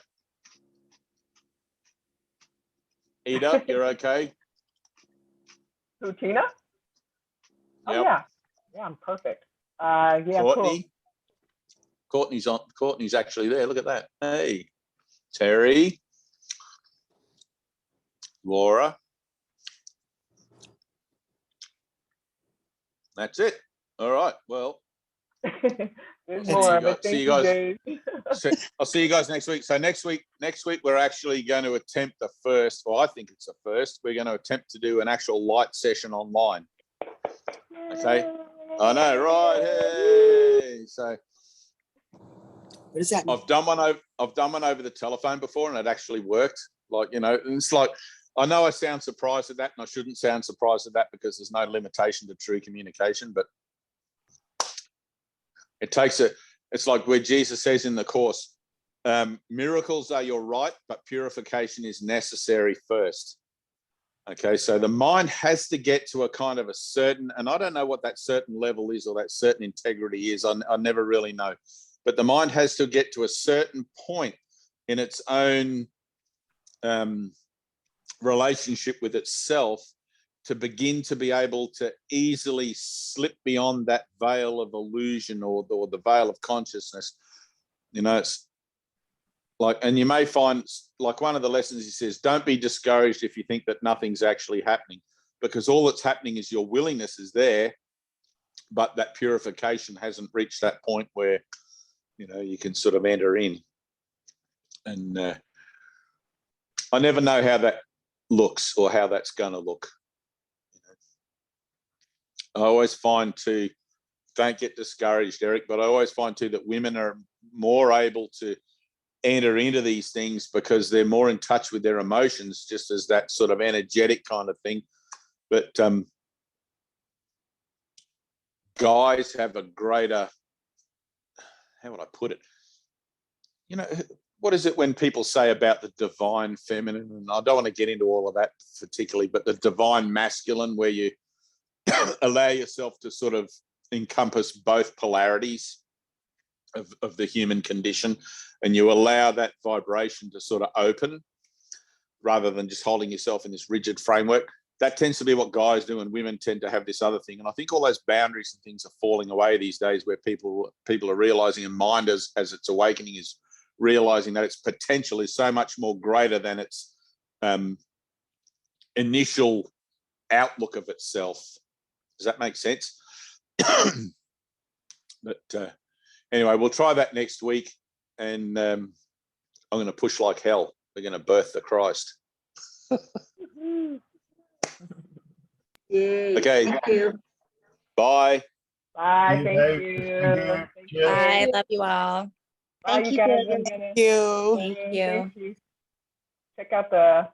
you're okay? Who, Tina? Oh, Yep. yeah. Yeah, I'm perfect. Yeah, Courtney. Cool. Courtney's actually there. Look at that. Hey. Terry. Laura. That's it. All right. Well, There's more, but thank you, Dave. I'll see you guys next week. So next week we're actually going to attempt the first, well, I think it's the first. We're going to attempt to do an actual light session online. Okay. I know, right? Hey. So what does that mean? I've done one over the telephone before, and it actually worked. Like, you know, and it's like, I know I sound surprised at that, and I shouldn't sound surprised at that, because there's no limitation to true communication, but it takes it's like where Jesus says in the Course, miracles are your right, but purification is necessary first. Okay, so the mind has to get to a kind of a certain, and I don't know what that certain level is, or that certain integrity is. I never really know. But the mind has to get to a certain point in its own relationship with itself to begin to be able to easily slip beyond that veil of illusion or the veil of consciousness. You know, it's like, and you may find, like one of the lessons he says, don't be discouraged if you think that nothing's actually happening, because all that's happening is your willingness is there, but that purification hasn't reached that point where, you know, you can sort of enter in. And I never know how that looks or how that's going to look. I always find too, don't get discouraged, Eric, but I always find too that women are more able to enter into these things because they're more in touch with their emotions, just as that sort of energetic kind of thing. But guys have a greater, how would I put it? You know, what is it when people say about the divine feminine? And I don't want to get into all of that particularly, but the divine masculine, where you allow yourself to sort of encompass both polarities of the human condition, and you allow that vibration to sort of open rather than just holding yourself in this rigid framework. That tends to be what guys do, and women tend to have this other thing. And I think all those boundaries and things are falling away these days, where people are realizing, and mind as it's awakening is realizing that its potential is so much more greater than its initial outlook of itself. Does that make sense? But anyway, we'll try that next week, and I'm going to push like hell. We're going to birth the Christ. Yay. Okay. Thank you. Bye. Bye. Thank you. Thank you. Bye. Love you all. Bye, you guys. Thank you. Thank you. Check out the,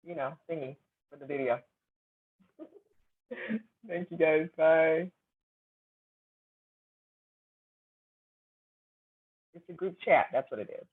thingy for the video. Thank you guys. Bye. It's a group chat. That's what it is.